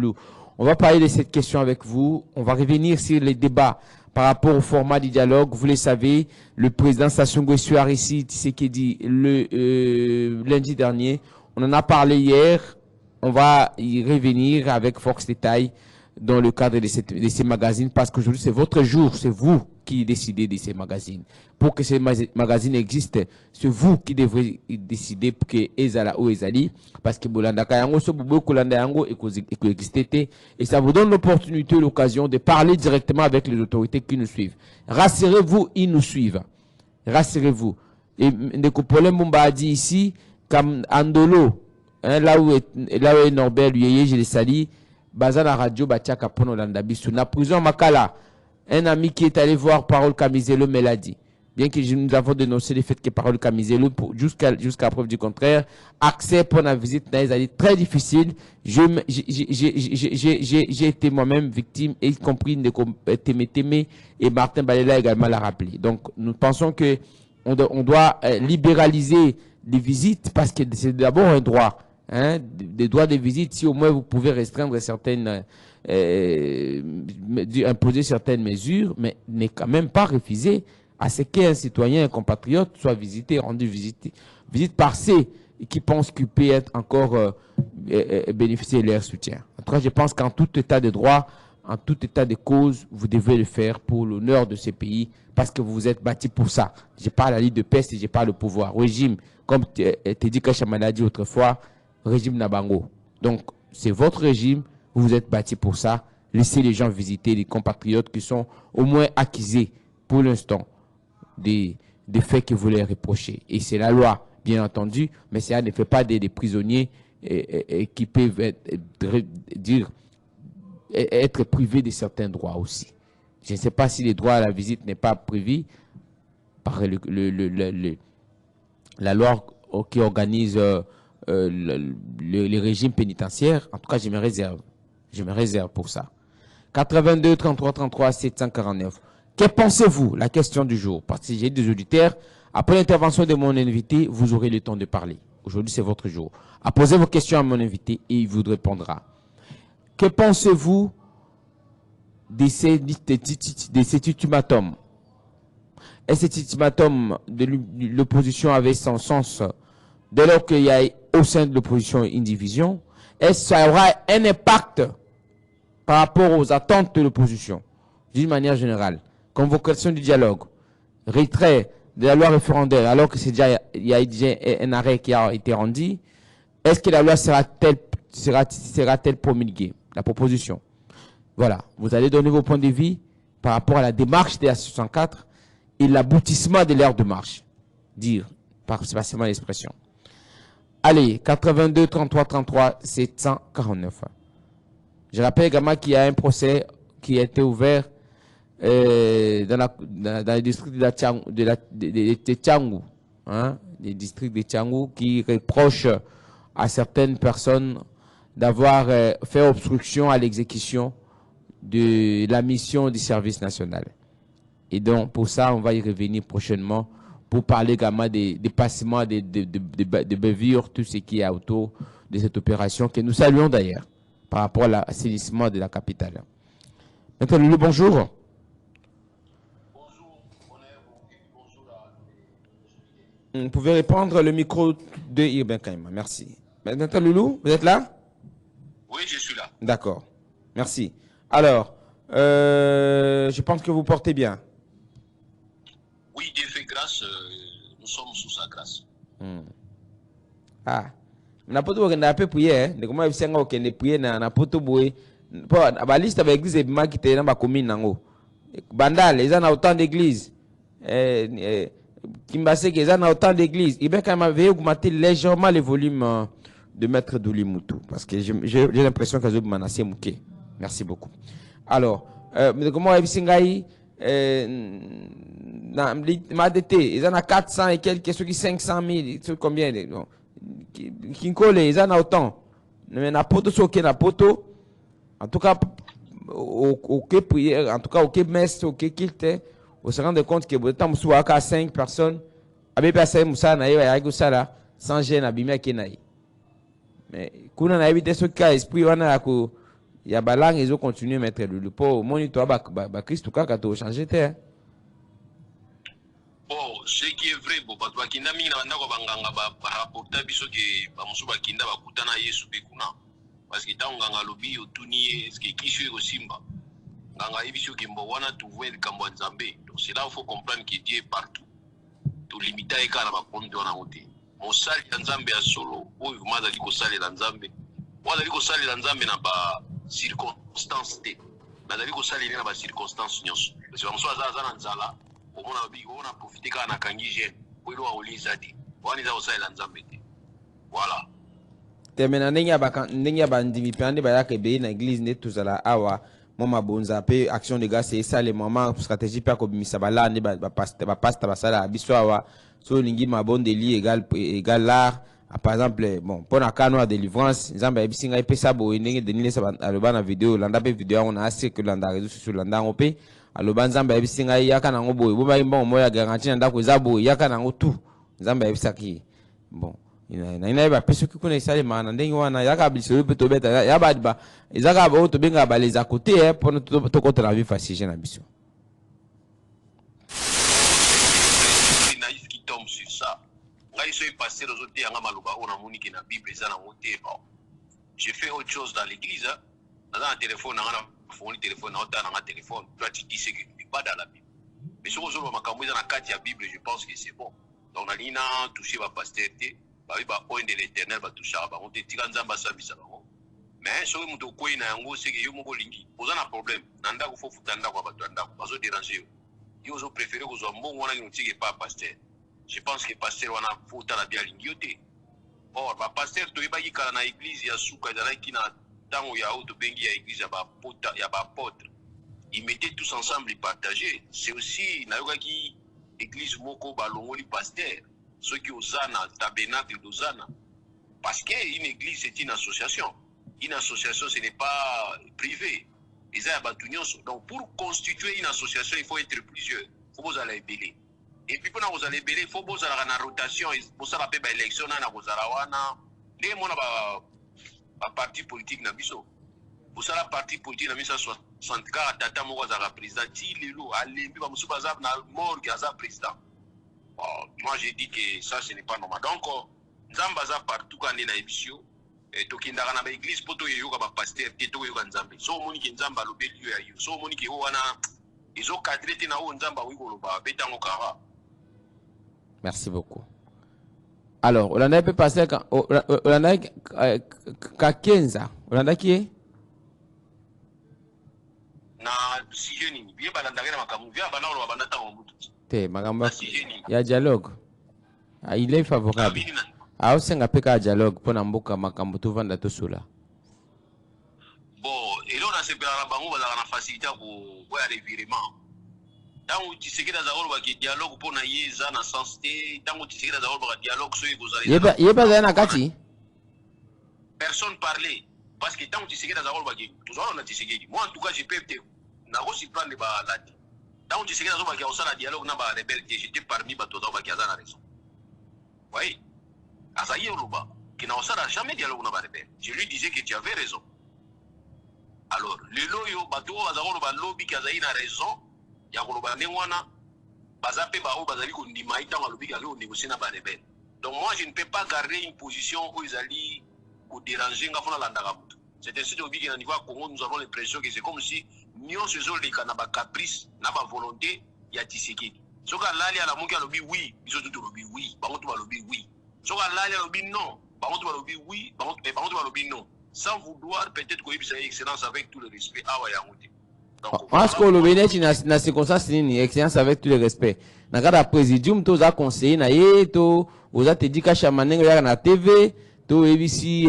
Loulou. On va parler de cette question avec vous. On va revenir sur les débats par rapport au format du dialogue. Vous le savez, le président Sassou Nguesso a réussi ce qu'il dit le lundi dernier. On en a parlé hier. On va y revenir avec force détail dans le cadre de ces magazines parce qu'aujourd'hui, c'est votre jour. C'est vous qui décidez de ces magazines. Pour que ces magazines existent, c'est vous qui devrez décider pour que Ezala ou Ezali, parce que Bolanda Kayango, ce Bobo Kolanda Yango et ça vous donne l'opportunité, l'occasion de parler directement avec les autorités qui nous suivent. Rassurez-vous, ils nous suivent. Rassurez-vous. Et Ndekopole Mumba a dit ici, comme Andolo, hein, là où est Norbert Luyeye, je l'ai sali, Bazana Radio Batiaka Pono Landabisu. Na prison Makala, un ami qui est allé voir Parole Kamizelo me l'a dit. Bien que nous avons dénoncé le fait que Parole Kamizelo, jusqu'à preuve du contraire, accès pour la visite n'a été très difficile. J'ai été moi-même victime, y compris de Témé et Martin Balela également l'a rappelé. Donc, nous pensons que on doit libéraliser les visites parce que c'est d'abord un droit. Hein, des droits de visite, si au moins vous pouvez restreindre certaines, imposer certaines mesures, mais n'est quand même pas refusé à ce qu'un citoyen, un compatriote soit visité, rendu visite par ceux qui pensent qu'il peut être encore bénéficier de leur soutien. En tout cas, je pense qu'en tout état de droit, en tout état de cause, vous devez le faire pour l'honneur de ce pays, parce que vous vous êtes bâti pour ça. Je parle à l'île de peste et je parle au pouvoir. Régime, comme Teddy Kachamana a dit autrefois, régime Nabango. Donc, c'est votre régime, vous vous êtes bâti pour ça. Laissez les gens visiter les compatriotes qui sont au moins accusés pour l'instant des faits que vous les reprochez. Et c'est la loi, bien entendu, mais ça ne fait pas des prisonniers qui peuvent être privés de certains droits aussi. Je ne sais pas si les droits à la visite n'est pas prévu par la loi qui organise les régimes pénitentiaires. En tout cas, je me réserve. Je me réserve pour ça. 82 33 33 749. Que pensez-vous? La question du jour. Parce que j'ai des auditeurs. Après l'intervention de mon invité, vous aurez le temps de parler. Aujourd'hui, c'est votre jour. Posez vos questions à mon invité et il vous répondra. Que pensez-vous de cet ultimatum? Et cet ultimatum de l'opposition avait son sens dès lors qu'il y a au sein de l'opposition une division? Est-ce que ça aura un impact par rapport aux attentes de l'opposition d'une manière générale? Convocation du dialogue, retrait de la loi référendaire alors que il y a déjà un arrêt qui a été rendu. Est-ce que la loi sera-t-elle promulguée? La proposition. Voilà. Vous allez donner vos points de vue par rapport à la démarche de la 64 et l'aboutissement de l'ère de marche. Dire, c'est pas seulement l'expression. Allez, 82 33 33 749. Je rappelle également qu'il y a un procès qui a été ouvert dans le district de Tchangou, hein, les districts de Tchangou, qui reprochent à certaines personnes d'avoir fait obstruction à l'exécution de la mission du service national. Et donc, pour ça, on va y revenir prochainement pour parler également des passements, de bavures, tout ce qui est autour de cette opération que nous saluons d'ailleurs par rapport à l'assainissement de la capitale. Maintenant, Loulou, bonjour. Vous pouvez répondre le micro de Irben Kaima. Merci. Maintenant, Loulou, vous êtes là? Oui, je suis là. D'accord. Merci. Alors, je pense que vous portez bien. Oui, Dieu fait grâce. Nous sommes sous sa grâce. Ah. Na poto ko na pe prier de comment bisenga ko ne prier na poto boy po ba liste avec église e bima kite na ba commune nango bandal ils ont autant d'églises Kimbase qu'ils ont autant d'églises il va quand même veiller augmenter légèrement le volume de maître Douli Moutou parce que j'ai l'impression que je vais menacer Mouké. Merci beaucoup. Alors comment bisenga na MADT ils ont 400 et quelques ceux qui 500 000 combien Kinkole, ils en ont autant. Mais na poto soke na poto. En tout cas, au prière, en tout cas, au messe, au kilte, on se rend compte que le temps où à 5 personnes, avec personne Moussa na yeba yago sala sans gêne abimia kenaï. Mais kuna na éviter ce cas esprit wana ko il y a balang ils ont continué mettre le pot moni toi ba Christ ka ka to changer terre. Bon, ce qui est vrai, bon, parce que mingi na banda ko banganga ba rapporta biso ke ba musu ba kinda ba kutana Yesu be kuna. Parce que tant nganga lobi otuni est-ce que kishu ko simba. Nganga ibiso ke mbo wana tu voir kambo nzambe. Donc c'est là il faut comprendre que Dieu est partout. To limita e kana ba konto wana ngote. Mosali nzambe ya solo, oyo maza liko sali la nzambe. Wala liko sali la nzambe na ba circonstance te. Na liko sali na ba circonstance nyonso. Parce que musu aza na nzala. Omona bigi ona profiter kana kangi jeune pour lo oliza di wani za osala nzambe te voilà temena ndenge ba ndimi pande ba yake be na église ne tuzala awa moma bonza pe action de grâce et ça les moments stratégie pa ko bimisa bala ne ba pasteur ba sala biso awa so lingi mabonde li égal là par exemple bon pour na kano de délivrance nzamba ebisinga epesa bo ndenge denile sa aloba na vidéo landa pe vidéo on a assez que landa réseaux sociaux landa ngope aloba nzamba ebisinga yaka nango boye bo bayi mbongo moya garantie na ndako eza boye yaka nango tout nzamba ebisaki bon ina ba peso ki kuna isale mana ndenge wana yaka biso pe to beta ya ba ezaka ba to benga ba les à côté pour to contre la vie facile na biso na iski tombe sur ça ngai so passer aux autres yanga maluba ona moniki na bible eza na moté bon j'ai fait autre chose dans l'église dans un téléphone na foni téléphone na otana na téléphone toi tu dis c'est que tu pas dans la bible mais sur aujourd'hui makambo eza na kati ya bible je pense que c'est bon donc na lina toucher ba pasteur te ba point de l'éternel ba toucher ba on te tika nzamba sabisa bango mais so muto koyi na yango c'est que yo moko lingi oza na problème na ndako fo futa ndako ba to ndako bazo déranger yo zo préférer ko zo mbongo wana ki ntike pas pasteur je pense que pasteur wana futa na bien lingi yote or ba pasteur to yeba kala na église ya suka ezala ki na tango ya auto bengi ya église ya ba pota ya ba apôtre ils mettaient tous ensemble ils partageaient c'est aussi na yoka ki église moko ba longoli pasteur ceux qui osana tabernacle d'Ozana parce que une église c'est une association ce n'est pas privé ils a batunyoso donc pour constituer une association il faut être plusieurs faut vous aller belé et puis pour vous aller belé il faut vous aller na rotation pour ça la pe ba élection na kozala wana les mona ba parti politique na biso pour ça la parti politique na biso 64 tata moko za président ti lelo alembi ba musu baza na morgue za président moi j'ai dit que ça ce n'est pas normal donc nzamba za partout quand na émission to kindaka na ba église poto yoka ba pasteur te to yoka nzambe so moni ki nzamba lobeli yo ya yo so moni ki wana izo cadrer te na o nzamba wi ko loba betango kara. Merci beaucoup. Alors, on a peut passer quand on a Kakenza, on a qui est na sujet nini bien balandaka na makamu via bana lo bana ta mutu te makambo ya dialogue il est favorable a osenga peka dialogue pour na mboka makambo to vanda to sula bon et là on a separa na bango bazaka na facilité ko ya revirement tango tisekeda za olo ba dialogue pour na yeza na sens te tango tisekeda za olo ba dialogue so yeko yeba za na kati personne parler parce que tango tisekeda za olo ba tout ça on a tisekedi moi en tout cas j'ai peux te na aussi prendre ba lati tango tisekeda zo ba ki osala dialogue na ba rebelle j'étais parmi ba toza ba ki azana raison oui azaye oloba qui n'a osala jamais dialogue na ba rebelle je lui disais que tu avais raison alors le loyo bato bazalo ba lobby ki azayi na raison ya koloba ndengwana bazape ba o bazali ko ndima itango lobby ka ko négocier na ba rebelle donc moi je ne peux pas garder une position où ils allaient ko déranger nga fona landaka mutu c'est ainsi de bigi na niveau Congo nous avons l'impression que c'est comme si nion se zo leka na ba caprice na ba volonté ya Tshisekedi soka lali ala muki alobi oui biso tout lobi oui bango to ba lobi oui soka lali alobi non bango to ba lobi oui bango to ba lobi non sans vouloir peut-être que ça excellence avec tout le respect awa ya ngote donc parce que le bénéfice na circonstance ni excellence avec tout le respect na kada présidium to za conseiller na yeto oza te dika chamanengo ya na TV to ABC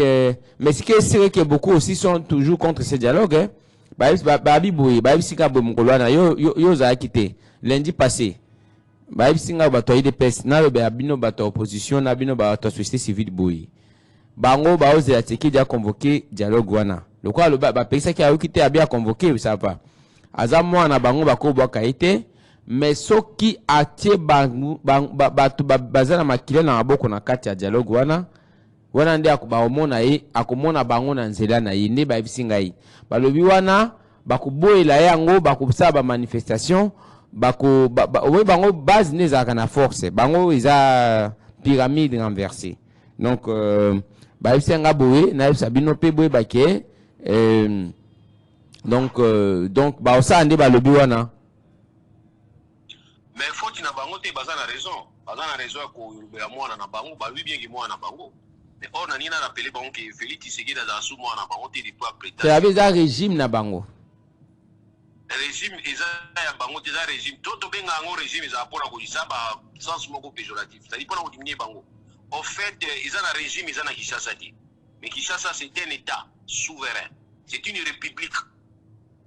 mais ce qui est vrai que beaucoup aussi sont toujours contre ce dialogue hein babi boy babi sika bo mkolwa na yo za quitté lundi passé babi singa bato IDPS na lo ba bino bato opposition na bino bato société civile boy bango ba oze atiki dia convoquer dialogue wana le quoi le ba pesa ki a quitté a bien convoquer ça va azamo na bango bako boka été mais soki atie bango bato bazana makile na maboko na kati ya dialogue wana wana nde akomona ye akomona bango na nzela na ye nde bayebisi ngai balobi wana bakoboyela yango bakosala bamanifestation bango base nde ezalaka na force bango eza pyramide renversée donc bayebisi nga boye nayebisa bino mpe boyebake donc baosala nde balobi wana. Mais faute na bango te baza na raison ya kolobela mwana na bango balobi bien ke mwana na bango mais or na nina rappelé bango ke Félix Tshisekedi aza su mwana na bango te depuis après te abe eza régime na bango régime eza ya bango te eza régime to benga yango régime eza mpona kolisa ba sens moko péjoratif c'est-à-dire mpona kodimier bango en fait eza na régime eza na Kinshasa te mais Kinshasa c'est un état souverain c'est une république.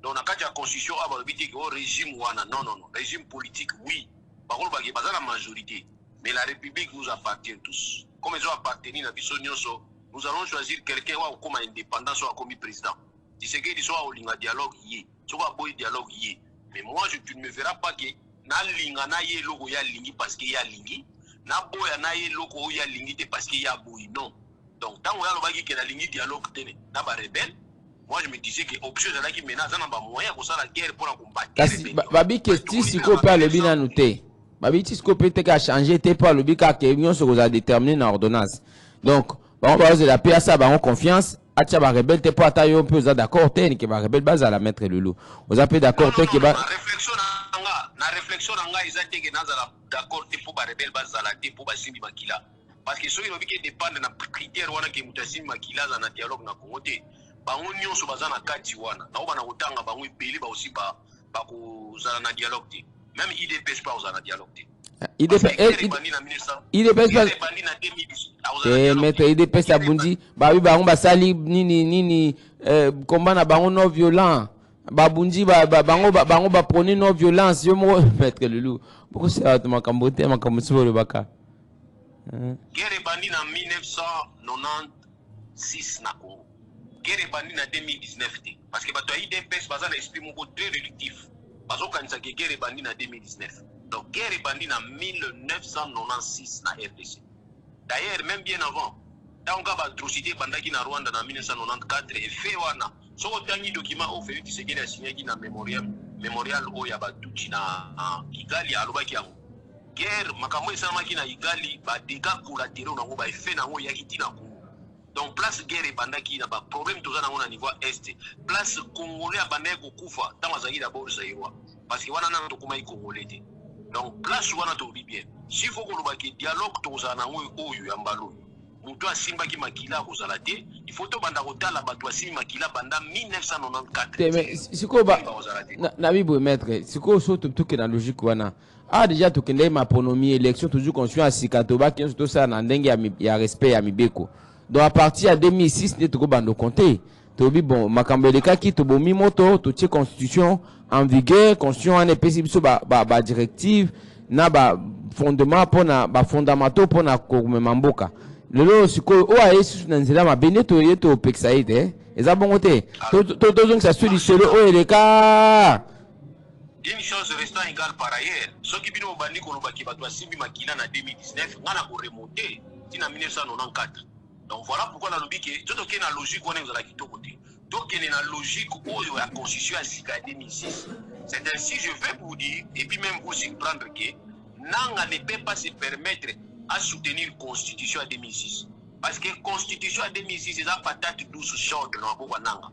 Donc, dans la constitution, au régime, non, régime politique, oui. Par contre, il y a la majorité. Mais la République nous appartient tous. Comme ils ont appartenu à Bissonioso, nous allons choisir quelqu'un comme indépendant, soit comme président. Si c'est qu'il soit au dialogue, soit au dialogue, mais moi, tu ne me verras pas que na linga na ye logo ya lingi parce qu'il y a lingi, na boya na ye logo ya lingi parce qu'il y a boy. Non. Donc, tant qu'on a le la lingi dialogue, na ba rebelle. Moi je me disais que option là qui menace dans ba moyen pour ça la guerre pour la combattre. Babi kesti siko pe alobi na nuté. Babi tisiko pe te ka changer te pa alobi ka ke union se a déterminé na ordonnance. Donc on va la paix ça ba on confiance acha ba rebelle te pa ta yo peu za d'accord te ni ke ba rebelle base à la mettre le loup. Vous avez d'accord te ke ba na réflexion nga izate ke nazala d'accord te pour ba rebelle base à la te pour ba simbi makila. Parce que soki lobi ke dépendre na critère wana ke mutasimi makila za na dialogue na Congo te. Bango nyonso baza na kati wana na bana kotanga bango ebeli ba aussi ba kozala na dialogue te même IDPS pas ozala na dialogue te IDPS maître IDPS abundi babi bango basali nini combat na bango non violent babundi bango ba prôner non violence yo mo maître Lulu pourquoi c'est makambo te makambo solo baka guerre bandi na 1996 na Congo guerre bandi na 2019 te parce que bato ya IDPS baza na esprit moko très réductif bazokanisa ke guerre bandi na 2019 donc guerre bandi na 1996 na RDC d'ailleurs même bien avant ntango baatrocité bandaki na Rwanda na 1994 efe wana soko otangi document oyo Félix Tshisekedi asignaki na mémorial oyo ya batuti na Kigali alobaki yango guerre makambo esalamaki na Kigali badégâts collatéraux nango baefe nango eyaki ntina Congo. Donc place guerre bandaki na ba problème toza nango na niveau est place congolais abandaki kokufa ntango azalaki d'abord zaïrois parce que wana nano tokomaki congolais te donc place wana tobi bien s'il faut kolobaki dialogue tozala nango oyo ya mbala moto asimbaki makila akozala te il faut tobanda kotala bato asimbi makila banda 1994 mais sikoyo na bibo maître sikoyo so toke na logique wana déjà tokende maponomi élection toujours conscient à sika tobaki nyonso tosala na ndenge ya respect ya mibeko. Donc à partir de 2006, nous avons compté. Tobi bon, makambo lekaki tobomi moto, to tie constitution en vigueur, constitution en épée biso ba directive na ba fondement pona ba fondamentaux pona ko memamboka. Lelo siko o a yesu na nzela mabene to yeto pexaide, eza bongo te. To donc ça sur solo o eleka. Une chose restant égale par ailleurs. Ceux qui bino bandi ko lobaki bato asimbi makila na 2019, ngana ko remonter tina 1994. Donc voilà pourquoi la logique est tout ok na logique on est dans la côté. Donc il y a une logique où la constitution a signé 2006. C'est ainsi je vais vous dire et puis même aussi prendre que Nanga ne peut pas se permettre à soutenir la constitution à 2006 parce que la constitution à 2006 c'est la patate douce chaude dans la Nanga.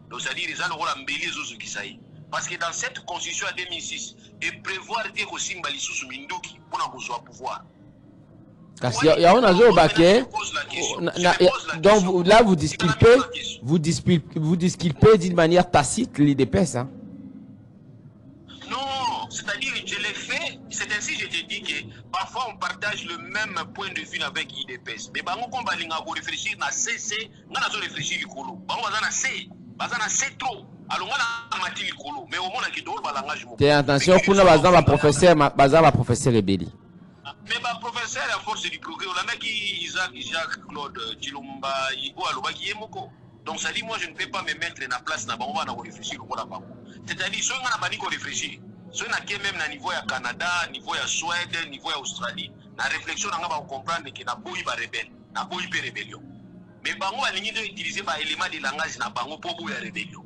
Donc c'est-à-dire ils ont le mbélé zozo qui saï parce que dans cette constitution à 2006 et prévoir que ko simbali sous minduki pour na besoin pouvoir. Parce qu'il y a un azo baquet. Donc là, vous disculpez d'une manière tacite l'IDPS. Hein? Non, c'est-à-dire, je l'ai fait. C'est ainsi que je te dis que parfois on partage le même point de vue avec l'IDPS. Mais quand on va réfléchir à CC, on va réfléchir à l'ICOLO. On va C, on va C trop. Alors on va mater l'ICOLO. Mais au moins, on va langage. Attention, on va professeur Rebelli. Mais ma professeur à force du progrès, on a mec Isaac Claude Chilumba, Ibo Alobaki Yemoko. Donc ça dit moi je ne peux pas me mettre dans la place na on va réfléchir au là-bas. C'est-à-dire ceux qui ont pas réfléchir, ceux qui même na niveau ya Canada, niveau ya Suède, niveau ya Australie, na réflexion on va comprendre que na boyi ba rebelle, na boyi pe rébellion. Mais bango alingi de utiliser ba élément de langage na bango pour boya rébellion.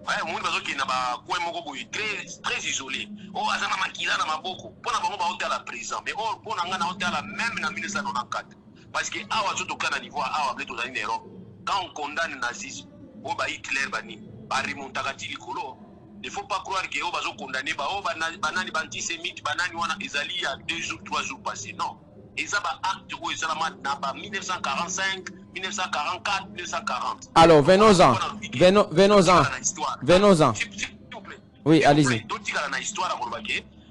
Ouais, mon bazo qui na ba coin moko boy très isolé. Oh azana makila na maboko. Pona bango ba hôtel à présent. Mais oh pona nga na hôtel même na 1994. Parce que awa zo toka na niveau awa bleto za Europe. Quand on condamne le nazisme, oh ba Hitler bani, ba remontaka ti likolo. Il ne faut pas croire que oh bazo condamner ba oh banani antisémite banani wana ezali il y a 2 jours 3 jours passés. Non. Et ça va acte où ça va 1945 1944, 1940. Alors, venons-en. Venons-en. Oui, allez-y.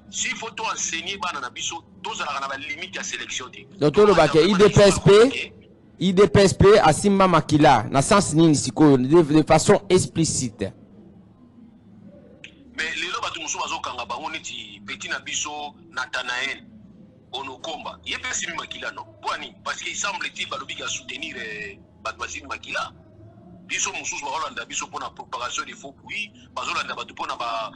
S'il faut tout enseigner, la limite de sélection. Docteur Lobake, IDPSP à Simba Makila, na sens nisiko de façon explicite. Mais les lois de Moussou Bazokanga, on est petit Nabiso, Nathanaël. Onokomba il peut Simi Makila non parce qu'il semble-t-il balobi à soutenir Badwazine Makila biso mususu ba Hollande biso pour la propagation des faux bruits bazolanda batu pour na ba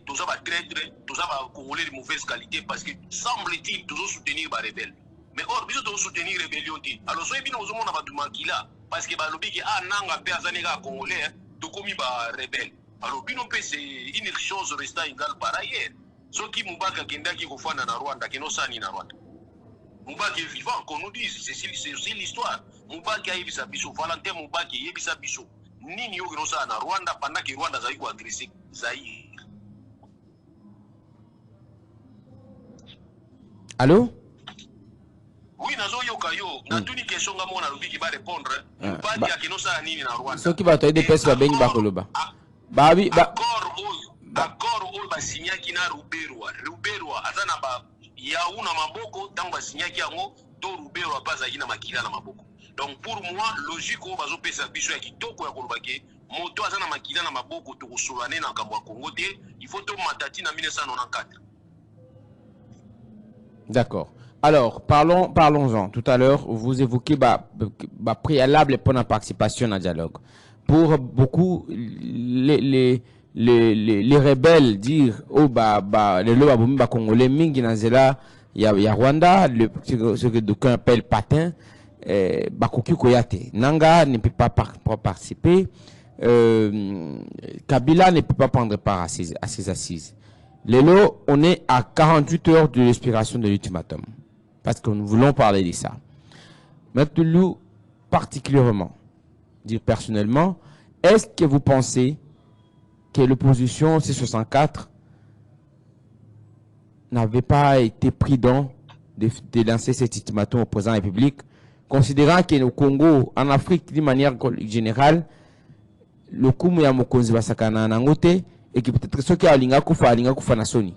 tous ba traître tous ba congolais de mauvaise qualité parce que semble-t-il toujours soutenir ba rebelle mais or biso toujours soutenir rébellion ti alors so ebino ozomona batu Makila parce que balobi ki nanga pe azaneka congolais to komi ba rebelle alors bino pe c'est une chose restant égale par ailleurs. Ce qui Moubaka Kendaki Kofana na Rwanda, qui sani na Rwanda. Moubaka est vivant, qu'on nous dise, c'est aussi l'histoire. Moubaka est vivant, Valentin Moubaka est vivant. Nini yo sa na Rwanda pendant que Rwanda zaïko agressé Zaïre. Allô? Oui, nazo yoka yo. Na tuni question nga mona lobi ki ba répondre. Moubaka qui sa nini na Rwanda. Ce qui va te aider pèse ba beni ba koloba. Babi ba d'accord oyo basinyaki na ruberwa aza na ba yaou na maboko ntango basinyaki yango to ruberwa mpe azalaki na makila na maboko donc pour moi logique oyo bazopesa biso ya kitoko ya koloba ke moto aza na makila na maboko tokosolola ne na nkambo ya kongo te il faut tomatati na 1994. D'accord. Alors, parlons-en. Tout à l'heure, vous évoquez préalable pour la participation au dialogue. Pour beaucoup, les rebelles dire les lois congolais mingi nazela ya Rwanda ce que d'aucuns appellent patin bakoki koyate Nanga ne peut pas participer, Kabila ne peut pas prendre part à ces assises. Lelo, on est à 48 heures de l'expiration de l'ultimatum parce que nous voulons parler de ça. Maintenant, particulièrement dire personnellement, est-ce que vous pensez que l'opposition C64 n'avait pas été prudent de lancer cet ultimatum au président de la République, considérant que au Congo, en Afrique, d'une manière générale, le coup ya mokonzi basakana na ngote et que peut-être ceux qui alinga kufa na soni.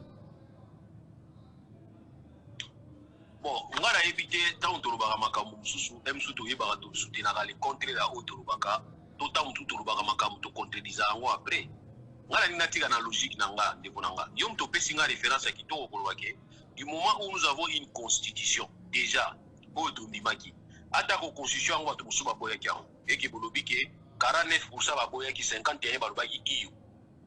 Bon, on va éviter tant de lobaka makambo mususu, emsu to yeba to soutenir les contre la autre lobaka, tout tant tout lobaka makambo to contredisa ngo après. Ngala ni natika na logique nanga ndeko nanga yom to pesinga référence à kitoko kolwake du moment où nous avons une constitution déjà oto ndimaki ata ko constitution ngo to musuba boya kya et que bolobi ke 49% ba boya ki 51 ba lobaki iyo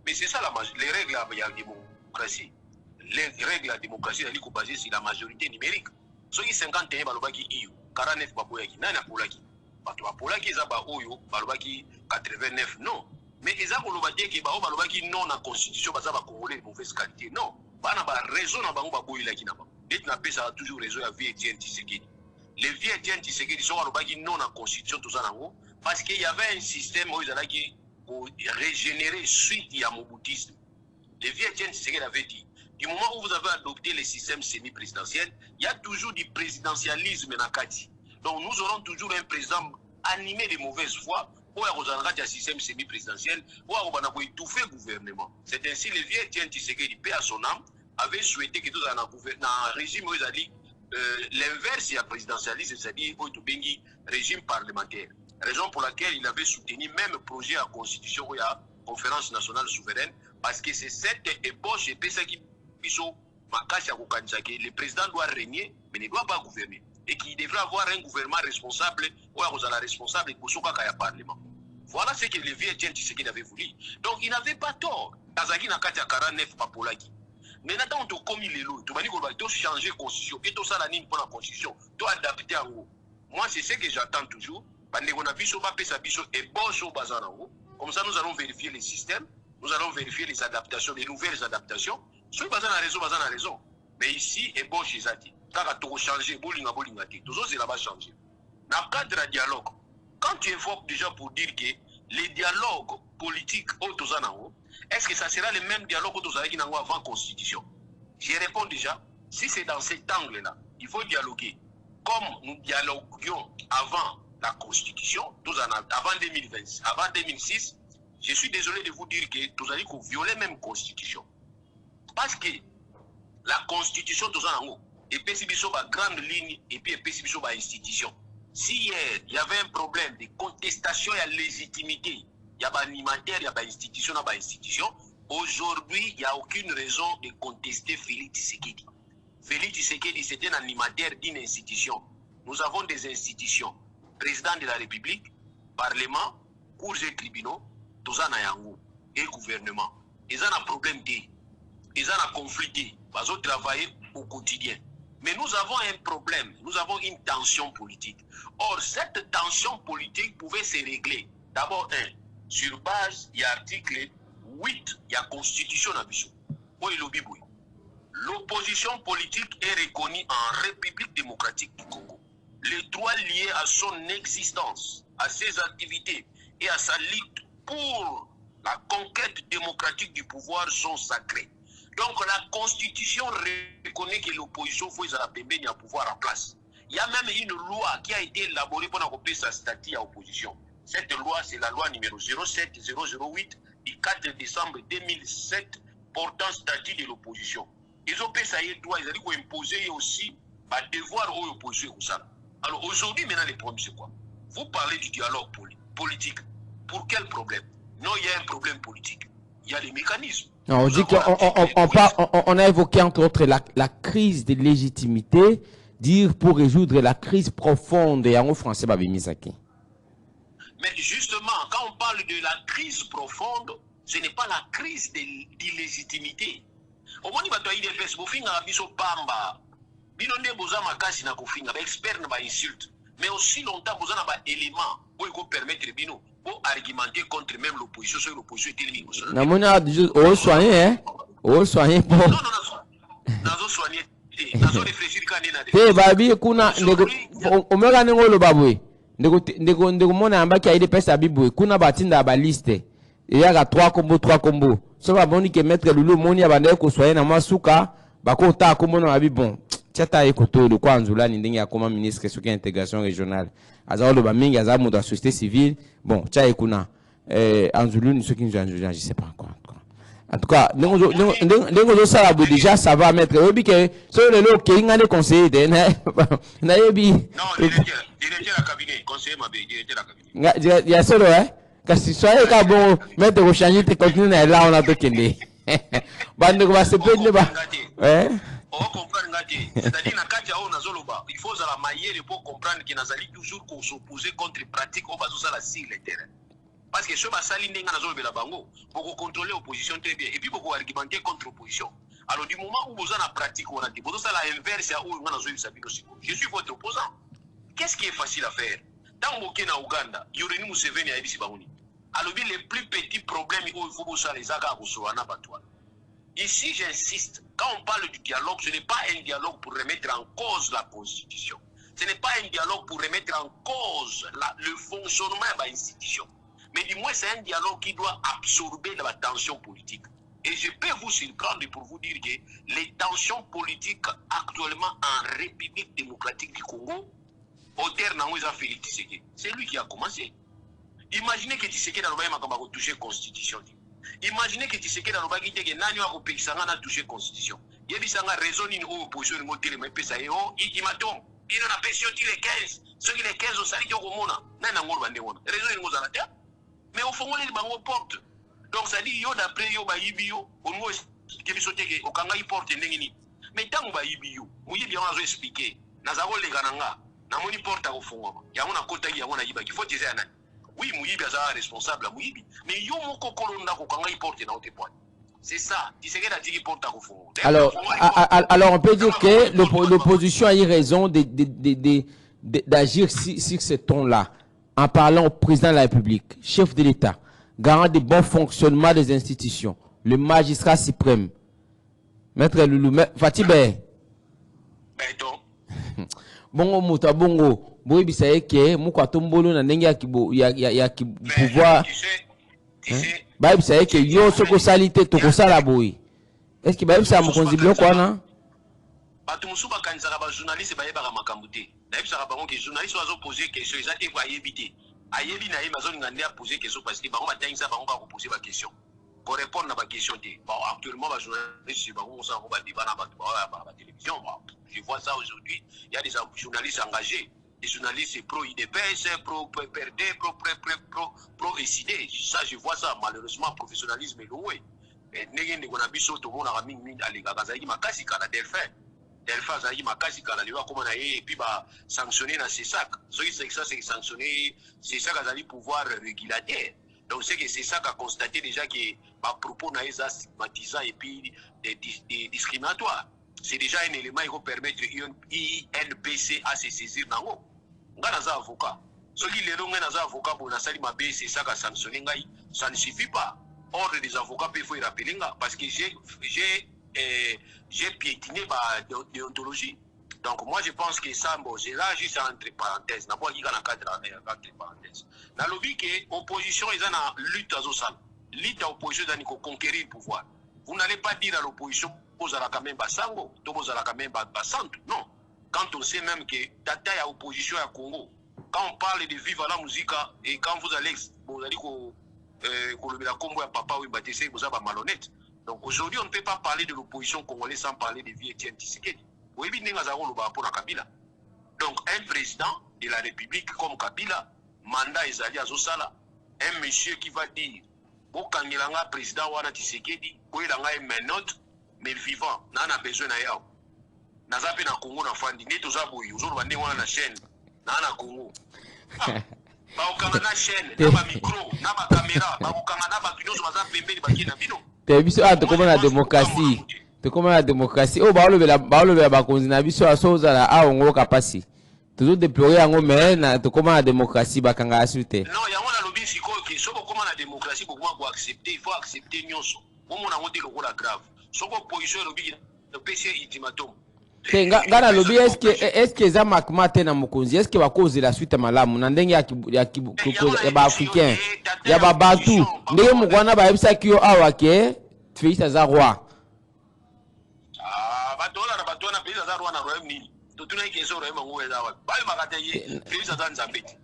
mais c'est ça les règles de la démocratie. Les règles de la démocratie elles sont basées sur la majorité numérique so ki 51 ba lobaki iyo 49 ba boya ki nana polaki bato ba polaki za ba oyo ba lobaki 89 non. Mais ils ont dit que non la constitution basa ba congolais de mauvaise qualité non bana ba raison na bango ba boyila ki na ba et na pesa toujours raison ya vie Etienne Tshisekedi les vieux Etienne Tshisekedi sont alobaki non la constitution tout ça nango parce qu'il y avait un système où ils allaient qui pour régénérer suite à moboutisme. Les vieux Etienne Tshisekedi avait dit du moment où vous avez adopté le système semi-présidentiel il y a toujours du présidentialisme na kati donc nous aurons toujours un président animé de mauvaise foi ou un système semi-présidentiel, ou à étouffer le gouvernement. C'est ainsi que le vieux Etienne Tshisekedi, paix à son âme, avait souhaité que tout dans un régime où ils allaient l'inverse du présidentialisme, c'est-à-dire un régime parlementaire. Raison pour laquelle il avait soutenu même le projet à constitution ou à conférence nationale souveraine, parce que c'est cette ébauche et ça qui le président doit régner, mais ne doit pas gouverner. Et qu'il devrait avoir un gouvernement responsable ou un responsable de le Parlement. Voilà ce que le vieux Etienne Tshisekedi avait voulu. Donc il n'avait pas tort. Kazaki n'a qu'à 49 papolaki. Mais maintenant on commis les lois. Tu vas dire qu'on va changer la constitution. Et tout ça la ligne pour la constitution. Tu adapter en haut. Moi c'est ce que j'attends toujours. Comme ça, nous allons vérifier les systèmes, nous allons vérifier les adaptations, les nouvelles adaptations. Ceux qui ont raison. Mais ici, ébauche les ati. Quand tu as changé, bolinga, tout ça, c'est là-bas changé. Dans le cadre de dialogue, quand tu évoques déjà pour dire que les dialogues politiques, est-ce que ça sera le même dialogue qui avant la Constitution? Je réponds déjà, si c'est dans cet angle-là, il faut dialoguer. Comme nous dialoguions avant la Constitution, avant 2020, avant 2006, je suis désolé de vous dire que vous allez violer même Constitution. Parce que la Constitution, et puis c'est une grande ligne, et puis c'est une institution. Si hier, il y avait un problème de contestation et de légitimité, il y a un animateur, il y a une institution, aujourd'hui, il n'y a aucune raison de contester Félix Tshisekedi. Félix Tshisekedi, c'est un animateur d'une institution. Nous avons des institutions. Président de la République, Parlement, cours et tribunaux, tout ça et gouvernement. Ils ont un problème, ils ont un conflit, ils ont travaillé au quotidien. Mais nous avons un problème, nous avons une tension politique. Or, cette tension politique pouvait se régler. D'abord, sur base, il y a article 8, il y a constitution à Bissou. L'opposition politique est reconnue en République démocratique du Congo. Les droits liés à son existence, à ses activités et à sa lutte pour la conquête démocratique du pouvoir sont sacrés. Donc la Constitution reconnaît que l'opposition faut à pouvoir en place. Il y a même une loi qui a été élaborée pour couper sa statut à opposition. Cette loi, c'est la loi numéro 07008 du 4 décembre 2007 portant statut de l'opposition. Ils ont fait ça, ils ont imposer aussi un devoir aux oppositions. Alors aujourd'hui, maintenant, le problème, c'est quoi? Vous parlez du dialogue politique. Pour quel problème? Non, il y a un problème politique. Il y a les mécanismes. Non, on dit qu'on a évoqué entre autres la crise de légitimité, dire pour résoudre la crise profonde et en français, Misaki. Mais justement, quand on parle de la crise profonde, ce n'est pas la crise d'illégitimité. Au moins, il va y avoir des personnes qui sont pamba. Binonde boza makasi na kofinga ba expert na ba insulte, mais aussi longtemps boza na ba élément pour permettre bino pour argumenter contre même l'opposition sur l'opposition est éliminée. Na mona au soigner au soigner pour non nazo soigner nazo réfléchir quand nena te babi kuna ndeko omega ngolo babwe ndeko mona ambaki aide pesa bibwe kuna batinda ba liste il y a 3 combos so ba boni ke mettre lulu moni abanda ko soigner na masuka bakota kombo na babi bon. Tchata ekoto le quoi Anzula ndenge ya koma ministre sur intégration régionale azao le bamingi azamu de la société civile bon tcha ekuna Anzulu ni ceux qui je sais pas quoi en tout cas ndenge ça déjà ça va mettre obi que sur le lot qui ngane conseiller de na yebi non directeur à cabinet conseiller ma directeur à cabinet ya solo kasi soyez ka bon mettre au changer te continuer là on a to kende bande ko va se pendre ba c'est-à-dire il faut la manière pour comprendre qu'il y toujours qu'on s'opposer contre les pratiques au bas de la sur le terrain. Parce que ce basali n'est pas dans bango pour contrôler l'opposition très bien et puis pour argumenter contre l'opposition. Alors du moment où vous en pratique on a dit vous ça l'inverse à où on a je suis votre opposant. Qu'est-ce qui est facile à faire? Dans le Kenya Ouganda, il y aurait une Museveni à Ibisi Bangouni. Alors les plus petits problèmes où il faut ça les aga à Batouane. Ici, j'insiste, quand on parle du dialogue, ce n'est pas un dialogue pour remettre en cause la Constitution. Ce n'est pas un dialogue pour remettre en cause le fonctionnement de l'institution. Mais du moins, c'est un dialogue qui doit absorber la tension politique. Et je peux vous surprendre pour vous dire que les tensions politiques actuellement en République démocratique du Congo, au terme de Félix Tshisekedi, c'est lui qui a commencé. Imaginez que Tshisekedi a touché la Constitution. Imaginez que Tshisekedi a touché la Constitution. Il y a des raisons qui ont opposition au télé, mais il y a il a pension les 15. Ceux qui les 15 ont sali au Mona. Mais au fond, les banques portent. Donc ça dit, d'après yo ba ibio, au moins qui bisoté au kanga porte ndengini. Mais tant ba ibio, muyi bien on a expliqué. Nazaro les gananga, na moni porte au fond. Ya on a kota ya on a iba. Il faut dire ça. Oui, Mouyibi est responsable à Mouyibi. Mais yo moko kolonda ko kanga porte na otepoint. C'est ça. Tshisekedi a dit qu'il porte au fond. Alors on peut dire que l'opposition a eu raison d'agir sur ce ton-là. en parlant au président de la République, chef de l'État, garant du bon fonctionnement des institutions, le magistrat suprême, Maître Loulou, Fatibé. Bongo muta bongo, boy bisaye ke mukwa tombolo na ndenge ya pouvoir. Ba bisaye ke yo soko salite to ko sala boy. Est-ce que ba bisa mukonzi bloko wana? Bato musuba kanzaka ba journaliste ba yeba makambo te. Na yebisaka bango ke journaliste wazo poser question ezate ko ayebite. Ayebi na yeba zo ngande a poser question parce que bango batangisa bango ba ko poser ba question. Pour répondre à ma question, bon, actuellement, ma journaliste, on débat dans la télévision. Je vois ça aujourd'hui. Il y a des journalistes engagés, des journalistes pro-IDPS, pro-PRD, pro-SID. Ça, je vois ça. Malheureusement, le professionnalisme est loué. Et nous avons vu tout le monde a mis et puis sanctionner dans ces sacs. Ça, c'est sanctionner ces sacs à pouvoir régulateur. Donc c'est ça qu'a constaté déjà que par propos naïsa stigmatisant et puis des discriminatoires. C'est déjà un élément qui va permettre INPC à se saisir dans l'eau. On a des avocats. Ceux qui les ont avocats pour la salle mabé, c'est ça qu'a sanctionné. Ça ne suffit pas. Ordre des avocats, il faut y rappeler parce que j'ai piétiné ma déontologie. Donc moi je pense que ça, bon, c'est là juste entre parenthèses. N'a pas dit dans entre parenthèses. Dans le but que l'opposition est en lutte à Zosal. Lutte à l'opposition est en conquérir le pouvoir. Vous n'allez pas dire à l'opposition vous allez quand même basango, vous allez quand même basante. Non. Quand on sait même que tata à opposition à Congo, quand on parle de vivre la musique et quand vous allez le combo à papa ou bâtissé, vous avez malhonnête. Donc aujourd'hui on ne peut pas parler de l'opposition congolaise sans parler de vie Etienne Tshisekedi. Donc un président de la République comme Kabila, mandat ezali azosala, un monsieur qui va dire bokangilanga président wana Tshisekedi, koyelanga menote mais vivant, nana besoin na yao. Naza pe na Congo na fandi, ne toza boyi, ozolo bande wana na chaîne, na Congo. Ba okanga na chaîne, na ba micro, na ba caméra, ba okanga na ba binozo baza pembeni bakina bino. Te biso to comme la démocratie. Te comme la démocratie. Oh ba le ba konzi na biso aso za a ongo kapasi. Toujours déplorer yango mais na to comme la démocratie bakanga asute. Non, yango na lobi siko ke soko comme la démocratie pour moi accepter, il faut accepter nyonso. Omo na ngote lokola grave. Soko opposition lobi le PC ultimatum. Ngana lobi est-ce que za makmate na mokonzi est-ce que ba cause la suite malamu na ndenge ya ba africain ya ba bantu ndenge mukwana ba yebisa kiyo awa ke Félix za roi. Batola na batona Félix za roi na royaume nini to tuna ke so royaume ngo eza wa ba makate ye Félix za nzambeti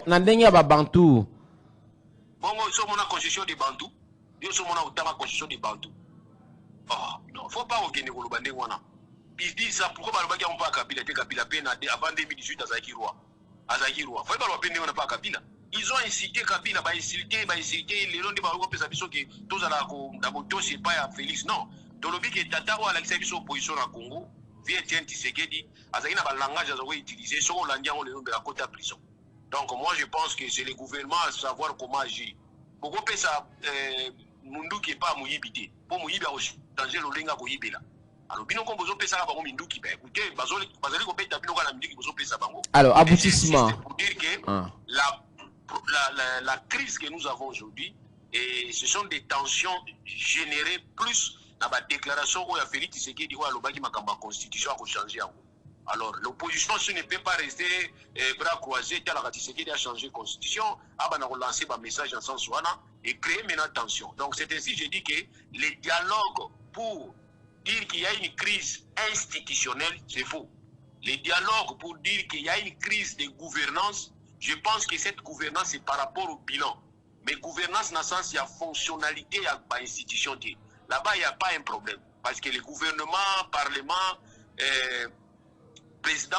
na ndenge ya ba bantu bongo so mona constitution de bantu yo so mona utama constitution de bantu. Oh, non, faut pas au Guinée Golobandé wana. Ils disent ça pourquoi ba lobaki on pas Kabila te Kabila pe na avant 2018 Azaki roi. Faut pas lobaki on pas Kabila. Ils ont incité Kabila ba incité les londe ba ko pesa biso ke tozala ko ndaboto c'est pas Félix non. Tolobi ke tata wa la biso opposition na Congo, vient Tshisekedi, azaki na ba langage azo utiliser so landia on le nombre la côté prison. Donc moi je pense que c'est le gouvernement à savoir comment agir. Pourquoi pesa mundu qui pas muyibité. Pour muyibi a changer l'olenga ko yibela. Alors bino ko bozo pesa ba mindu ki ba écoutez bazali ko beta bino kana mindu ki bozo pesa bango. Alors aboutissement pour dire que la crise que nous avons aujourd'hui et ce sont des tensions générées plus dans la déclaration où il y a Félix Tshisekedi où alobaki makamba constitution a changer en. Alors l'opposition ne peut pas rester bras croisés tel que Tshisekedi a changé la constitution, a relancé un message en sens et créer maintenant tension. Donc c'est ainsi je dis que les dialogues pour dire qu'il y a une crise institutionnelle, c'est faux. Les dialogues pour dire qu'il y a une crise de gouvernance, je pense que cette gouvernance c'est par rapport au bilan. Mais gouvernance dans le sens il y a fonctionnalité, il y a institution. Là-bas il n'y a pas un problème. Parce que le gouvernement, parlement, président,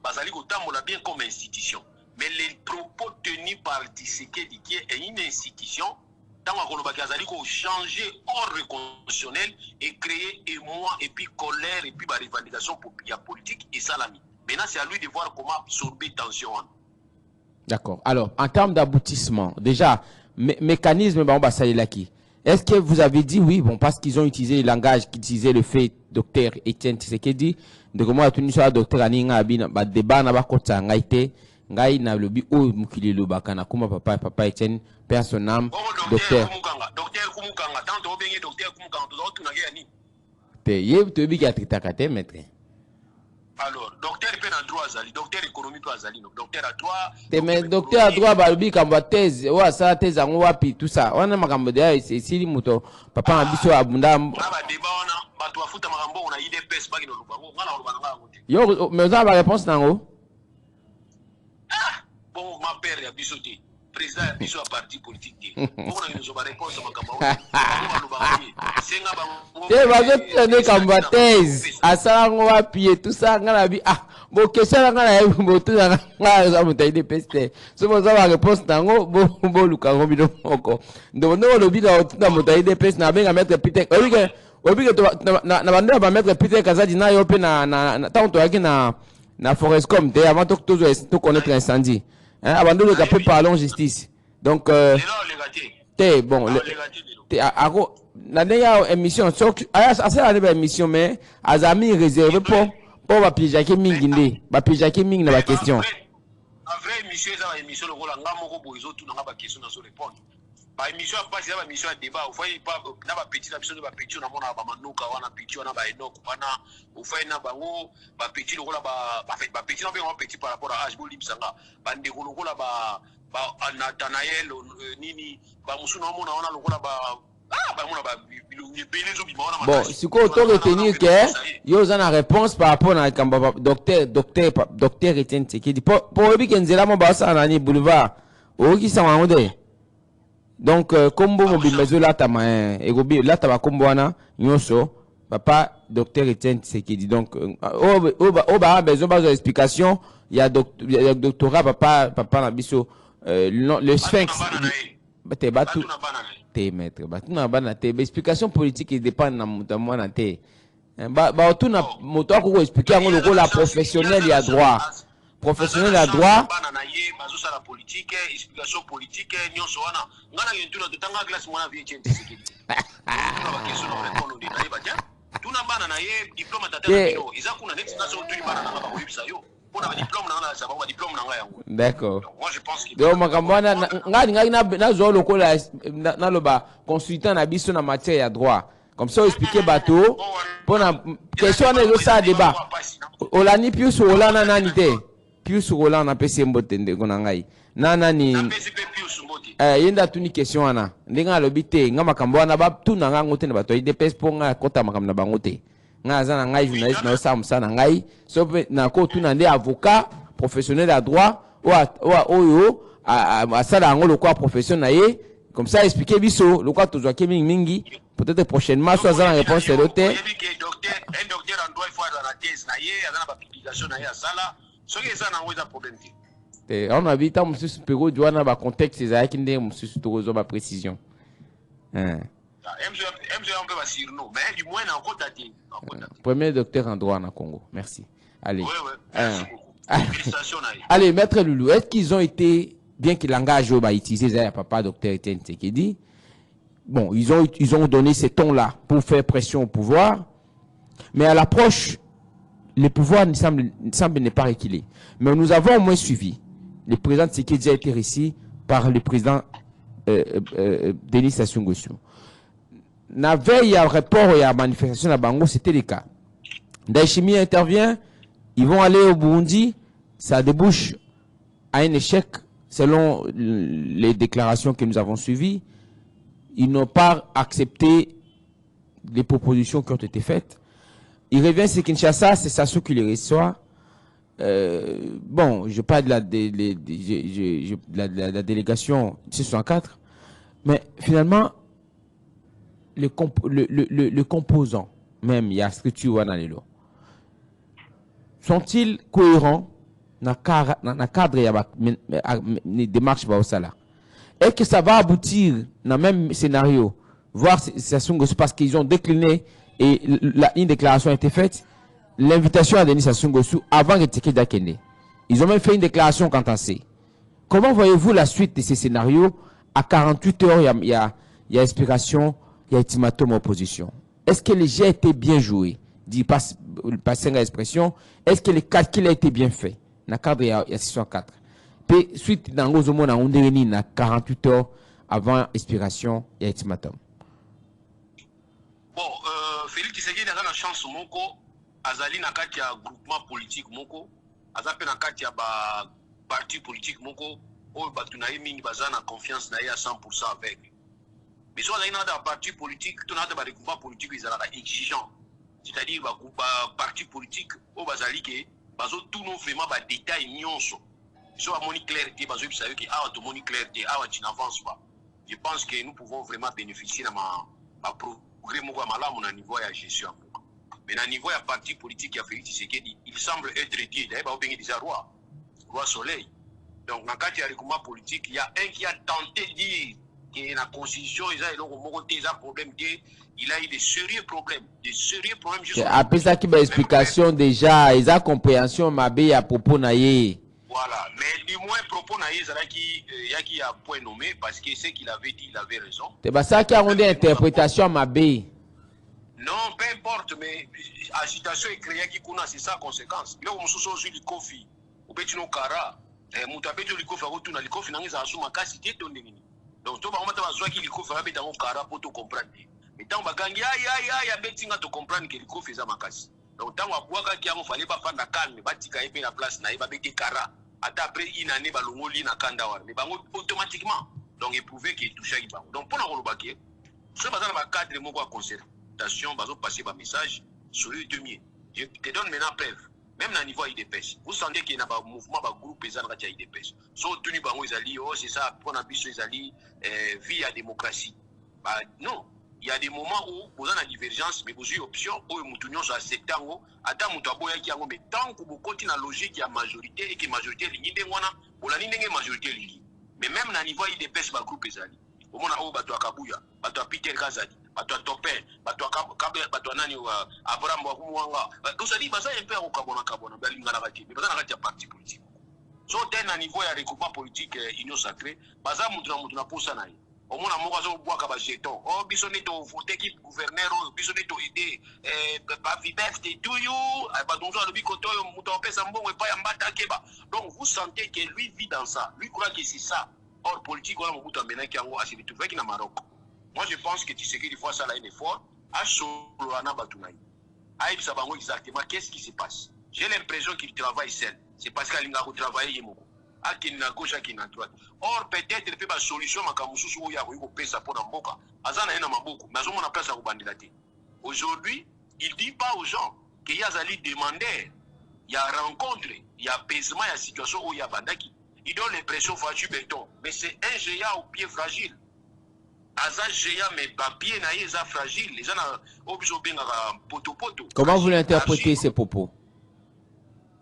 Bazali Gotam, on l'a bien comme institution. Mais les propos tenus par Tshisekedi, qui est une institution, tant qu'on changer ordre constitutionnel et créer émoi et puis colère et puis revendication politique et salami. Maintenant, c'est à lui de voir comment absorber tension. D'accord. Alors, en termes d'aboutissement, déjà, mécanisme, on va qui. Est-ce que vous avez dit oui, bon, parce qu'ils ont utilisé le langage qu'utilisait le fait docteur Etienne Tshisekedi, de comment a tenu sur la docteur Aninga Abina, bah, débat n'a pas kota ngaite, ngai na lobi o mukili lo bakana kuma papa Etienne, père son âme, docteur. Docteur Kumukanga, tant au bien docteur Kumukanga, tout autres n'a rien. Yé, tu veux bien traiter maître. Alors, docteur peut en droit azali, docteur économie peut azali, docteur à droit. Mais docteur à droit, balubi kamba thèse, wa ça thèse en wapi tout ça. On a makambo de c'est si muto papa abiso abunda. On a débat on a batu afuta makambo on a IDPS pas kino lubango. Ngala lubango ngote. Yo, mais on a la réponse nango. Ah, bon ma père ya bisoté. Président ya biso a parti politique. On a une réponse makambo. Te bazo tene kamba thèse, asango wapi tout ça ngala bi ah. Bon, question ngala ya moto ngala za muta IDPS. So mo za la réponse nango bo lukango bino moko. Ndo no lobi ka otuna muta IDPS na benga mettre Peter. Obi ke na bande ba mettre Peter Kazadi na yo pe na tanto yaki na Forestcom te avant to connaître l'incendie. Hein, avant de le caper parlons justice. Donc te bon te ako na dernière émission so asa na émission mais azami réservé pour ba pijaki mingi nde ba pijaki mingi na ba question. En vrai émission ça émission le rôle ngamo ko boizo tout na ba question na so répondre. Ba émission pas c'est ba émission débat vous voyez pas na ba petit émission de ba petit na mona ba manuka wana petit wana ba enoko bana vous voyez na bango ba petit le rôle ba petit na ba petit par rapport à âge bo limsanga ba ndeko le rôle ba Nathanaël nini ba musuna mona wana le rôle ba bon, si quoi autant retenir que yo za na réponse par rapport à kamba docteur Etienne Tshisekedi pour obi kenzela mo ba sa na ni boulevard o ki sa wango donc kombo mo bimezo la tama egobi la taba kombo wana nyoso papa docteur Etienne Tshisekedi donc o ba besoin de explication il y a doctorat papa na biso le sphinx te batu te maître batuna bana te explication politique dépend na mutamwa na te ba otuna moto ko expliquer ngo la professionnel ya droit professionnel à droit la politique explication politique nyonso wana ngana yentuna tanga classe mwana vie Etienne Tshisekedi tuna bana na ye diplôme tatana bino izakuna next naso tuli bana na ba website yo. D'accord. Moi je pense que donc makamwana ngani na zo lokola na loba consultant na biso na matière ya droit comme ça expliquer bateau pour na question na ça débat olani pius olana nani te pius olana pese mbote ndeko na ngai nana ni yenda tuni question wana ndinga lobi te nga makambo wana ba tuna ngango te na bato IDPS po nga kota makambo na bango te nga za na ngai journaliste na sa musana ngai so na ko tuna nde avocat professionnel à droit oyo a sala ngo le quoi professionnel ye comme ça expliquer biso le quoi tozwa ke mingi peut-être prochainement soit za na réponse de l'autre un docteur en droit il faut avoir la thèse na ye azana ba publication na ye sala so ke ça na ngo za problème te on a vu tant mususu pego joana ba contexte ezaki nde mususu tozo ba précision premier docteur en droit en Congo. Merci. Allez. Allez, maître Loulou, est-ce qu'ils ont été, bien que le langage va utiliser papa docteur Etienne Tshisekedi, bon, ils ont donné ces tons-là pour faire pression au pouvoir, mais à l'approche, le pouvoir semble ne pas reculer. Mais nous avons au moins suivi. Le président Tshisekedi a été reçu par le président Denis Sassou Nguesso. La veille à rapport et à manifestation à Bango, c'était le cas. Ndayishimiye intervient, ils vont aller au Burundi, ça débouche à un échec selon les déclarations que nous avons suivies. Ils n'ont pas accepté les propositions qui ont été faites. Il revient sur Kinshasa, c'est Sassou qui les reçoit. Bon, je parle de la délégation 604, mais finalement, le composant, même, il y a structure Wanalelo. Sont-ils cohérents dans le cadre des démarches Baosala? Est-ce que ça va aboutir dans le même scénario? Voir parce qu'ils ont décliné et une déclaration a été faite, l'invitation à Denis Sassou Nguesso avant de Tshisekedi Akende. Ils ont même fait une déclaration quant à ça. Comment voyez-vous la suite de ces scénarios? À 48 heures, il il y a Inspiration, il y a Ultimatum Opposition. Est-ce que les jeux étaient bien joués? Dit passer l'expression, est-ce que le calcul a été bien fait? Dans le cadre, il y a session 4. Puis, suite, dans le monde, on est 48 heures avant Inspiration et Ultimatum. Bon, Félix Tshisekedi a la chance moko, azali na kati ya groupement politique moko, azape na kati ya ba parti politique moko, o batu na mingi baza na confiance na à 100% avec. Mais soit dans un parti politique, tout dans ba groupement politique ils sont exigeants. C'est-à-dire ba parti politique au bazali ke bazo tout non vraiment ba détail nyonso. Soit moni clarté bazo savoir que ah to moni clarté ah tu n'avances pas. Je pense que nous pouvons vraiment bénéficier de ma progrès moko malamu na niveau ya gestion. Mais na niveau ya parti politique ya Félix Tshisekedi, il semble être Dieu. D'ailleurs ba obengi déjà roi soleil. Donc dans le recouvrement politique, il y a un qui a tenté de dire que la constitution, il a un problème, il a eu des sérieux problèmes. Après ça, qui m'a explication déjà, il a compréhension, ma bé à propos naïe. Voilà, mais du moins, propos naïe, il y a qui a point nommé parce que ce qu'il avait dit, il avait raison. C'est ça qui a rendu interprétation, ma bé. Non, peu importe, mais la situation est créée qui connaît, c'est sa conséquence. Là, on se souvient du Kofi, ou Betino Kara. Mutabeto likofa rotuna likofi nangiza asuma kasi teto ndengini donc to ba mata bazwa ki likofa ba betango kara poto comprendre mais tant bakangi ya betinga to comprendre que likofi za makasi donc tant wabwaka ki yango fallait pas prendre calme batika ebe na place na eba bete kara ata après une année balongoli na kanda wa mais bango automatiquement donc éprouver que toucha ki bango donc pour na kolobaki ce bazana ba cadre moko à concertation bazo passer ba message sur le deuxième je te donne maintenant preuve. Même à niveau IDPS, vous sentez qu'il y a un mouvement, un groupe paysan qui a IDPS. Sauf tenu par moi, oh, c'est ça, pour la vie à la démocratie. Bah, non, il y a des moments où vous avez une divergence, mais vous avez une option, où vous avez sur septembre, attends, vous avez qui mais tant que vous continuez la logique, il y a majorité et que majorité est vous avez une majorité. Mais même à niveau IDPS, un groupe paysan. Au moment où vous avez Kabouya, vous avez Peter Kazadi. Bato topé bato bato nani wa Abraham wa kumwanga donc ça dit baza un peu au kabona balinga na kati mais baza na kati ya parti politique so ten na niveau ya regroupement politique union sacrée baza mutu na posa na ye au moins moko azo bwaka ba jeton oh biso neto voter ki gouverneur biso neto aider ba viberte to you bato nzo alobi koto mutu opesa mbongo epa ya mbata keba donc vous sentez que lui vit dans ça lui croit que c'est ça or politique on a mutu amena ki yango asi retrouver ki na Maroc. Moi, je pense que tu sais qu'il faut ça là un effort. À Solana Batounaï. À Ibsabango exactement, qu'est-ce qui se passe? J'ai l'impression qu'il travaille seul. C'est parce qu'il a travaillé Yemoko. À qui n'a gauche, à qui n'a droite. Or, peut-être il fait ma solution, ma camouflage, où il y a eu pesa pour Namboka. Azana en a beaucoup. Mais on a place à Rubandilate. Aujourd'hui, il ne dit pas aux gens qu'il y a Zali demandeur. Il y a rencontre, il y a apaisement, il y a situation où il y a Bandaki. Il donne l'impression fragile béton. Mais c'est un géant au pied fragile. Comment vous l'interprétez ces propos?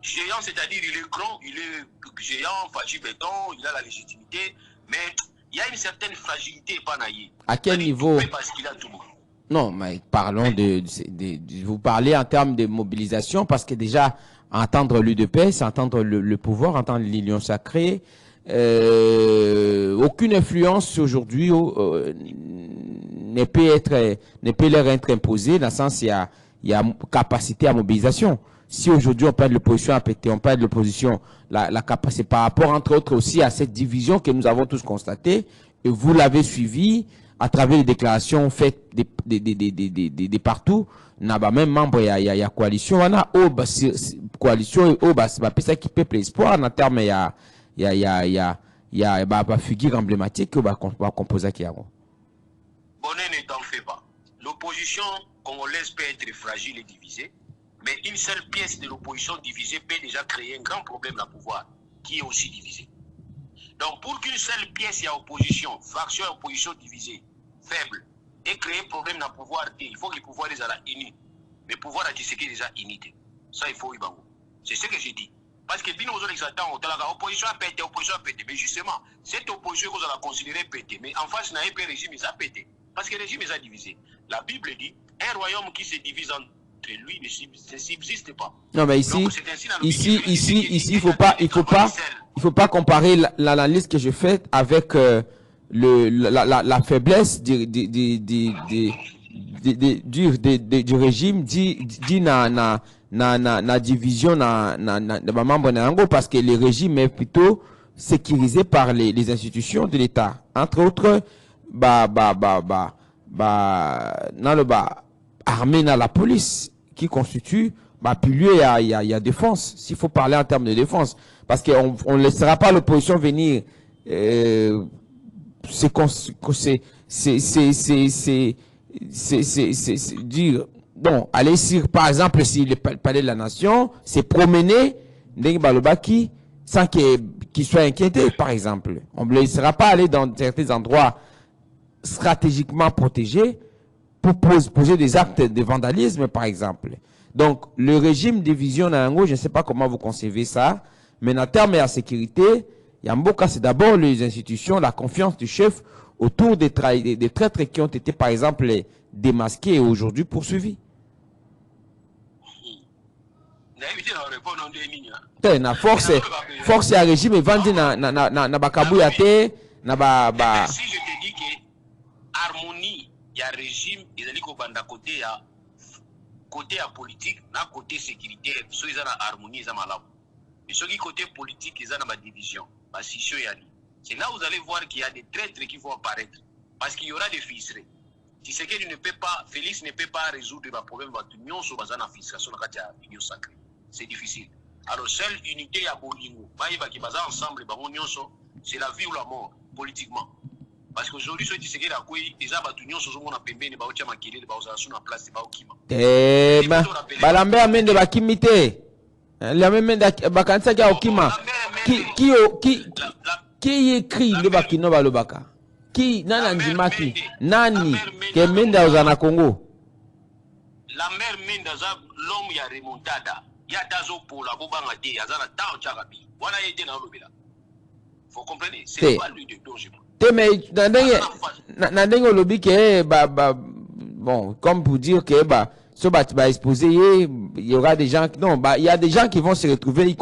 Géant, c'est-à-dire il est grand, il est géant, fragile béton, il a la légitimité, mais il y a une certaine fragilité. À quel niveau? Parce qu'il a tout. Non, mais parlons vous parlez en termes de mobilisation, parce que déjà, entendre l'UDPS, entendre le pouvoir, entendre l'union sacrée, aucune influence aujourd'hui ne peut leur être imposée, dans le sens il y a capacité à mobilisation. Si aujourd'hui on parle de l'opposition à péter, on parle de l'opposition, la capacité par rapport entre autres aussi à cette division que nous avons tous constatée, et vous l'avez suivi à travers les déclarations faites de partout. Na ba même membre il y a coalition, on a coalition ça qui peuple espoir en termes il y a une figure emblématique que va composer qui a. Bonnet ne t'en fait pas. L'opposition congolaise peut être fragile et divisée, mais une seule pièce de l'opposition divisée peut déjà créer un grand problème à pouvoir, qui est aussi divisé. Donc pour qu'une seule pièce y a opposition, faction et opposition divisée, faible, et créer un problème dans le pouvoir, il faut que le pouvoir les a unis. Mais le pouvoir a dit ce qui est déjà unité. Ça, il faut y bango. C'est ce que j'ai dit. Parce que bien aux autres exaltants, l'opposition a pété, mais justement, cette opposition qu'on a considérée pété, mais en face, n'a pas régime, il a pété. Parce que le régime est divisé. La Bible dit, un royaume qui se divise entre lui ne subsiste pas. Non, mais ici, il faut pas comparer l'analyse que je fais avec la faiblesse du régime dit na division na membre na yango, parce que le régime est plutôt sécurisé par les institutions de l'État, entre autres armée na la police, qui constitue pilier il y a défense, s'il faut parler en termes de défense, parce qu'on ne laissera pas l'opposition venir dire, bon, aller sur, par exemple, si le palais de la nation, c'est promener sans qu'il soit inquiété, par exemple. On ne laissera pas aller dans certains endroits stratégiquement protégés pour poser des actes de vandalisme, par exemple. Donc, le régime de vision Nango, je ne sais pas comment vous concevez ça, mais en termes de la sécurité, Yamboka, c'est d'abord les institutions, la confiance du chef autour des traîtres qui ont été, par exemple, démasqués et aujourd'hui poursuivis. Na force ya régime evandi na bakabuya te na ba. Si je te dis que harmonie ya régime ezali ko banda côté ya politique na côté sécuritaire, so ils ont la harmonie za malamu. Mais ce qui côté politique ils ont ma division, ma scission yani. C'est là où vous allez voir qu'il y a des traîtres qui vont apparaître parce qu'il y aura des ficelés. Si c'est que tu ne peux pas, Félix ne peut pas résoudre le problème de l'union sur bazana fiscalisation na l'union sacrée. C'est difficile. Alors, seule unité à Bolingo, qui basent ensemble, c'est la vie ou la mort, politiquement. Parce qu'aujourd'hui, ceux qui se disent que les abatunions sont en pembe, les baotia makele, les baotia sont en place, les baokima. Balambe amène de bakimité. La même bakansa qui a okima. Qui écrit le bakino balobaka? Qui nana ndimaki? Nani? Qui menda aux Congo? La mère Mendaza, l'homme y a remontada. Il y a des pour la bobanga de Yazana Tao Charabi. Voilà, il était dans le village. Vous comprenez? C'est pas lui de dont je parle. Bon, comme pour dire que ce va exposer, il y aura des gens qui, non, il y a des gens qui vont se retrouver, il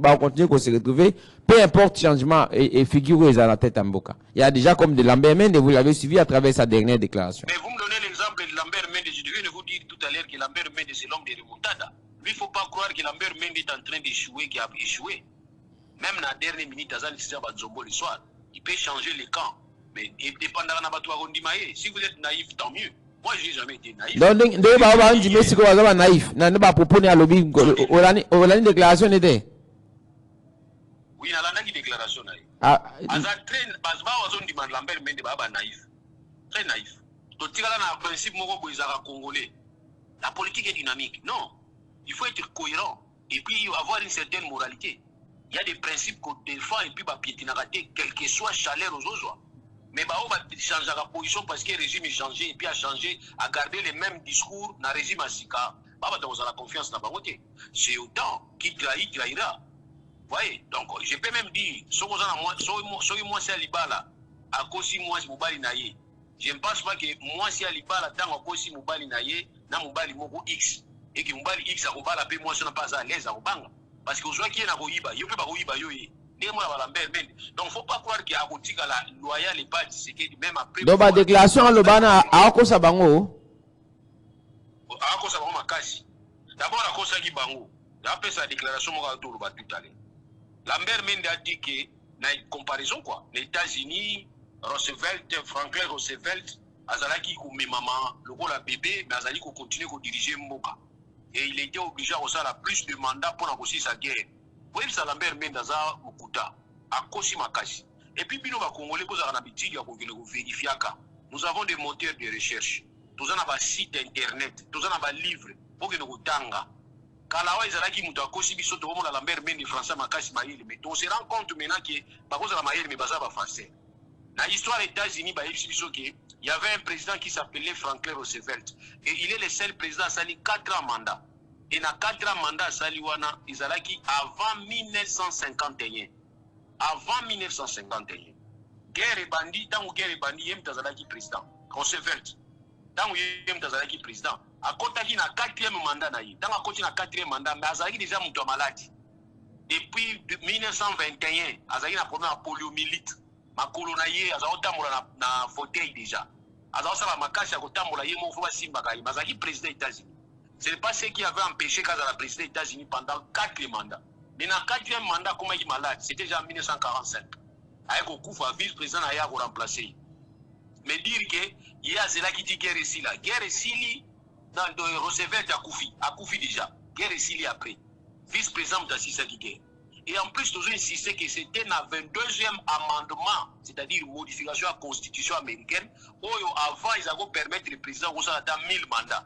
va continuer à se retrouver, peu importe changement et figure à la tête en Mboka. Il y a déjà comme de Lambert Mende, vous l'avez suivi à travers sa dernière déclaration. Mais vous me donnez l'exemple de Lambert Mende, je devais vous dire tout à l'heure que Lambert Mende c'est l'homme des remontadas. Lui, il ne faut pas croire que Lambert Mende est en train d'échouer, qu'il a échoué. Même dans la dernière minute, le soir, il peut changer les camps. Mais dépendant de si vous êtes naïf, tant mieux. Moi, je n'ai jamais été naïf. Donc, naïf. Déclaration était. Oui, il y a une déclaration. Lambert Mende naïf. Très naïf. Donc, il y a un principe congolais. La politique est dynamique. Non. Il faut être cohérent. Et puis, avoir une certaine moralité. Il y a des principes qu'on défend et puis, quel que soit chaleur aux autres. Mais on va changer la position parce que le régime est changé et puis a changé, a gardé les mêmes discours dans le régime à Sika. On a la confiance dans la côté. C'est autant qui trahira. Vous voyez? Donc, je peux même dire, si moi c'est Alibala, à cause de moi c'est Moubali Naye. Je ne pense pas que moi c'est Alibala, tant à cause de Moubali Naye, na Moubali Moko X. Et que Moubali X a Moubala, moi je ne suis pas à l'aise à Obanga. Parce que vous voyez qu'il y a un Rohiba, il n'y a pas de Rohiba. Donc, il ne faut pas croire qu'il y a un la loyal et pas c'est que même après. Donc, la déclaration, le bana, à quoi ça bango? À quoi ça bango, Makasi. D'abord, à quoi ça bango? Après sa déclaration, on va tout à l'heure. Lambert Mende a dit que, dans une comparaison, quoi, les États-Unis, Roosevelt, Franklin Roosevelt, Azalaki, comme maman, le rôle à bébé, mais Azalaki continue à diriger Mboka. Et il était obligé à avoir plus de mandats pour négocier sa guerre. Vous voyez, ça Lambert Mendaza Mukuta, à Kosi Makasi. Et puis, nous, les Congolais, nous avons l'habitude de vérifier. Nous avons des moteurs de recherche. Nous avons un site internet. Nous avons un livre pour que nous tanga. Kalawa Izalaki Muta Kosi Biso, tout le monde a Lambert Mende Français Makasi Maïl. Mais on se rend compte maintenant que, par contre, la Maïl, mais Baza va français. Dans l'histoire des États-Unis, il y avait un président qui s'appelait Franklin Roosevelt. Et il est le seul président à salir 4 ans mandat. Et dans 4 ans mandat à Saliwana, ils allaient avant 1951. Avant 1951. Guerre et bandit, tant que guerre et bandit, il y a un président. Roosevelt. Tant que il y a un président. À côté de la 4e mandat, tant à côté de la 4e mandat, mais Azaki déjà mon maladie. Depuis 1921, Azaki a problème à poliomyélite. makolo na ye aza kotambola na fauteuil déjà aza kosala makasi ya kotambola ye moko basimbaka ye bazalaki président États-Unis. Ce n'est pas ce qui avait empêché kazala président États-Unis pendant 4 mandats. Mais dans le 4e mandat comment il malade, c'était déjà en 1945. Avec Okufa vice-président a ya ko remplacer. Mais dire que il y a cela qui dit guerre ici là, guerre ici dans le Roosevelt a Koufi déjà, guerre ici après. Vice-président d'Assisa qui guerre. Et en plus, nous insisté que c'était le 22e amendement, c'est-à-dire modification à la constitution américaine, où avant, ils avaient permettre le président de faire 1000 mandats.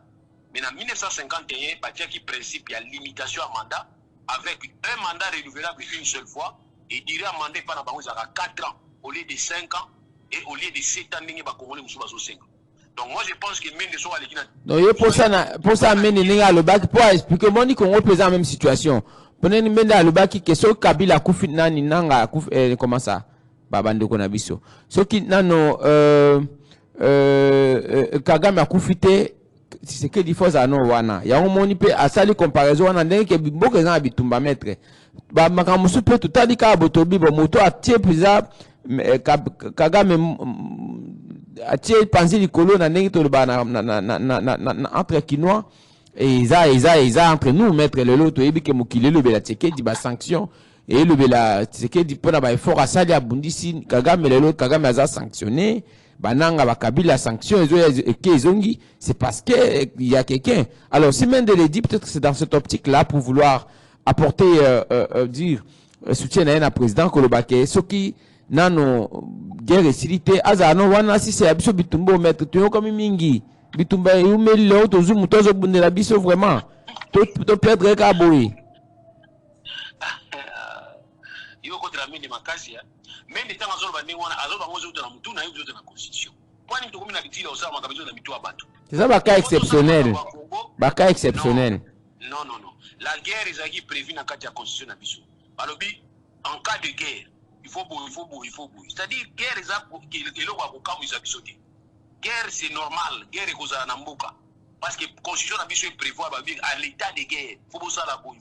Mais en 1951, il y a un principe, il y a limitation à mandat, avec un mandat renouvelable une seule fois, et il a mandé pendant 4 ans, au lieu de 5 ans, et au lieu de 7 ans, il y a 5 ans. Donc moi, je pense que même les gens à l'équipe... Donc, pour ça, le bac, pour expliquer, moi, on représente la même situation. Prenez une menda le baki que so Kabila kufi nani nanga kufi comment ça babande ko na biso so ki nano Kagame akufite c'est que diffose ano wana ya moni pe asali comparaison wana ndenge ke biboke za bitumba maître ba makamusu pe tutali ka botobi bo moto atie pisa Kagame atie panzi likolo na ndenge to ba na entre kinois. Et ils entre nous mettre le lot et que mukile le bela teke di ba sanction et le bela teke di pona ba effort asali abundisi Kagame le lot Kagame a sanctionné bananga ba Kabila sanction ezongi c'est parce que il y a quelqu'un. Alors si même de le dit peut-être que c'est dans cette optique là pour vouloir apporter dire soutien à un président Kolobake ce qui nano guerre et silité azano wana si c'est abiso bitumbo mettre tu comme mingi bitumba yumeli lo tozumu tozo bundela biso vraiment to perdre ka boy yo ko tra mini makasi ya mende tanga zolo ba ningwana azoba ngozo utana mutuna yo utana constitution kwani mtu kumi na kitila usama makabizo na mitu abantu c'est ça ba cas exceptionnel non la guerre est prévue dans la constitution na biso balobi en cas de guerre il faut c'est-à-dire guerre est lo kwa kokamisa biso te. Guerre c'est normal, guerre est cause à Nambuka. Parce que la constitution a prévoit à l'état de guerre. Il faut ça la boue.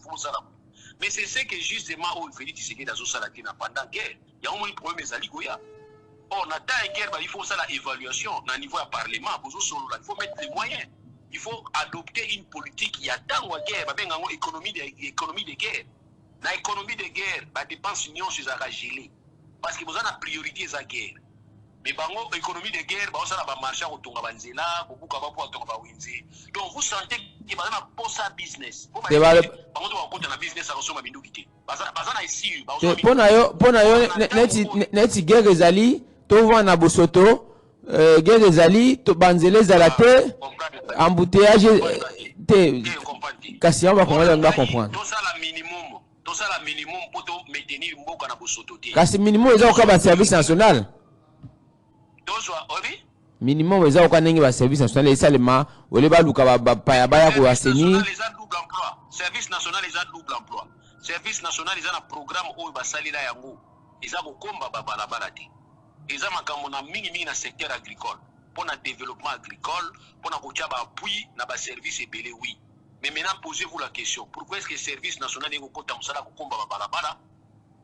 Mais c'est ce que justement où il fait dire que dans Salatina pendant la guerre, il y a un problème des Aligoya. Or, on attend une guerre, il faut ça l'évaluation au niveau du Parlement. Il faut mettre les moyens. Il faut adopter une politique qui attend la guerre. Il y a une économie de guerre. Dans l'économie de guerre, la dépense union c'est gelée. Parce que vous avez la priorité de la guerre. Mais bango économie de guerre ba osala ba marché ko tonga banzela ko buka ba po tonga ba winzi donc vous sentez que ba na posa business ko ba bango to ko na business a kosoma bindu kité baza na ici ba osoma pona yo neti guerre ezali to vana bosoto guerre ezali to banzela zalate embouteillage te kasi on va comprendre to ça la minimum pour to maintenir mboka na bosoto te kasi minimum ezao ka ba service national minimum eza okanenge ba service national esalema ole ba luka ba paya baya ko aseni service national eza double emploi service national eza na programme oyo basalila yango eza kokomba ba balabala te eza makambo na mingi na secteur agricole pour na développement agricole pour na kotia ba appui na ba service ebele oui mais maintenant posez-vous la question pourquoi est-ce que service national est kokota musala kokomba ba balabala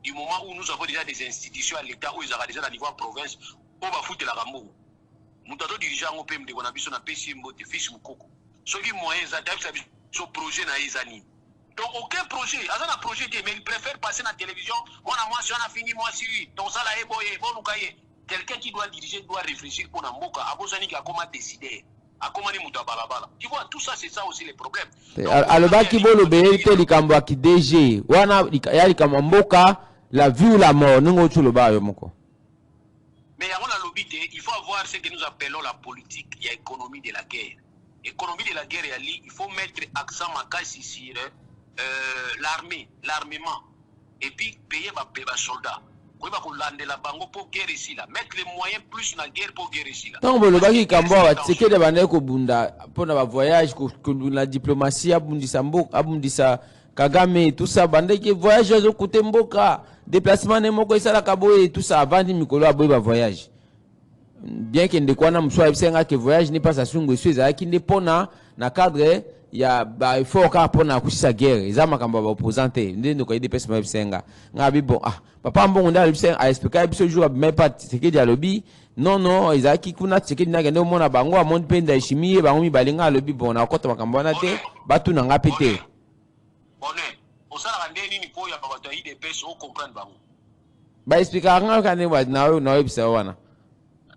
du moment où nous avons déjà des institutions à l'état où ils ont déjà à niveau province on va foutre la rambo. Nous avons dirigeant au PM de Bonabiso na PC Mbote Fils Mukoko. Ce qui moyen ça ce projet na Izani. Donc aucun projet, azana projet mais il préfère passer na télévision, on a fini moi si donc ça là est boyé, bon lukaye. Quelqu'un qui doit diriger doit réfléchir pour Namboka, abosani ka comment décider. A comment ni muta balabala. Tu vois tout ça c'est ça aussi les problèmes. Aloba ki bolo be te likambo ki DG. Wana ya likambo mboka la vie ou la mort ngo tuloba yo moko. Mais il faut avoir ce que nous appelons la politique, il y a économie de la guerre. Économie de la guerre, il faut mettre accent sur l'armement. Et puis payer les soldats. Mettre les moyens plus dans la guerre pour guerre ici. Donc, le bagi kamboa, c'est que les bandits ko bunda pour na voyage, la diplomatie, abundisa Kagame, tout ça, bandits qui voyage au côté mboka. Déplacement ne moko isala kaboye tout ça avant ni mikolo aboye ba voyage bien que ndekwana mswa bisenga que voyage n'est pas asungo soit za ki ndepona na cadre ya ba il faut ka pona kusisa guerre eza makambo ba opposante ndendo ko IDPS ma bisenga ngabi bon papa mbongo nda bisenga a expliquer biso jour même pas Tshisekedi alobi non ezaki kuna Tshisekedi na gende mona bango amoni penda chimie bango mi balinga alobi bon na kota makambo na te batu na nga pété bonne osala ndeni ni po ya bato ya IDPS o comprendre bango ba expliquer nga kane wa na bisa wana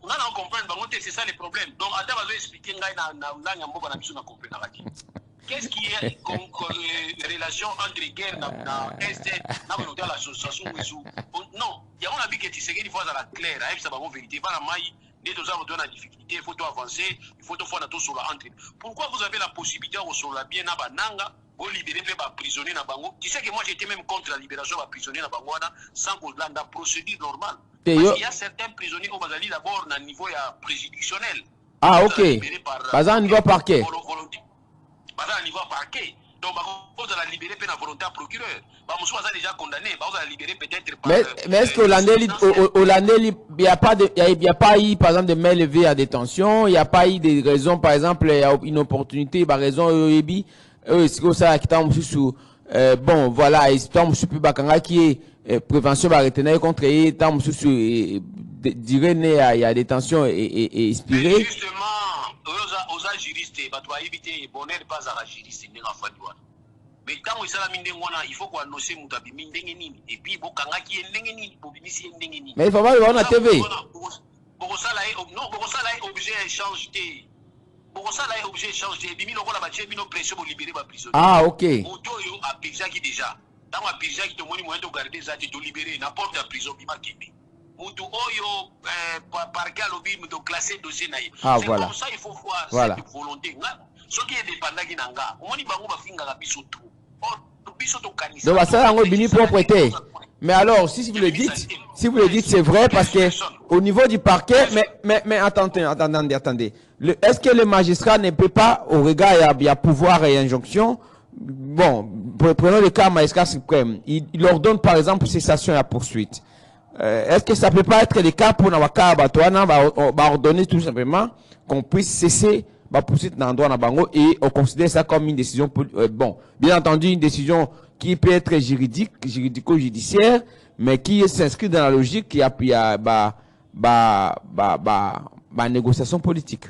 on a comprendre bango c'est ça le problème donc ata bazo expliquer ngai na langa mboka na biso na comprendre kati qu'est-ce qui est comme relation entre guerre na est na dans l'association non il y a on a vu que Tshisekedi fois à la claire avec ça bango vérité pas la maille des deux ans on a difficulté il faut tout avancer il faut tout faire tout sur la entre pourquoi vous avez la possibilité de sur la bien na bananga vous libérer les prisonniers na bango tu sais que moi j'étais même contre la libération des prisonniers na bango sans qu'on la procédure normale parce qu'il y a certains prisonniers au Bazali d'abord na niveau préjudiciel ok par un niveau parquet par un niveau parquet donc on va la libérer par la volonté procureur monsieur va déjà condamné on va la libérer peut-être par mais est-ce que Hollandais il y a pas eu par exemple de main levée à détention il y a pas eu des raisons par exemple une opportunité par raison ebi est-ce que ça qui tombe sous bon voilà il tombe sur plus bakanga qui est prévention va retenir contre et tombe sous dire il y a détention et inspiré justement aux juristes bah tu vas éviter bonheur pas à la juriste n'est pas fadouane mais tant que ça la mine ngona il faut qu'on annonce mutabi mindenge nini et puis bokanga qui est ndenge nini bobimisi ndenge nini mais il faut pas voir na TV boko ça là non boko ça là objet échange té boko ça là objet échange té bimi lokola ba tchebi no pression pour libérer ba prisonnier ok moto yo a déjà qui déjà tant a déjà qui te moni moyen de garder ça te libérer n'importe la prison bima kende mutu oyo parquet alobi mutu classé dossier na ye c'est voilà. comme ça il faut voir cette volonté ce qui est dépendant qui nanga omoni bango bafinga ka biso tout biso to kanisa donc ça yango bini propreté mais alors si vous le dites c'est vrai parce que au niveau du parquet mais attendez est-ce que le magistrat ne peut pas au regard il y a pouvoir et injonction bon prenons le cas magistrat suprême il ordonne par exemple cessation et poursuite est-ce que ça peut pas être le cas pour Nawaka Batouana va ordonner tout simplement qu'on puisse cesser la poursuite dans l'endroit na bango et on considère ça comme une décision bon bien entendu une décision qui peut être juridico-judiciaire mais qui s'inscrit dans la logique qui appuie à négociation politique.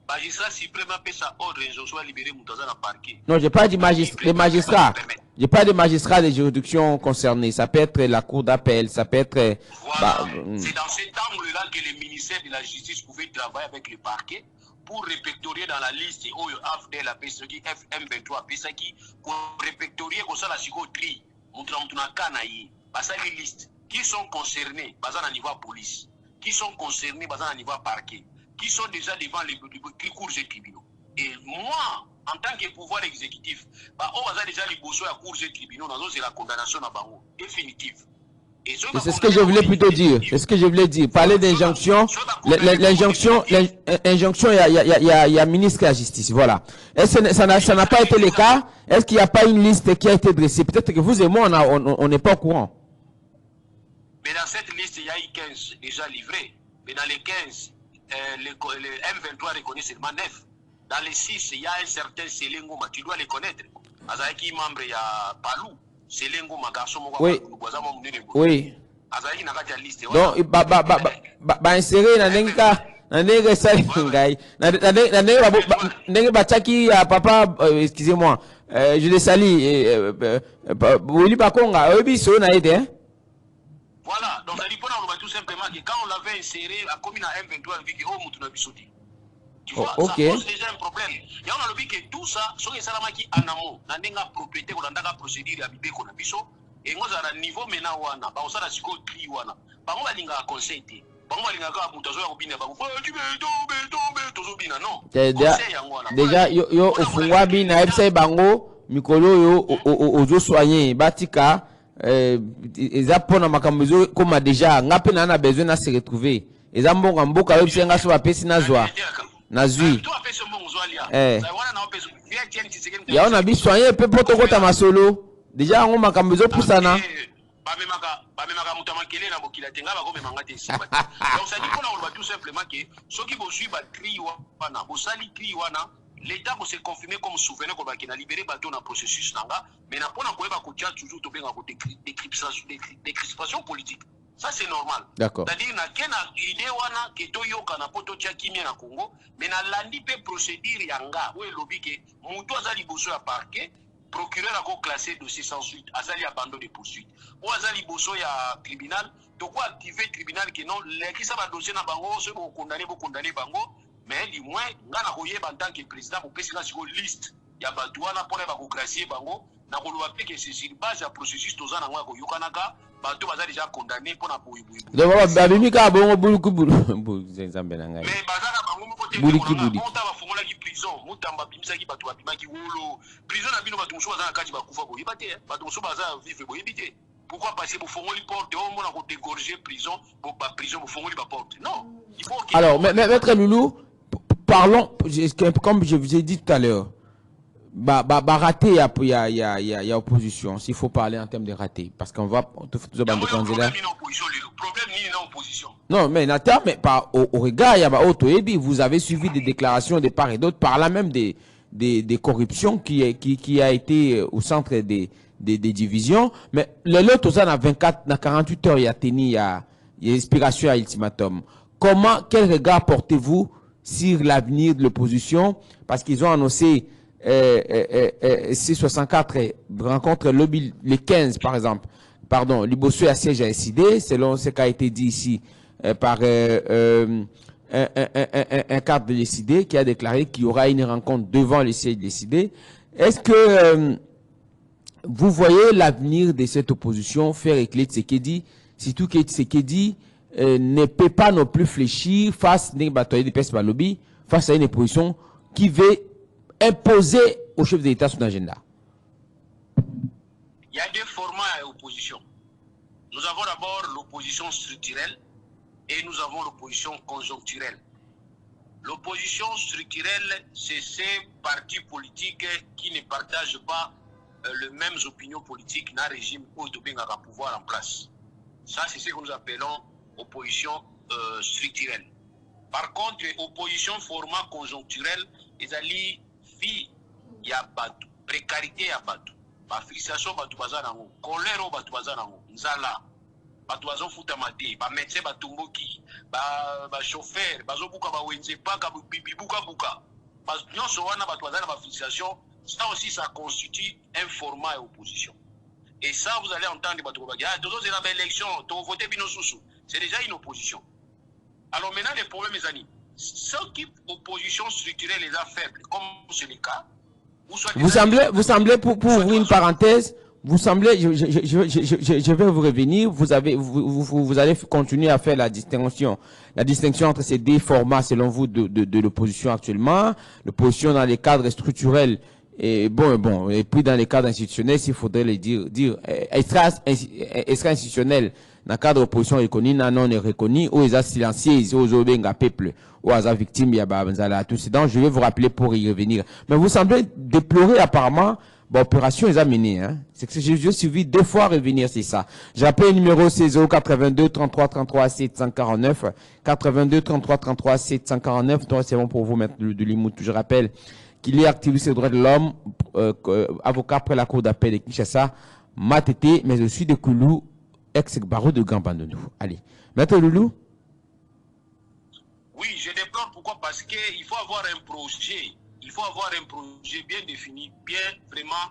Magistrat suprême peut ça ordre soit libéré Moutaza dans parquet. Non, j'ai pas dit les magistrats. J'ai pas de magistrats de juridiction concernés. Ça peut être la cour d'appel, ça peut être. Voilà. C'est dans cet angle-là que le ministère de la Justice pouvait travailler avec le parquet pour répertorier dans la liste AFDL, FM23, PSAKI, pour répertorier comme ça la psychotrie. Ça une liste. Qui sont concernés, basant à niveau police, qui sont concernés, basant à niveau parquet, qui sont déjà devant les cours et tribunaux. Et moi, en tant que pouvoir exécutif, on va déjà les besoins à cours et tribunaux, c'est la condamnation à Bango, définitive. Et c'est ce que je voulais plutôt dire. C'est ce que je voulais dire. Parler d'injonction, l'injonction, il y a ministre de la Justice. Voilà. Est-ce que ça n'a pas été le cas? Est-ce qu'il n'y a pas une liste qui a été dressée? Peut-être que vous et moi, on n'est pas au courant. Mais dans cette liste, il y a eu 15 déjà livrés. Mais dans les 15, le M23 reconnaît seulement 9. Dans les 6, il y a un certain Selengoma, tu dois les connaître. Azaki membre, il y a Palou, Selengoma, garçon, oui. Oui. Azaki n'a pas de liste. Donc, insérer dans les papa, excusez-moi, je les salue. Voilà, donc ça dépend tout simplement que quand on l'avait inséré, la commune à M23, on a vu que tu vois, ça pose déjà un problème. Il y a un que tout ça, ce qui est salamaki en amont, dans une propriété, on a une procédure à bibé qu'on a biso, et on a un niveau maintenant, on a un psycho tri, on a un linga conseil. Déjà, yo ofungwabi na ebse bango mikolo yo ozo soigner batika eza pona makambo comme déjà ngape na besoin na se retrouver eza mbonga mboka yo bisenga so bapesi na zwa na zui ya on a bi soigner pe poto kota masolo déjà ngo makambo zo pusana bamemaka moto amakele na bokila te nga bakomemanga te esi donc ça dit qu'on a tout simplement que ceux qui vont suivre cri wana bosali cri wana l'État s'est confirmé comme souverain qu'on a libéré bateau dans le processus nanga, mais n'a pas toujours des crispations politiques. Ça c'est normal. D'accord. C'est-à-dire na kena idée wana que to yoka na poto tia kimia na Congo, mais na landi pe procédure yanga où lobby que muto azali boso ya parquet, procureur a classé dossier sans suite, azali abandon de poursuite. Ou azali boso ya tribunal, to quoi activer tribunal que non, les qui ça va dossier na bango, ceux qui condamné bango. Mais du moins, ngana koyeba en tant que président pour pesi na siko liste ya batouana pour ba ko gracier bango na ko loba pe que c'est sur base ya processus tozana ngwa ko yokanaka bateau baza déjà condamné pour na boyi. Donc babimi ka bongo buluku nzambe na ngai. Mais bazaka bango moko te Buliki monta ba fongola ki prison, mutamba bimisa ki bato babimaki wolo. Prison na bino bato muso baza na kati bakufa boyi bate, bato muso baza vivre boyi bite. Pourquoi passer pour fongoli porte au monde à dégorger prison pour pas prison pour fongoli porte. Non, il faut que alors maître Loulou, parlons, comme je vous ai dit tout à l'heure, raté, il y a opposition. S'il faut parler en termes de raté, parce qu'on va tout de candidats. Non, mais Nathan, mais au regard, il y a vous avez suivi des déclarations de part et d'autre, par là même des corruptions qui a été au centre des divisions. Mais le lot, tout ça, dans 24, dans 48 heures, il y a tenu, il y a inspiration à ultimatum. Quel regard portez-vous sur l'avenir de l'opposition, parce qu'ils ont annoncé C64 rencontre le 15 par exemple, pardon, Liboso à siège à SID, selon ce qui a été dit ici par un cadre de l'SID qui a déclaré qu'il y aura une rencontre devant le siège de l'SID. Est-ce que vous voyez l'avenir de cette opposition faire éclater Tshisekedi, surtout que Tshisekedi ne peut pas non plus fléchir face à une opposition qui veut imposer au chef de l'État son agenda? Il y a deux formats à l'opposition. Nous avons d'abord l'opposition structurelle et nous avons l'opposition conjoncturelle. L'opposition structurelle, c'est ces partis politiques qui ne partagent pas les mêmes opinions politiques dans le régime où il y a un pouvoir en place. Ça, c'est ce que nous appelons opposition structurelle. Par contre, opposition format conjoncturel, ils allaient vie, il y a bateau, précarité, il y a bateau, frustration, bateau bazanango, colère, bateau bazanango, nzala, bateau bazan futamate, médecin, bateau moki, chauffeur, bateau buka, wenze paka, bibuka buka, bateau soana, bateau bazan, frustration, ça aussi, ça constitue un format d'opposition. Et ça, vous allez entendre, bateau bazan, ah, deux autres élections, tu vas voter bino sousou, c'est déjà une opposition. Alors maintenant, les problèmes, mes amis, ceux qui opposition structurelle les a faibles, comme c'est le cas, vous semblez pour ouvrir une parenthèse, vous semblez, je vais vous revenir, vous allez continuer à faire la distinction entre ces deux formats selon vous de l'opposition actuellement, l'opposition dans les cadres structurels et et puis dans les cadres institutionnels, s'il faudrait le dire extra institutionnel. Dans le cadre de l'opposition reconnue, non reconnue, ou ils ont silencieux, aux obenga peuple, ou aux victimes, il y a tout ça. Donc, je vais vous rappeler pour y revenir. Mais vous semblez déplorer apparemment, l'opération est menée, hein. C'est que j'ai suivi 2 fois revenir, c'est ça. J'ai appelé le numéro 60 82 33 33 749, 82 33 33 749. Donc, c'est bon pour vous mettre de l'imout. Je rappelle qu'il est activiste des droits de l'homme, avocat après la cour d'appel de Kinshasa, Matete, mais aussi de Koulou, ex-barreau de Gambandounou. Allez. Maître Loulou? Oui, je déplore pourquoi? Parce qu'il faut avoir un projet. Il faut avoir un projet bien défini, vraiment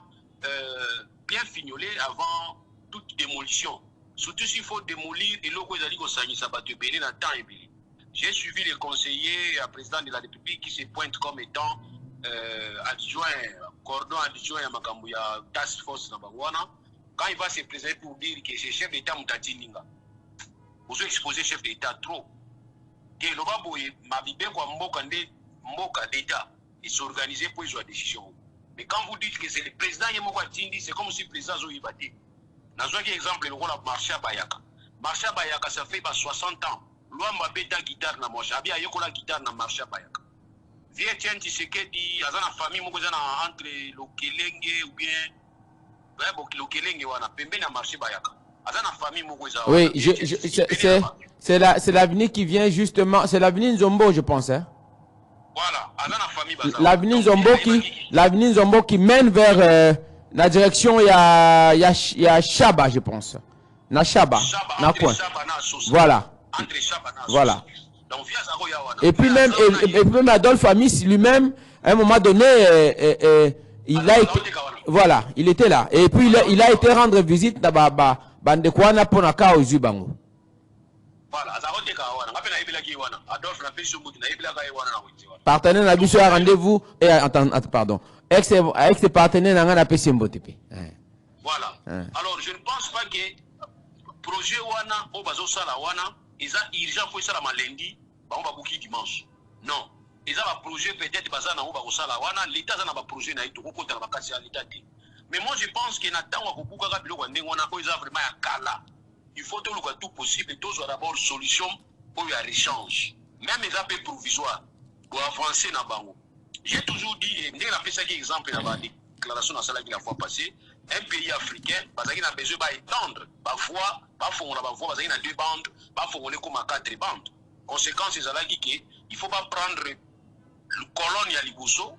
bien fignolé avant toute démolition. Surtout s'il faut démolir et l'eau dans temps et j'ai suivi les conseillers à président de la République qui se pointe comme étant adjoint, cordon adjoint à Makambouya Task Force Nabangwana. Quand il va se présenter pour dire que c'est chef d'État Moutatininga, vous avez exposé chef d'État trop. Que le baboye m'a vibé quoi mboka d'État et s'organiser pour les décisions. Mais quand vous dites que c'est le président Yemoko Tindi, c'est comme si le président Zoïbate. Dans un exemple, le rôle de Marcha Bayaka. Marcha Bayaka, ça fait 60 ans. Loi m'a bêta guitare na moche. Abia yokola guitare na Marcha Bayaka. Viens tiens, tu sais que dit, à la famille, entre le Kelenge ou bien. Oui, c'est l'avenir qui vient justement, c'est l'avenir Nzombo, je pense. Hein? Voilà, l'avenue Nzombo qui mène vers la direction, il y a Chaba, je pense. Na Chaba, na coin. Voilà. Voilà. Et puis même Adolphe Amis lui-même, à un moment donné, il a été, voilà, il était là. Et puis il a été rendre visite dans Bandekwana pour Naka aux Zubango. Partenaire n'a pas rendez-vous et pardon. Ex partenaire n'a pas de voilà. Alors je ne pense pas que projet wana au bazo sala wana ils a urgent faut ça la lundi ba on va bouquer dimanche. Non. Ils ont un projet peut-être basé na ba sala wana l'état za na ba projet na ito ko tala bakasi à l'état. Mais moi je pense que na tango ko buka ka biloko ndenge wana ko ils a vraiment ya kala. Il faut tout le tout possible tous d'abord solution pour y échange. Même les appels provisoires pour avancer na bango. J'ai toujours dit, je fait ça exemple dans la déclaration dans la fois passée, un pays africain, parce qu'il a besoin d'étendre, parfois, on a deux bandes, parfois on est comme à 4 bandes. Conséquence, c'est qu'il ne faut pas prendre le colonne à Liboso,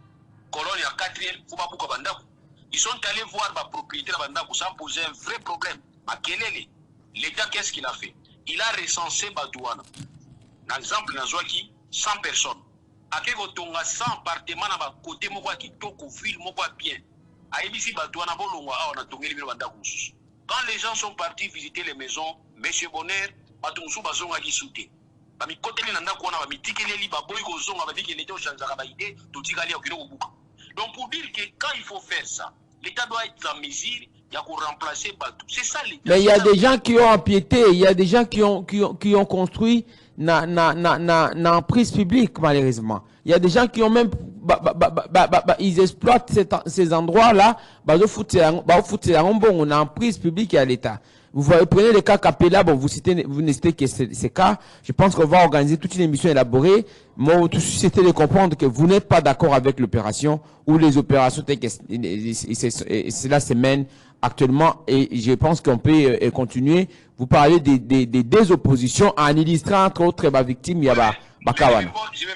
colonne à 4e, il ne faut pas beaucoup de bandako. Ils sont allés voir la propriété de la bandako, ça a posé un vrai problème. Mais quel est l'État, qu'est-ce qu'il a fait? Il a recensé Badouana. Par exemple, dans Zouaki, 100 personnes. Ake kotonga 100 appartements na ba côté moko kitoko ville moko bien. Aibisi Badouana bolongwa a on a tongeli bino banda kususu. Quand les gens sont partis visiter les maisons, monsieur Bonheur, batungusu bazonga ki souté. Ba mi côté na ndako wana ba mitikeli ba boy ko zonga ba diki l'état chanza ba idée to tikali okino kobuka. Donc pour dire que quand il faut faire ça, l'État doit être en mesure de remplacer Badou. C'est ça l'État. Mais il y a des gens qui ont empiété, il y a des gens qui ont construit en prise publique, malheureusement. Il y a des gens qui ont même ils exploitent ces endroits-là, on est en prise publique et à l'État. Vous voyez, prenez le cas Capella, bon, vous ne citez que ces cas. Je pense qu'on va organiser toute une émission élaborée. Moi, tout c'était de comprendre que vous n'êtes pas d'accord avec l'opération ou les opérations cela se mène actuellement et je pense qu'on peut continuer. Vous parlez des oppositions en illustrant entre autres les victimes. Je me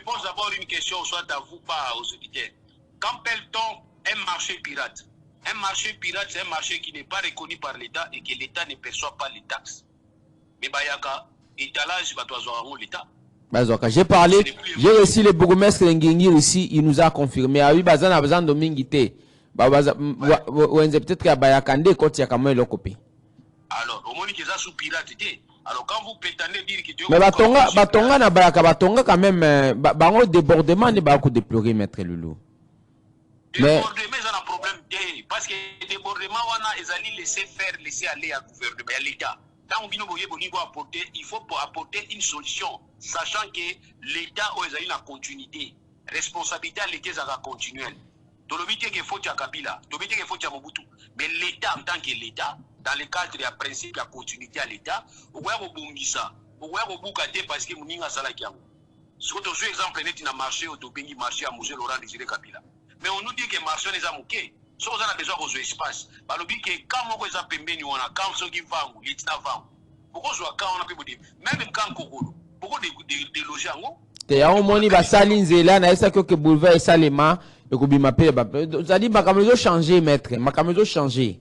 pose d'abord une question, soit à vous, pas aux auditeurs. Qu'appelle-t-on un marché pirate? Un marché pirate, c'est un marché qui n'est pas reconnu par l'État et que l'État ne perçoit pas les taxes. Mais Bayaka, étalage, l'État. J'ai parlé, j'ai reçu le bourgmestre Ngingir ici, il nous a confirmé. Ah oui, Bazan a besoin de Mingité. Peut-être qu'il y a Bayakande quand il y a quand même le copie. Alors, au moins, ils sont sous pirateté. Alors, quand vous prétendez dire que... Mais Batonga na Bayaka, Batonga quand même, Bango débordement n'est pas déploré, maître Loulou. Débordement, c'est un problème. Parce que débordement, ils allaient laisser aller à gouvernement, à l'État. Quand il faut apporter une solution, sachant que l'État a une continuité. Responsabilité à l'État sera continuelle. Mais l'État en tant que l'État, dans le cadre de la principe de la continuité à l'État, on va parce que nous avons si vous avez exemple, on a marché à Moselle Laurent Désiré Kabila. Mais on nous dit que le marché n'est pas mouqué. Si on a besoin de l'espace, quand on a pembeni, on a quand on a l'État va. Pourquoi on a pu dire, même quand Kokolo, pourquoi des loger en haut? Il y a un moni basalin zela na esa que boulevard salema et ko bima pe ba ça dit makamezo changer maître makamezo changer.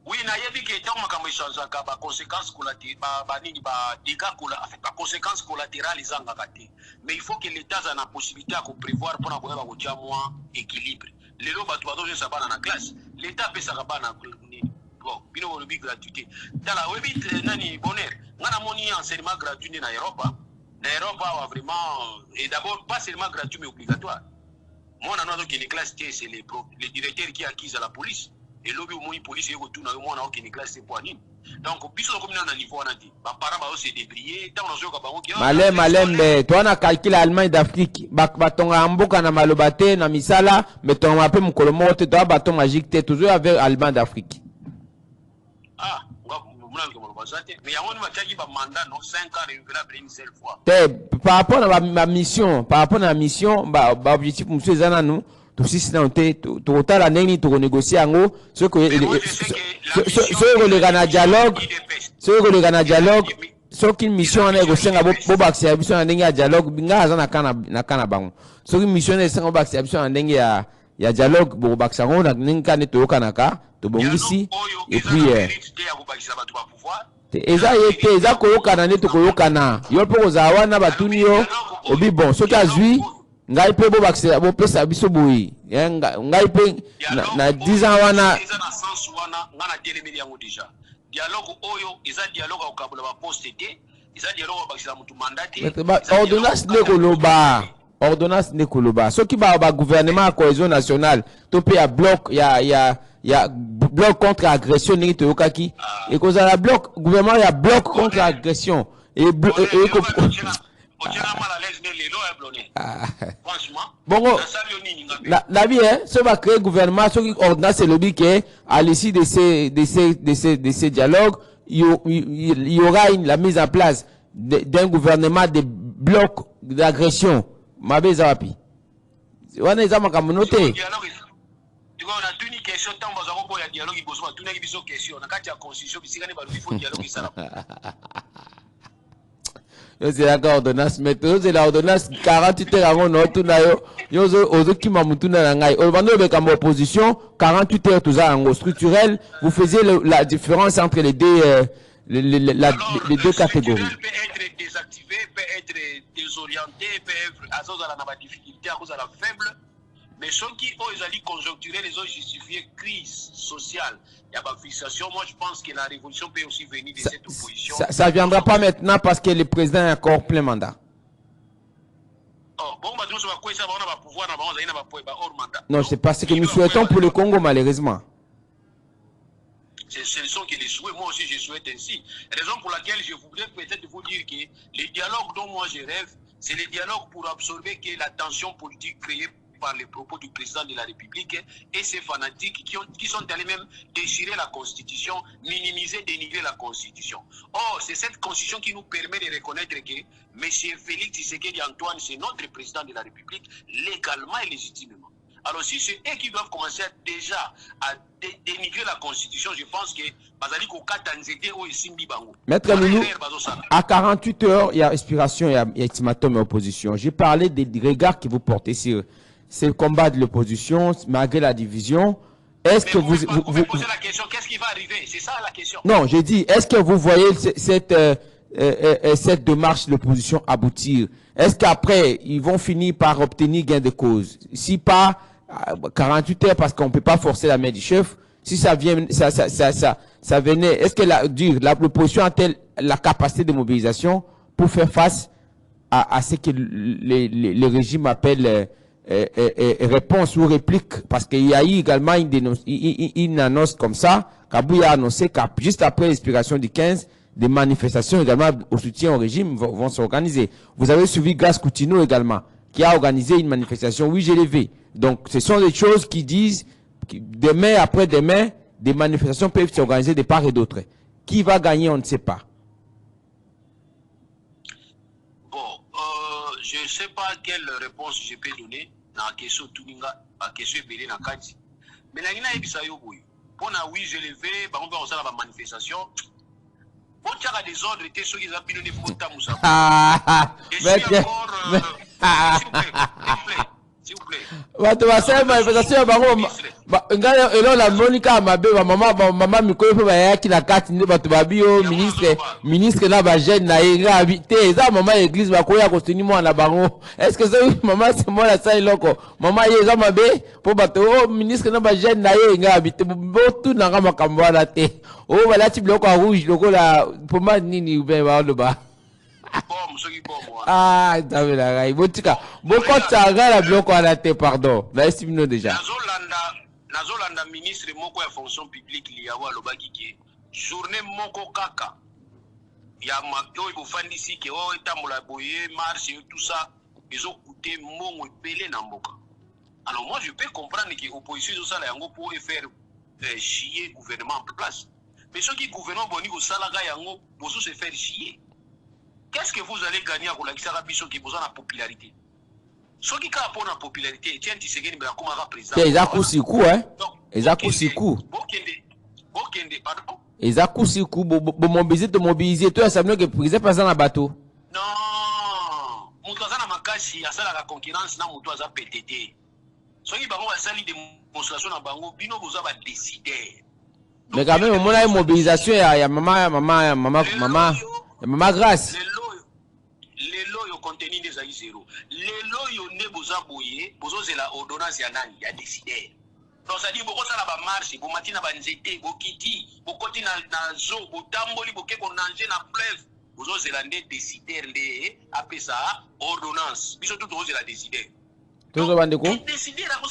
Oui na yebi que tant makamezo changer ka ba conséquences collatérales ba nini ba dégâts collatéraux ba conséquences collatérales izanga kate. Mais il faut que l'État a la possibilité à prévoir pour avoir un moins équilibre. Les lots bateaux je sais pas dans la classe. L'État peut ça ba na bon bino le gratuité. Dans la webit nani bonheur. Ngana moni enseignement gratuit na Europe. L'Europe a vraiment, et d'abord, pas seulement gratuit, mais obligatoire. Moi, on a une classe, c'est le directeur qui acquise à la police. Et l'objet au moins, police, il y a une classe, c'est pour anime. Donc, puisque nous sommes à niveau, on a dit, les parents se débrouiller, tant on a Malem, toi, on a calculé l'Allemagne d'Afrique. Baton à Amboka, na Malobate, na Misala, mais ton appel mon colomo, tu dois bâton magique, tu es toujours avec l'Allemagne d'Afrique. Ah, mais il y a un mandat, non, 5 ans renouvelable une seule fois. Par rapport à ma mission, objectif, monsieur Zana, nous, tout si c'est tout autant la négni, tout renégocier en haut, ce que le Ghana dialogue, soki mission na esenga bo bakisa biso na ndenge ya dialogue binga aza na kana bango soki mission na esenga bo bakisa biso na ndenge ya dialogue bo bakisa ngo na ndenge kane toyokanaka tobongisi et puis eza yete eza koyokana nde tokoyokana yo mpo kozala wana batuni yo obi bon soki azwi ngai mpe bopesa biso boye ngai mpe na 10 ans wana dialogue oyo eza dialogue akabula ba poste te eza dialogue bakisa mutu mandate ordonnance ne koloba soki ba gouvernement ya cohésion nationale to pe ya bloc ya bloc contre agression ni to yokaki et cause la bloc gouvernement ya bloc contre agression et bon la vie hein ce va créer gouvernement ce qui ordonnance le dit que à l'issue de ces dialogues il y aura la mise en place d'un gouvernement de bloc d'agression mabeza wapi wana eza makambo note on a tuni question tant bazako ko ya dialogue bozo ba tuni biso question na kati ya constitution bisikane ba lui faut dialogue ça yo c'est la ordonnance mais c'est la ordonnance 48 heures avant no tuna yo ozo kima mutuna na ngai o bando be comme opposition 48 heures tout ça en structurel vous faisiez la différence entre les deux catégories peut être désactivé peut être désorienté peut être à cause de la difficulté à cause de la faible. Mais ceux qui ont allé conjoncturer, les ont justifié crise sociale. Il y a pas fixation. Moi, je pense que la révolution peut aussi venir de cette opposition. Ça ne viendra pas maintenant parce que le président a encore plein mandat. Non, c'est parce que nous souhaitons pour le Congo, malheureusement. Ce ne sont que les souhaits. Moi aussi, je souhaite ainsi. Raison pour laquelle je voudrais peut-être vous dire que les dialogues dont moi je rêve, c'est les dialogues pour absorber que la tension politique créée par les propos du président de la République et ces fanatiques qui sont allés même déchirer la Constitution, minimiser, dénigrer la Constitution. Or, c'est cette Constitution qui nous permet de reconnaître que M. Félix Tshisekedi Antoine, c'est notre président de la République, légalement et légitimement. Alors, si c'est eux qui doivent commencer déjà à dénigrer la Constitution, je pense que Maître Loulou, à 48 heures, il y a respiration, il y a ultimatum et opposition. J'ai parlé des regards que vous portez sur ces combats de l'opposition, malgré la division. Est-ce que vous posez la question, qu'est-ce qui va arriver? C'est ça la question. Non, j'ai dit, est-ce que vous voyez cette démarche de l'opposition aboutir? Est-ce qu'après, ils vont finir par obtenir gain de cause? Si pas 48 heures, parce qu'on ne peut pas forcer la main du chef, si ça vient, ça venait, est-ce que l'opposition a-t-elle la capacité de mobilisation pour faire face à ce que le régime appelle réponse ou réplique? Parce qu'il y a eu également une annonce comme ça, Kabouya a annoncé que juste après l'expiration du 15, des manifestations également au soutien au régime vont s'organiser. Vous avez suivi Grace Coutinho également, qui a organisé une manifestation, oui, je l'ai vu. Donc, ce sont des choses qui disent que demain, après-demain, des manifestations peuvent s'organiser de part et d'autre. Qui va gagner, on ne sait pas. Bon, je ne sais pas quelle réponse je peux donner à la question Tuninga, à la question Belé Nakati. Mais là, il y a oui, je l'ai vu, par exemple, on a la manifestation. On tient des ordres, et ceux qui ont pilonné pour Tamoussa. S'il vous plaît. Bato basema manifestation bango ngala elo la Monica mabe ba mama mikoyo pe bayaki na kati nde bato babio ministre na ba jeune na yenga habité za mama église ba koya ko tenir moi na bango. Est-ce que ça maman c'est moi la sai loko mama ye za mabe po bato ministre na ba jeune na yenga habité botu na ngama kambwa na te o bala ti bloko rouge loko la pour ma nini be ba lo ba. Ah, t'avais la raille. Botika, beaucoup de saga la bloc à la tête, pardon. Là, estimons déjà. Nazolanda ministre moko ya fonction publique liawa lobaki ke journée moko kaka. Ya mato ko fandisi ke o etambola boye marche tout ça, ils ont coûté mongo pelé na mboka. Alors moi je peux comprendre que opposition ça la yango pour faire chier gouvernement en place. Mais ceux qui gouvernement boni ko salaga yango bozo se faire chier. Qu'est-ce que vous allez gagner à la biso qui besoin de popularité? Ceux qui ont la popularité, tiens, tu sais que nous avons président. Ils ont coup, hein? Ils ont coup. Pardon? Et ça coup sur coup, mobiliser, toi, ça veut dire que président pas dans bateau. Non, mutuaza na makasi asala la concurrence na mutuaza PTT. Soki bango basali démonstration na bango bino boza ba décider. Mais quand même, on a une mobilisation, il y a maman grâce. Les lois yo contenu des aïe zéro. Les lois yo ne boza boye, bozo zela ordonnance ya nani ya décider. Donc ça dit beaucoup ça la ba marche, bo matina ba nzete, bo kiti, bo koti na zo, bo tamboli, bo ke ko nanger na fleuve. Bozo zela ndé décider ndé après ça ordonnance. Biso tout bozo zela décider. Tout bande ko? Décider la ko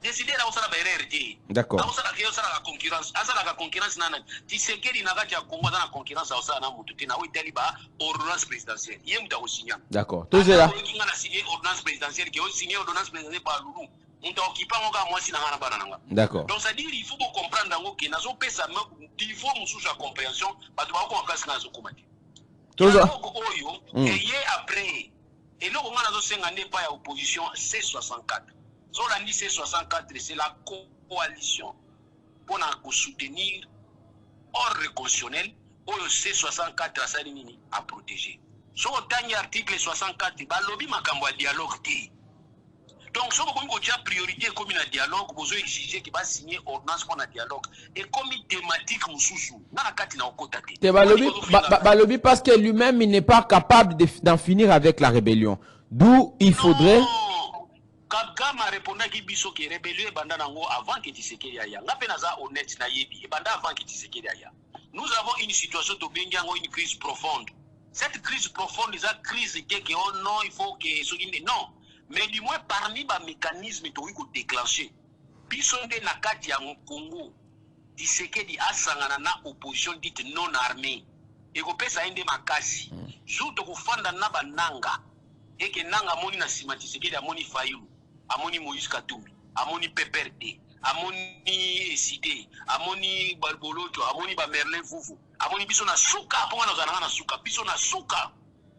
décider la ko sala ba RRT. D'accord. La ko sala ke sala la concurrence. Asala la concurrence nana. Tisekedi na kati ya Congo na concurrence au sala na mututi na witeli ba ordonnance présidentielle. Yé muta ko signer. D'accord. Tout cela. Qui a signé ordonnance présidentielle qui a signé ordonnance présidentielle par Loulou. On t'a occupé mon gars moi si na ngana bananga. D'accord. Donc ça dit il faut comprendre dango que nazo pesa il faut mususu la compréhension ba to ba ko akasi na zo komati. Tout ça. Oyo et après et là on a nazo senga ne pas ya opposition C64. Zolandi C64 c'est la coalition pour soutenir ordre constitutionnel oyo C64 asali nini à protéger. So dernier article 64 balobi makambo ya dialogue te. Donc so ko ko tia priorité comme na dialogue bozo exiger que ba signer ordonnance pour na dialogue et comme thématique mususu na kati na okota te. Te balobi parce que lui-même il n'est pas capable d'en finir avec la rébellion. D'où il faudrait Kagama répondait qui biso qui rébellion banda nango avant que Tshisekedi aya. Ngape naza honnête na yebi banda avant que Tshisekedi aya. Nous avons une situation de bengango une crise profonde. Cette crise profonde est une crise que oh non il faut que non mais du moins parmi les mécanismes to ko déclencher. Biso nde na kati ya Congo Tshisekedi asangana na opposition dite non armée. Et ko pesa inde makasi. Jour to kufanda na bananga. Et que nanga moni na sima Tshisekedi amoni Fayulu. Amoni Moïse Katumbi, amoni PPRD, amoni Cité, amoni Balboloto, amoni ba Merlin Vuvu, amoni biso na suka, pour na zana na suka, biso na suka.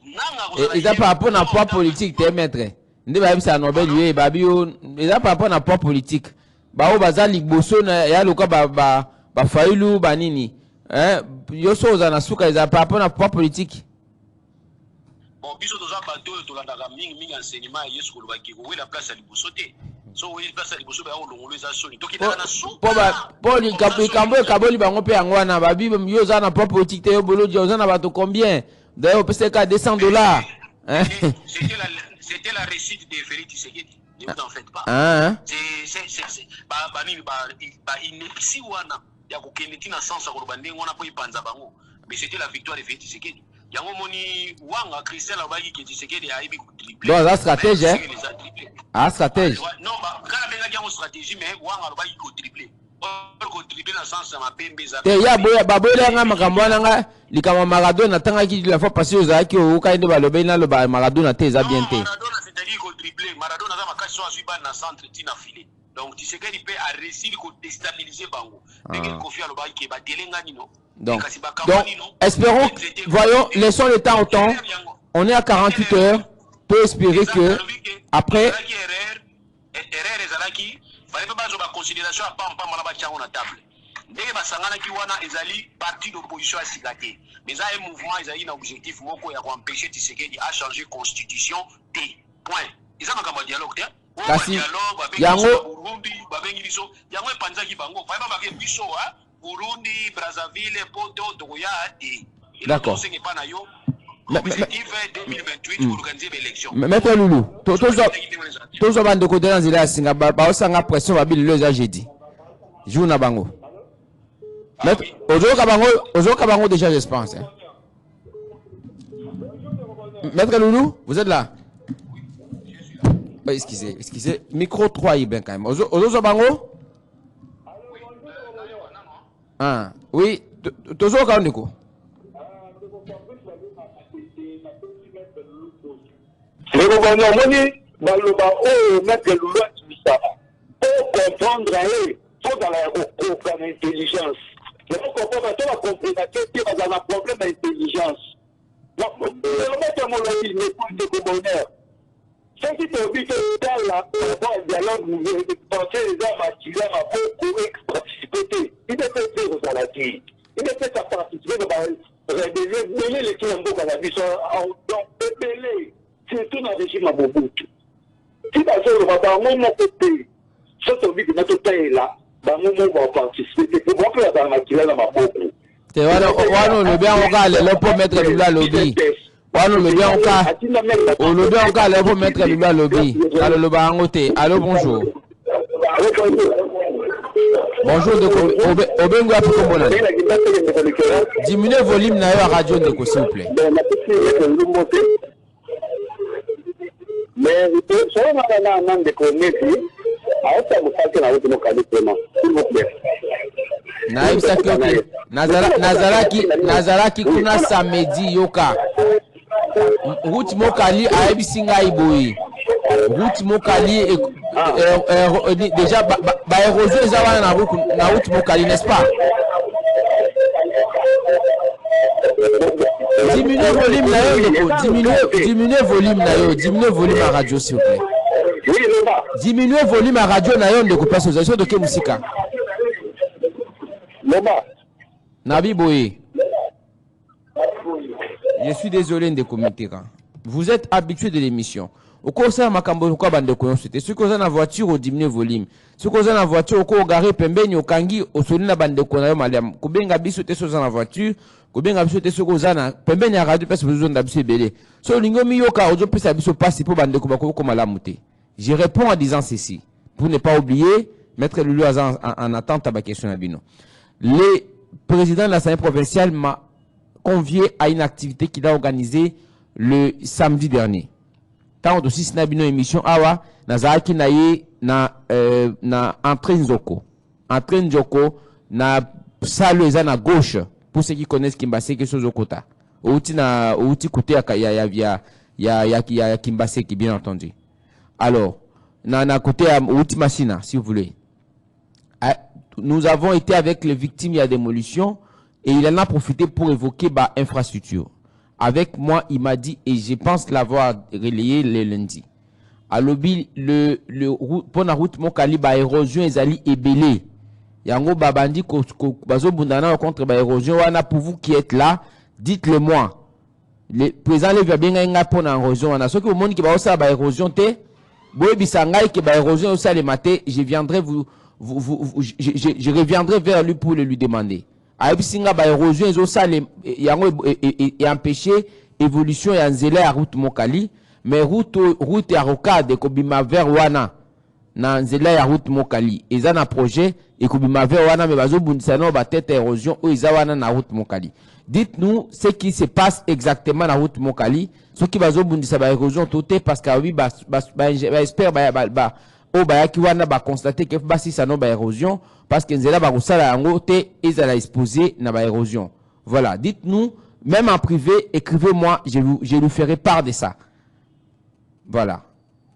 Nanga ko et ça par rapport na poids politique te maître. Ndé ba bisa Nobel yé ba bio, et ça par rapport na poids politique. Ba o bazali boso na ya loka ba Fayulu ba nini. Hein, yo so za na suka ça par rapport na poids politique. Bon, biso toza bato to landaka mingi enseignement yesu ko lobaki ko la place à liboso te. So oui place à liboso ba o longolo za soni. To kita na su. Paul kaboli bango pe yango na ba bi yo za na poids politique te yo bolo yo za na bato combien? D'ailleurs peut-être qu'à $200. Hein? C'était la réussite de Félix Tshisekedi. Ne vous en faites pas. Hein? C'est inepsi wana ya ko keneti na sens ko bande ngona po ipanza bango. Mais c'était la victoire de Félix Tshisekedi. Yango moni wanga Christian Abagi qui Tshisekedi a ibi triplé. Donc la stratégie ah stratégie. Non ba kana benga yango stratégie mais wanga Abagi ko triplé. Ko triplé na sens ma pembe za. Te ya boya babola nga makambo nga likama Maradona tanga ki la fois passée aux aki o ka inde balobe na lo ba Maradona te za bien te. Maradona c'est-à-dire ko triplé. Maradona za makasi so azuba na centre tina filé. Donc Tshisekedi peut a réussi ko déstabiliser bango. Dès Kofi Abagi ki ba telenga nino. Donc, espérons, voyons, laissons le temps au temps. On est à 48 heures. Peut espérer que après. Ndenge basangana ki wana ezali parti d'opposition asikate. Mais ça un mouvement ezali na objectif moko ya empêcher Tshisekedi à changer constitution T. Point. Ils ont un dialogue te. Kasi yango Burundi babengi biso yango epanzaki bango. Fa ba ba biso ha. Burundi, Brazzaville, Poto, Doya, et d'accord. L'objectif est 2028 pour organiser l'élection. Maître Loulou, tous bande de côté dans la Singa, ba osanga pression ba bil le jeudi. Jour na bango. Maître Ozo Kabango déjà je pense. Maître Loulou, vous êtes là? Excusez, micro 3 il bien quand même. Ozo Bango? Ah, oui, toujours au Canada. Le gouvernement, mettre le loi pour comprendre, il faut dans la intelligence. Il faut comprendre que la compréhension dans un problème d'intelligence. Le maître il n'est pas de bonheur. Ce qui te dit que là, pour le dialogue, vous pensez les hommes à tirer à beaucoup participer. Il ne peut pas faire aux alatiers. il était à participer dans les qui ont beaucoup à la vie, donc belé, surtout dans le régime à Mobutu. Si dans le moment, mon côté, ce qui est notre pays là, dans le moment où on participe, c'est pour que la matière dans ma boue. C'est le bien au cas, le pour mettre le bas lobby. Le bien au cas, le bien au cas, le pour mettre le bas lobby. Alors le bas en côté. Allô, bonjour. Bonjour, Obengo a plus bon. Diminuez le volume de la radio, s'il vous plaît. Mais ça on a un de connaître. Naïm Sakoke, Nazaraki kuna samedi yoka. Route Mokali a ebisinga iboyi. Route Mokali déjà ba érosion ezala na route Mokali, n'est-ce pas? Diminuez le volume na yo, diminuez le volume à radio s'il vous plaît. Diminuez le volume à radio na yo ndeko parce que de ke musika. Nabi Boye. Je suis désolé ndeko Mitterrand. Vous êtes habitué de l'émission. Au cours de makambo ko bande ko c'était ce qu'on a na voiture au diminuer volume. Ce qu'on a na voiture ko garé pembeni okangi osoli na bande ko na yo maliam. Ko benga biso te so na voiture. Kobenga biso te soko zana pembeni ya radio pesa besoin d'abso belé so lingo miyoka ojo pesa biso passe pour bande ko bako malamu te. Je réponds en disant ceci pour ne pas oublier mettre le lieu en attente à ma question à Bino. Le président de l'Assemblée provinciale m'a convié à une activité qu'il a organisée le samedi dernier. Tant aussi sinabino émission awa nazaki naye na entrée nzoko na salle ezana gauche. Pour ceux qui connaissent Kimbase, quelque chose au côté. Outi côté ya Kimbase qui bien entendu. Alors, na côté outi Machina, si vous voulez. Nous avons été avec les victimes de la démolition et il en a profité pour évoquer infrastructure. Avec moi, il m'a dit et je pense l'avoir relayé le lundi. À l'obi pour la route Mokali érosion ezali ebelé. Yango babandi ko bazo bundana contre ba érosion wana pour vous qui êtes là, dites-le moi. Le président le va bien nga pour na érosion wana. Ce que au monde qui ba ça ba érosion te, boye bisangai que ba érosion au le matin, je viendrai je reviendrai vers lui pour le lui demander. A bisinga ba érosion zo ça yango et empêcher évolution ya nzela à route Mokali, mais route ya rocade ko bima vers wana. Na nzela ya route Mokali eza na projet et kubima vers wana me bazo bundisa no ba tête érosion o eza wana na route Mokali. Dites-nous ce qui se passe exactement na route Mokali, ce qui bazo bundisa ba érosion tout parce que oui espère o ba yaki wana ba constater que basi ça no ba érosion parce que nzela ba kusala yango te ezala exposé na ba érosion. Voilà, dites-nous même en privé, écrivez-moi, je lui ferai part de ça. Voilà.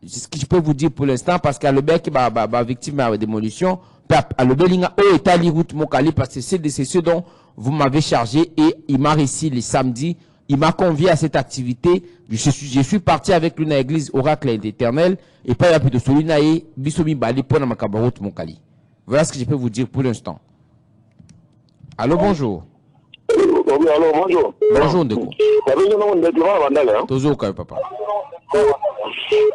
C'est ce que je peux vous dire pour l'instant parce qu'à le bec victime de la démolition, à le belinga au état route Mokali parce que c'est ce dont vous m'avez chargé et il m'a réussi le samedi, il m'a convié à cette activité. Je suis parti avec lui dans l'église Oracle éternel et pas plus de solinae bisomi bali pour na route Mokali. Voilà ce que je peux vous dire pour l'instant. Allô, bonjour. Allô, bonjour. Bonjour, Ndeko. Toujours quand papa.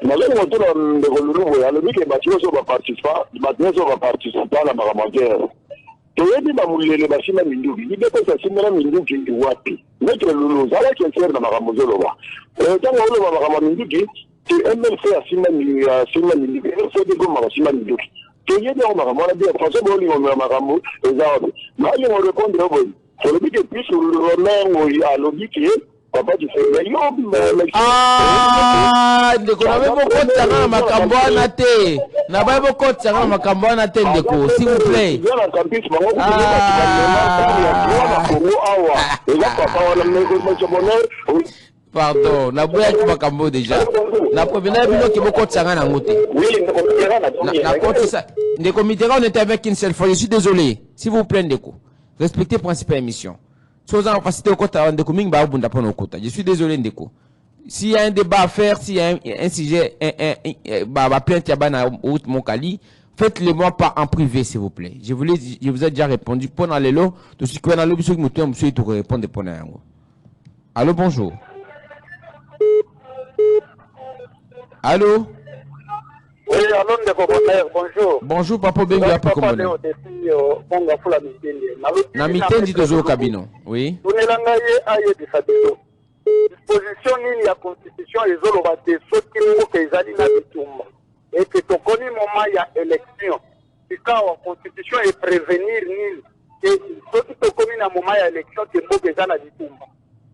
Malgré tout le monde, les bâtiments sont participants, les bâtiments sont participants à la maramatière. toyebi bamulele basima minduki libepesa simela minduki wapi mettre lulu zala kenser na makambo zoloba tango oloba makambo minduki te MLC asima minduki faut dire comment asima minduki toyebi o makambo na bien français boli o makambo ezaobe mali mo répondre au boy toyebi que puis sur le romain ya logiki papa tu fais yo ndeko na bebo kota na makambo na te na bebo kota na makambo na te ndeko s'il vous plaît pardon na boya ki makambo déjà na provena bino ki boko tsanga na ngote na koti ça ndeko Mitterrand on était avec une seule fois je suis désolé s'il vous plaît ndeko respectez principal émission. Je suis désolé, Ndeko. S'il y a un débat à faire, s'il y a un sujet, plainte Yabana Route Mokali, Faites-le moi pas en privé, s'il vous plaît. Je vous ai déjà répondu. Pendant les lots, tout ce qui est dans le monsieur qui me tout répondre pour nous. Allô, bonjour. Allô? Oui, allô, bonjour. Bonjour, papa Bengu à Pukombone. Na mitendi tozo kabino. Oui. Disposition nini ya constitution ezoloba te soki mboka ezali na bitumba ete tokoni moment ya élection ikawa constitution e prévenir nini ke soki tokomi na moment ya élection ke mboka eza na bitumba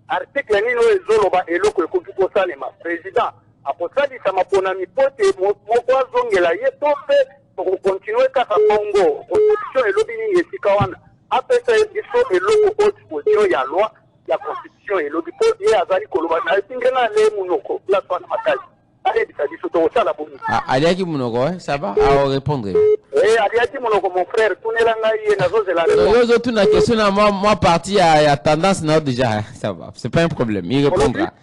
article nini oyo ezoloba eloko ekoki kosalema président akosalisa maponami po te moko azongela ye to mpe tokokontinue kaka bongo constitution elobi nini esika wana apesa biso eloko oyo disposition ya loi la constitution et l'autre et azali koloba na tingena le munoko place wana makali allez dit ça to ça la bonne aliaki munoko ça va à répondre aliaki munoko mon frère tunela ngai na zo la yo tuna question na moi parti à tendance na déjà ça va c'est pas un problème il répondra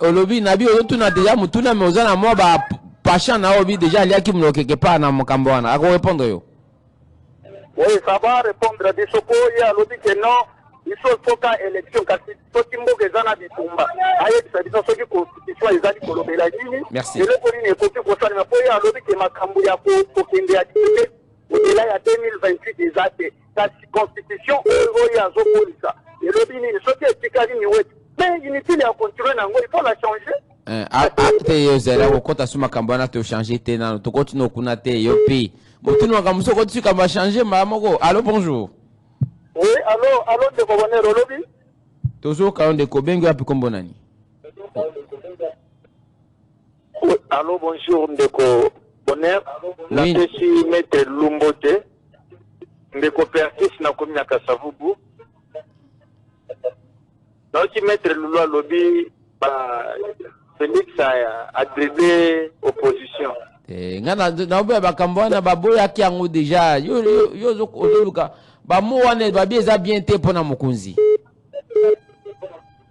olobi nabi yo tuna déjà mutuna mais ozana moi ba passion na obi déjà aliaki munoko quelque part na mokambo wana ako répondre yo oui ça va répondre de soko ya lobi que non il faut foka élection kasi soki mboka eza na bitumba ayebisa biso soki constitution ezali kolobela nini eloko nini ekoki kosalema po ye alobi ke makambo ya kokende ya dibite odela ya 2028 eza te kasi constitution oyo azokolisa elobi nini soki etikali ni weti mais inutile ya continue nango il faut la changer te yo zela kokota su makambo wana tochanger te nano tokotina okuna te yo mpe motuni makambo so okoti kamba changer moko allo bonjour. Oui, allô, de Bonheur, Olobi. Toujours quand on est Bengu à Pukombonani. Oui, allô, bonjour, Ndeko Bonheur. Oui. Je suis maître Lumbote. Ndeko Pertis, na komi na Kasavubu. Na aussi maître Lulu Lobi, Félix a dribblé opposition. Ngana na obe bakambo na baboya ki yango déjà yo ozoluka ba mo wana ba bien za bien te pona mokonzi.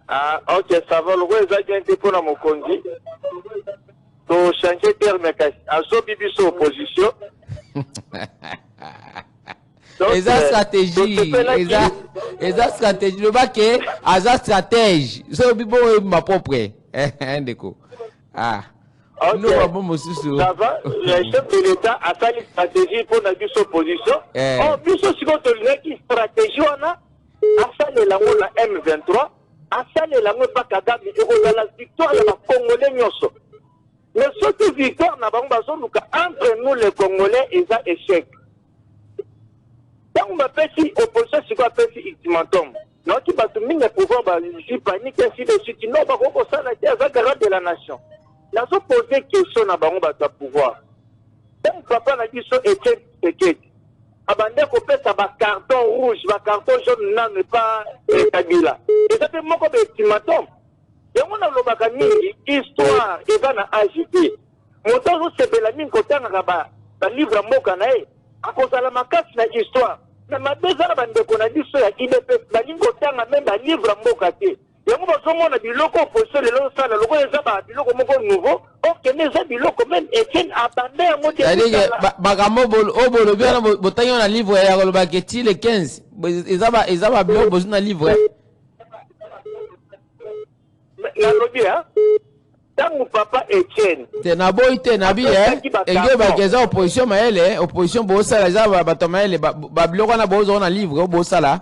Ah OK ça va le za bien te pona mokonzi. To changer terme kasi azo bibiso opposition. Eza stratégie, eza stratégie le baké aza stratège. So bibo ma propre. Ndeko. Ah. Okay. Ça va, le chef de l'État a fait une stratégie pour la opposition. Oh, biso si on qui stratégie on a fait la M23, a fait la pas Kagame et on a la victoire de la Congolais nyoso. Mais cette victoire n'a pas entre nous les Congolais et ça échec. Quand on appelle si opposition c'est quoi appelle si ultimatum. Non qui va tout mine pouvoir ba panique ainsi de suite. Non pas qu'on ça la garant de la nation. Nous avons posé question à Bango Bata pouvoir. Donc, papa n'a dit ça, Etienne Tshisekedi. Abandé qu'on fait ça, carton rouge, carton jaune, non, mais pas Kabila. Et ça fait mon ultimatum. Et on a le histoire, et va na AJP. Mon temps, c'est que la mine côté na livre à Mokanae. À cause de la macasse, na histoire. Mais ma deux ans, on a dit ça, il est la ligne côté même la livre à Mokate. Yango bazomona biloko opposition lelo sala loko eza ba biloko moko nouveau okende eza biloko même Etienne abandé yango te bakambo obolo bien botanyo na livre ya koloba keti le 15 eza ba biloko bozu na livre na lobi hein tangu papa Etienne te na boy te na bi enge ba keza opposition maele opposition bo sala eza ba tomaele ba biloko na bozo na livre bo sala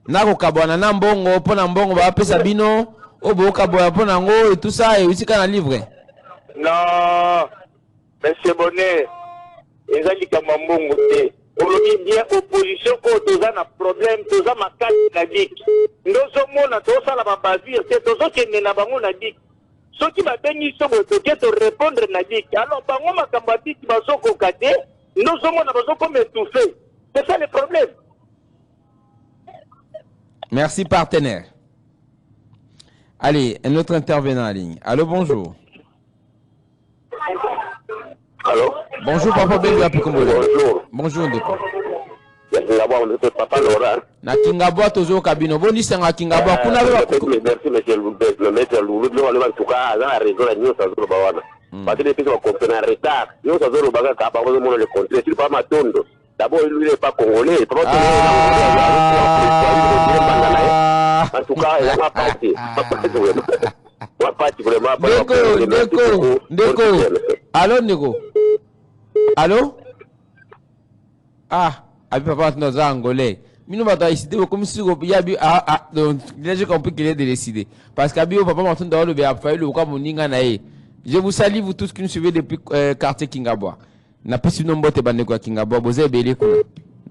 nako kabwana na mbongo pona mbongo ba pesa bino oboka boya pona ngo et tout ça et aussi kana livre non monsieur Bonnet ezali kama mbongo te olobi bien opposition ko toza na problème toza makati na dik ndozo mona toza la babavir te tozo kende na bango na dik soki ba bengi sobo to to répondre na dik alors bango makambo dik bazoko kate ndozo mona bazoko m'étouffer c'est ça le problème. Merci partenaire. Allez, un autre intervenant en ligne. Allô, bonjour. Allô. Bonjour, Papa Bengu à Pukombole. Bonjour. Bonjour, Ndeko. Papa Laurent. Na Kingabwa tozo kabino. Boni sanga Kingabwa. Kuna merci monsieur le maître Loulou. Le en tout cas, dans la région la news ça se bawana. parce que depuis qu'on comprend en retard yo ça zoro baga ka ba ko mo le contre sur pas matondo d'abord lui n'est pas congolais pas en tout cas il a pas parti vraiment Ndeko allô Ndeko allô abi papa nos angolais minu bata décidé comme si yabi donc déjà j'ai compris qu'il est décidé parce qu'abi papa m'entend dans le bien faire le quoi moninga nae. Je vous salue vous tous qui nous suivez depuis quartier Kingabwa. Na pesi nombote bandeko ya Kingabwa boze belé kuna.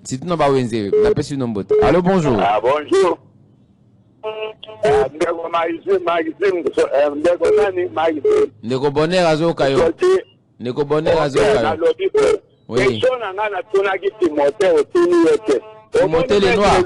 Si tu n'as pas wenze na pesi nombote. Allô bonjour. Bonjour. Ndeko Ndeko bonheur azoka yo. Ndeko bonheur azoka yo. Oui. Timothée le noir.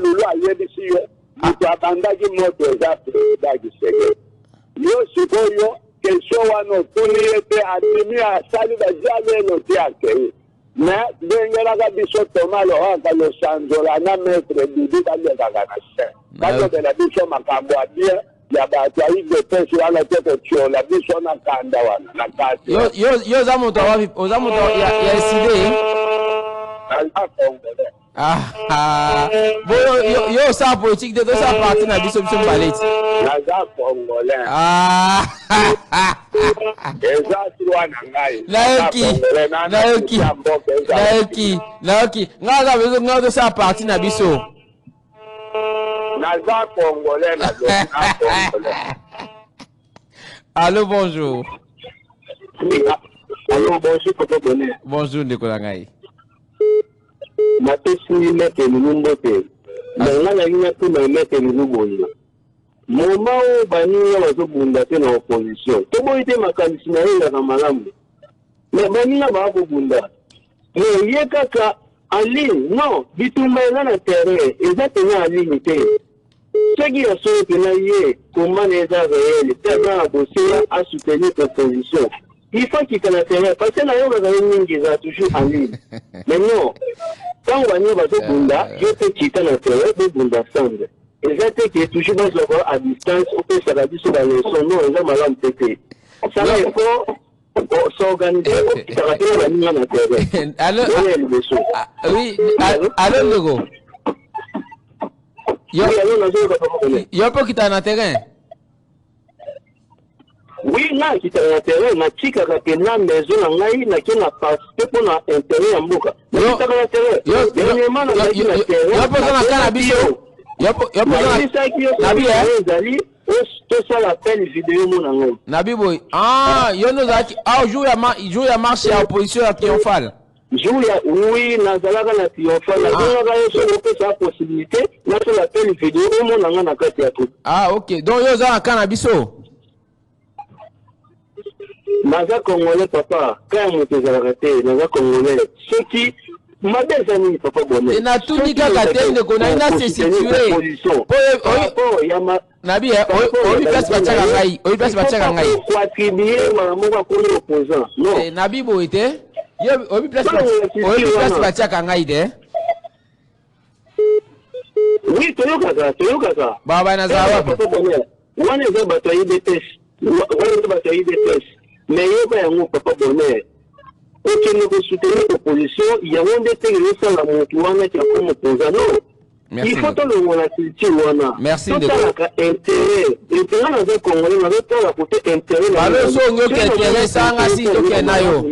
Question wano tuni ete adimi asali da jale no tiake na dengera ga biso tomalo hanga lo sanzola na metre bibi da le daga na se kato de la biso makambo abia ya ba tai de pesi wala tete chio la biso na kanda wana na kati yo zamu to wapi ozamu to ya iside bon yo sa politique de sa parti na biso biso baleti naza congolais Naoki ngaza bezo ngazo sa parti na biso naza congolais na congolais. Allô bonjour. Allô bonjour papa bonheur. Bonjour Nicolas Ngai. Na pesi mete lumbo te na na ina tu na mete lumbo ni moma o bani ya bazobunda te na opposition to boyi te makanisi na ye na malamu na bani ya ba bunda ye kaka ali non bitumba na terrain exactement ali te segi ya so ke na ye comment les a réel te na bosser à soutenir l'opposition. Il faut qu'il y ait terrain parce que là il y a une ligne toujours en ligne. Mais non, quand on va au Bunda, je peux quitter le terrain de Bunda Sand. Et j'ai été toujours à distance, on peut s'arrêter sur la leçon, non, on a mal pété. Ça va, il faut s'organiser pour s'arrêter la ligne en terrain. Alors, oui, allô Logo. Yo peux quitter le terrain. Oui, là, qui est un terrain, na tika ka na maison na ngai na kina participer pour na intérêt ya mboka. Na tika ka terrain. Yo peux na kana biso. Yo peux na bi zali to ça l'appel vidéo mon ngai. Na bi boy. Yo no zaki jour ya marche ya opposition ya triomphale. Jour ya oui na zalaka na triomphale. Na nga yo so ko sa possibilité na to l'appel vidéo mon ngai na kati ya tout. OK. Donc yo za kana biso. Naza congolais papa, quand on te arrêté, naza congolais. Ceux qui m'a des amis papa bonnet. Et na tout ni kaka tende ko na ina se situé. Nabi obi place bachaka ngai, obi place bachaka ngai. Contribuer mama ko opposant. Non. Nabi bo ite. Yo obi place bachaka ngai de. Oui, toyoka. Baba na za wapi? Wana za bataille de test. Wana za bataille de test. Mais il y a un papa bonheur. Ok, nous soutenir l'opposition, il y a un détail sur la montoune qui a comme opposant. Non. Il faut que le volatilité. Merci de intérêt. Intérêt dans un Congolais, on a la côté intérêt. Alors, so ngo ke intérêt sanga si to ke nayo.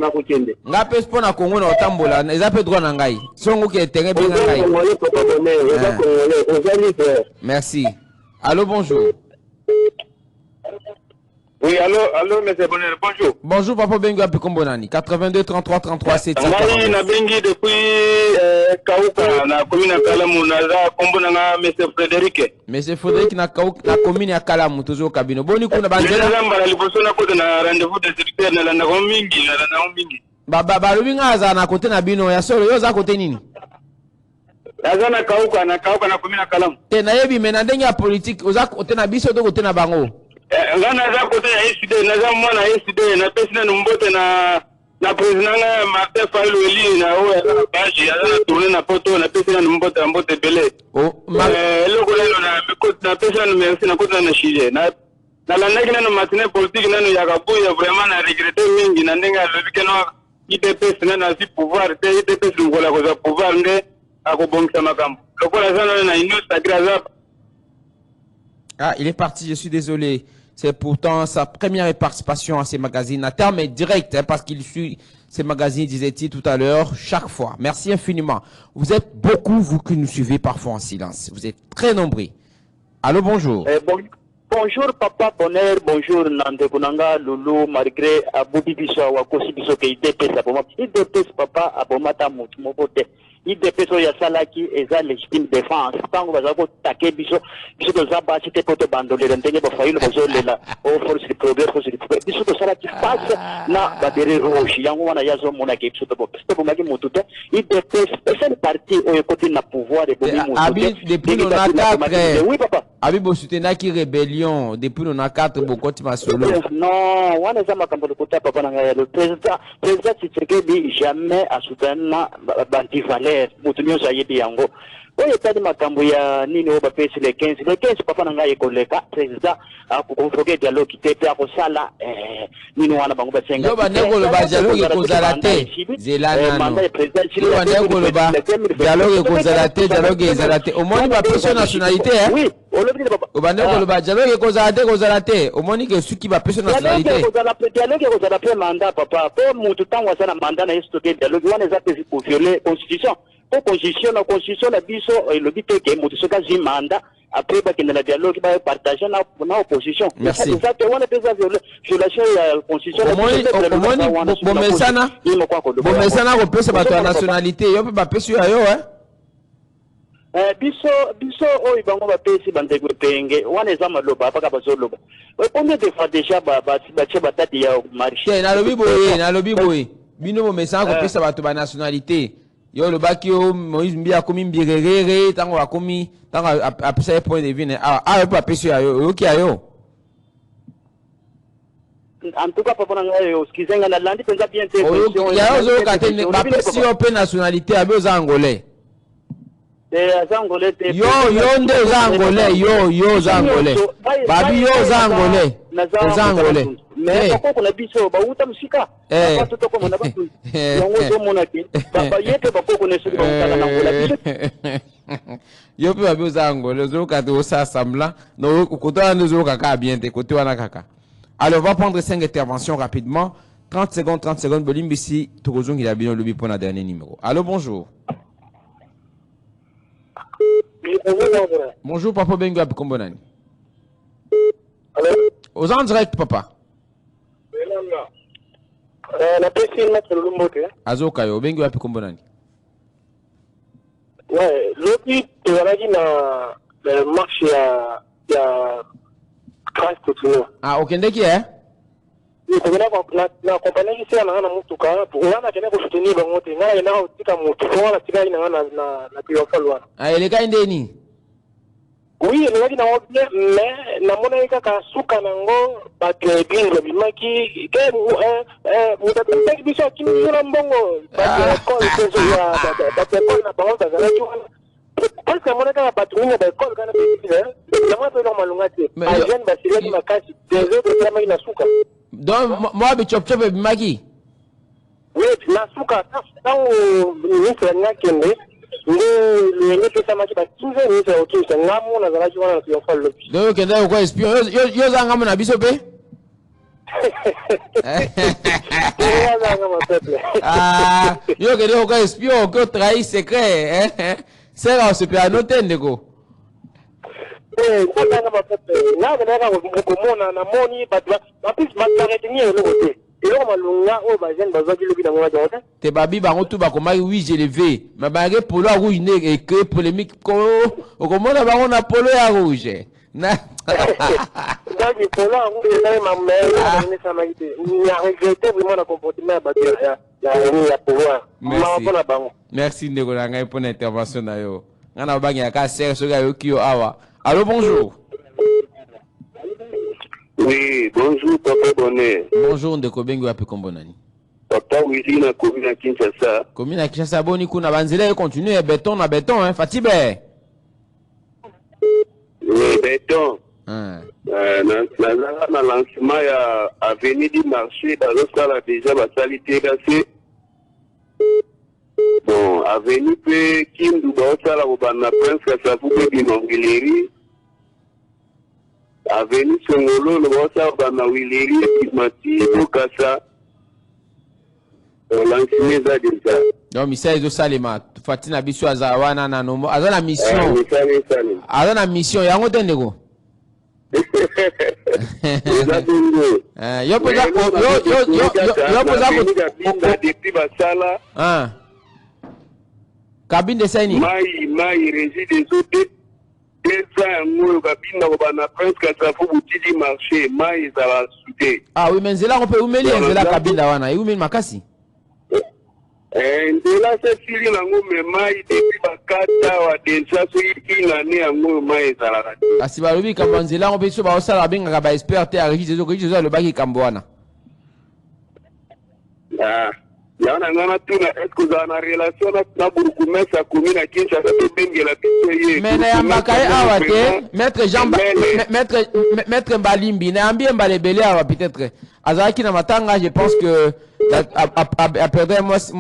Nga pes pona Congo na otambola, eza pe droit na ngai. So ngo ke intérêt bien ngai. Papa bonheur, merci. Allô, bonjour. Oui, allô, monsieur Bonheur, bonjour. Bonjour, Papa Bengo Apikombonani, 82 33 33 740. Ngai na bengi depuis Kauka, na commune ya Kalamu, naza kombonanga monsieur Frédéric. Monsieur Frédéric na Kauka, na commune ya Kalamu, toujours Kabino. Boni kuna banzela. Nzamba liboso na kote na rendez-vous de secrétaire na landa mingi, na landa mingi. Ba lubinga aza na kote na bino ya solo, yo za kote nini? Naza na Kauka na commune ya Kalamu. Te na yebi mena ndenge ya politique, oza kote na biso to kote na bango. Nga naza kote ya SD, naza mwana SD, na pesi na numbote na président nga Martin Fayulu Eli na o ya baji, ya na tourner na poto na pesi na numbote na mbote belé. Eloko lelo na pesi na merci na kote na shije. Na nalandaki nano matinée politique nano ya Kabuya vraiment na regretter mingi na ndenge alobi keno IDPS nano asi pouvoir te IDPS ngola koza pouvoir nde akobongisa makambo lokola sana na union sacrée azapa. Ah, il est parti, je suis désolé. C'est pourtant sa première participation à ces magazines. À terme est direct, hein, parce qu'il suit ces magazines, disait-il tout à l'heure, chaque fois. Merci infiniment. Vous êtes beaucoup, vous qui nous suivez parfois en silence. Vous êtes très nombreux. Allô, bonjour. Bonjour papa bonheur, bonjour Nande Kunanga Lulu malgré Aboubi Biso Wakosi Biso ke IDPS aboma. IDPS papa abomata mutu mokote. IDPS ya salaki eza légitime défense. Tango bazako take biso biso toza basi te poto bandolera ndenge ba fayilo bazolela o force de progrès biso to salaki face na badere rouge yango wana yazo mona ke biso to bomaki mutu te. IDPS c'est une partie au côté na pouvoir de bomi mutu. Abi depuis nos 4. Oui papa. Abi bo soutenaki rébellion depuis nos 4 bokoti masolo. Non, wana za makambo kota papa na ngaya le président Tshisekedi jamais a soutenu banti valeur mutu nyonso ayebi yango oyo tadi makambo ya nini oyo bapesi le 15 papa na ngai ekoleka président akoconvoquer dialogue te pe akosala nini wana bango basenga yo bandeko loba dialogue ekozala te zelana yo bandeko loba dialogue ekozala te dialogue ezala te omoni bapesi nationalité oui bandeko loba dialogue ekozala te omoni ke suki bapesi nationalité dialogue ekozala pe mandat papa po mutu tango asala mandat na yesu te dialogue wana eza pe pour violer constitution. Pour constitution la biso le but est que mutu soka zi mandat après ba kende na dialogue ba partager na opposition. Merci. Ça te wana pesa violation ya constitution. Bomesana ko pesa bato ya nationalité yo pe ba pesa yo biso oyo bango bapesi bandeko penge wana eza maloba apaka bazoloba combien de fois déjà batie batati ya marché nalobi boye bino bomesana ko pesa bato ba nationalité yo lobaki yo Moïse Mbia akomi mbirerere tango akomi tango apesa point de vue yo pa pesa yo ki ayo en tout cas papa na ngayo skizenga na landi penza bien te ya zo katene ba pesa yo pe nationalité abe za angolais yo nde oza angolais yo oza angolais babi yo oza angolais mais bakoko na biso bauta musika bato to komona bato yango zo mona ke baba yete bakoko ne soki bakala na ngola biso yo pe babi oza angolais zo ka to sa semblant no koto na zo kaka bien te koto wana kaka. Alors on va prendre 5 interventions rapidement 30 secondes bolimbisi tokozongi la bino lobi pour la dernier numéro. Allô, bonjour. Bonjour papa Bengo Apicombonani. Allô? Aux en direct papa. La personne m'a trouvé le mot. Azoka yo Bengo Apicombonani. Ouais, l'autre tu vas dire na marche ya crash continue. Ah okendeki eh? Ni ko na compagnie ici na mutuka pour wana kene ko soutenir bango te ngala na utika mutu wala tika ina na tiofalwa. Ah eleka ndeni? Oui, ngai na obie mais na mona ikaka suka nango bato bingo bimaki ke mutata biso kimura mbongo bato ko peso ya bato ko na bango bazala tuana. Parce que mona ka bato mingi ba ko kana pe na mwa pe normalunga te. Agent basile makasi des autres kama ina suka. Donc moi be chop chop bimaki. Oui, la suka tango ni sanga kende. Le pesa maki ba 15 ni sa otu sa ngamu na zala jwana na yofa lobi. Donc kenda ko espion yo za ngamu na biso pe? Ah, yo kenda ko espion ko trahir secret c'est là on se peut annoter ndeko. Nganga mapepe. Na nganga ko mona na moni ba plus ma retenir le côté. Eloko malunga o ba jeune bazaki lobi na ngona jota te babi bango tu ba komaki oui je levé mais ba polo ya rouge ne et que polémique ko okomona bango na polo ya rouge na donc polo ya rouge na ma mère ni sama ite ni a regretté vraiment le comportement ba ya polo ma pona bango. Merci ndeko na ngai pour l'intervention na yo ngana bangi ya ka ser so ga yo kio awa. Allô, bonjour. Oui, bonjour, papa Bonnet. Bonjour, Ndeko Bengo Apicombonani. Papa Willy na commune à Kinshasa. Commune à Kinshasa, boni kuna banzela continue béton na béton, hein, Fatibé. Oui, béton. nazanga na lancement ya avenue du marché bazosala déjà basali terrasse. Bon, avenue pe Kindu baosala kobanda Prince Kasavu pe Binongeleri. Avenue Songolo baosala kobanda Wileri Kimati Bokasa. Lancement eza déjà. Donc misa ezo salema fatina biso azawana na nombo azana mission. Azana mission yango tendeko. Yo poza depuis basala. Cabine de Saini. Mai réside des autres. Yango kabinda ko bana Prince Kasavu butidi marché mai za la soudé. Ah oui mais nzela on peut umeli nzela kabinda wana umeli makasi. Nzela se fili nango me mai depuis bakata wa déjà so ikina ne yango mai za la. Asi balobi kamba nzela on peut so ba osala benga ba expert te arrêter zo le baki kambo wana. Yana ngana tuna est-ce que vous avez une relation na Burkumesa commune à Kinshasa to bengela biso ye. Mais na yambaka awate maître Jean maître Mbalimbi na ambie mbalebele awa peut-être azaki na matanga je pense que après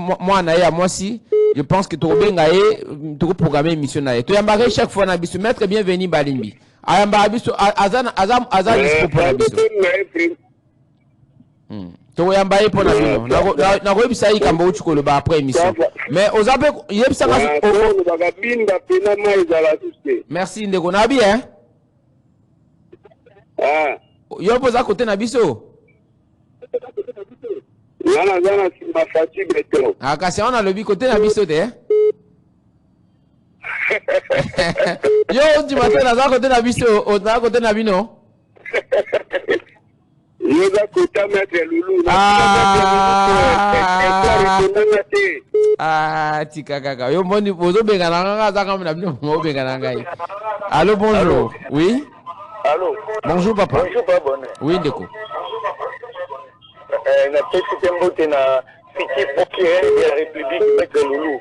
moi na ya moi si je pense que to benga ye to programmer émission na ye to yambaka chaque fois na biso maître bienvenue Mbalimbi ayamba biso azana dispo pour biso. To yamba ye pona bino na ko bisa yi kambo uchukolo ba après émission mais ozabe yebisa ka bagabinda pena mai za la société. Merci ndeko na bi hein yo poza côté na biso zana si ma fatigue trop kasi on a le bi côté na biso te yo du matin na za côté na biso o na côté na bino. Yoza kota mettre Loulou. Tika kaka. Yo moni bozo benga nanga za kama na bino mo benga nanga yi. Allô bonjour. Oui. Allô. Bonjour papa. Bonjour papa. Oui ndeko. Na petit mbote na petit procureur de la République mettre Loulou.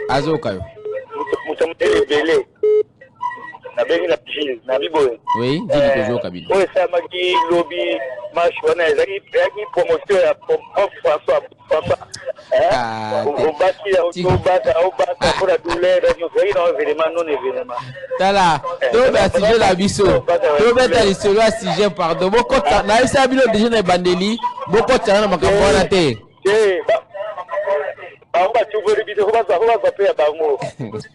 Azoka yo. Mutamtele belé. Na bengi na pige na biboye. Oui, dis que zo kabine. Ouais ça m'a dit lobby marche on a zaki promoteur ya François. On bâti pour la douleur dans événement non événement. Tala, to ba sujet la biso. To ba ta histoire sujet pardon. Boko na isa bilo déjà na bandeli, boko tana makambo na te. On va tout voir vidéo, on va faire bango.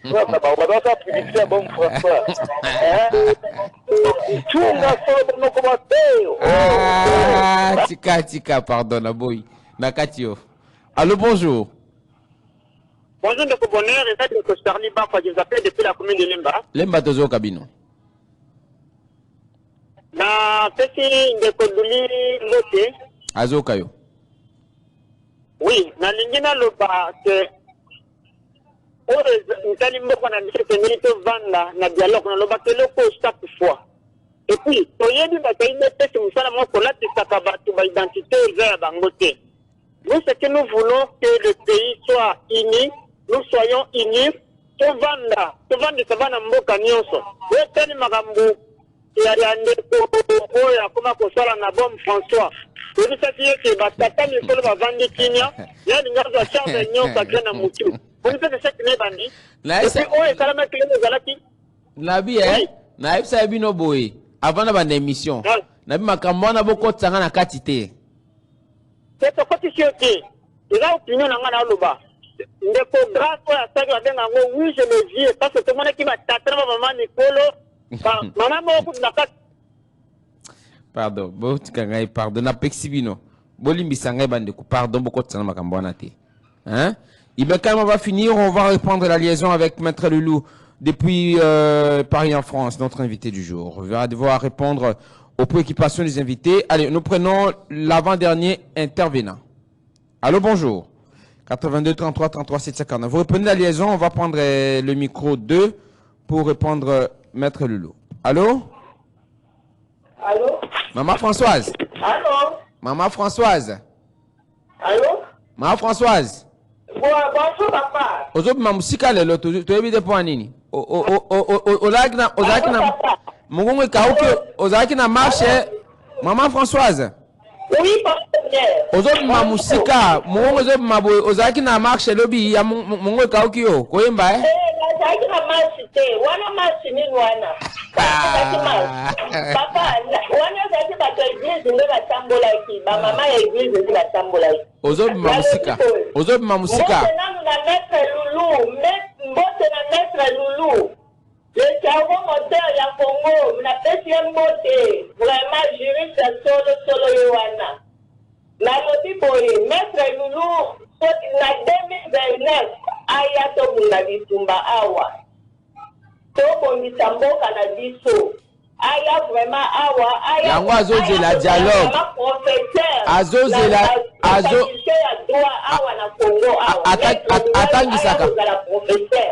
On va faire publicité bon François. Tout na solo no commentaire. Tika pardon na boy. Nakatio. Allô bonjour. Bonjour de bonheur et ça de Charlie Baffa, je vous appelle depuis la commune de Lemba. Lemba tozo kabino. Na pesi de Koduli Lote. Azoka yo. Oui, na lingina loba que ntali mboko na mise tenite vanda na dialogue na loba que loko chaque fois. Et puis, toyebi ba kaine pesi musala moko la tisaka batu ba identité za bangote. Nous ce que nous voulons que le pays soit uni, nous soyons unis. Tovanda savana mboka nyonso. Wetani makambu ya ndeko oya kuma kosala na bom François. Oui, ça dit que batata mi solo bavandi kinya, ya ningazo a charme nyonso kana mutu. Vous faites ça qui n'est bandi. Na esa oye salama kile zalaki. Na bi na esa bino boy. Avant na bande émission. Na bi makambo na boko tsanga na katite. C'est quoi tu sais ila opinion na ngana loba. Ndeko grâce à ça que benga ngo oui je le vis parce que tout le monde qui va tatana maman Nicolo. Maman mo ku na kat. Pardon, pardon, na pexibino. Bolimbi sangay bandeku, pardon, beaucoup de temps makambo na te. Hein? Quand on va finir, on va reprendre la liaison avec Maître Loulou depuis Paris en France, notre invité du jour. On va devoir répondre aux préoccupations des invités. Allez, nous prenons l'avant-dernier intervenant. Allô, bonjour. 82 33 33 759. Vous reprenez la liaison, on va prendre le micro 2 pour répondre Maître Loulou. Allô? Allô? Maman Françoise. Allô? Maman Françoise. Allô? Maman Françoise. Bonjour papa. Ozo mamusika lelo to ebide po anini. O like na Mongongo Kauki, ozalaki na marche, maman Françoise. Oui, partenaire. Ozo mamusika, mongongo zo mabo, ozalaki na marche lobi ya mongongo Kauki yo, koyemba eh? Nazalaki na marche te, wana marche nini wana? Papa, wana ozalaki bato ya église nde batambolaki, bamama ya église nde batambolaki. Ozo mamusika, ozo mamusika. Mbote nanu na maître Loulou, mbote na maître Loulou. Le cerveau moteur ya Congo, na pesi ya mbote, vraiment juriste solo yowana. Na lobi boye, maître Loulou, na 2029, aya tobunda bitumba awa. Tobondisa mboka na biso. Aya vraiment awa, aya. Yango azozela dialogue. Azozela,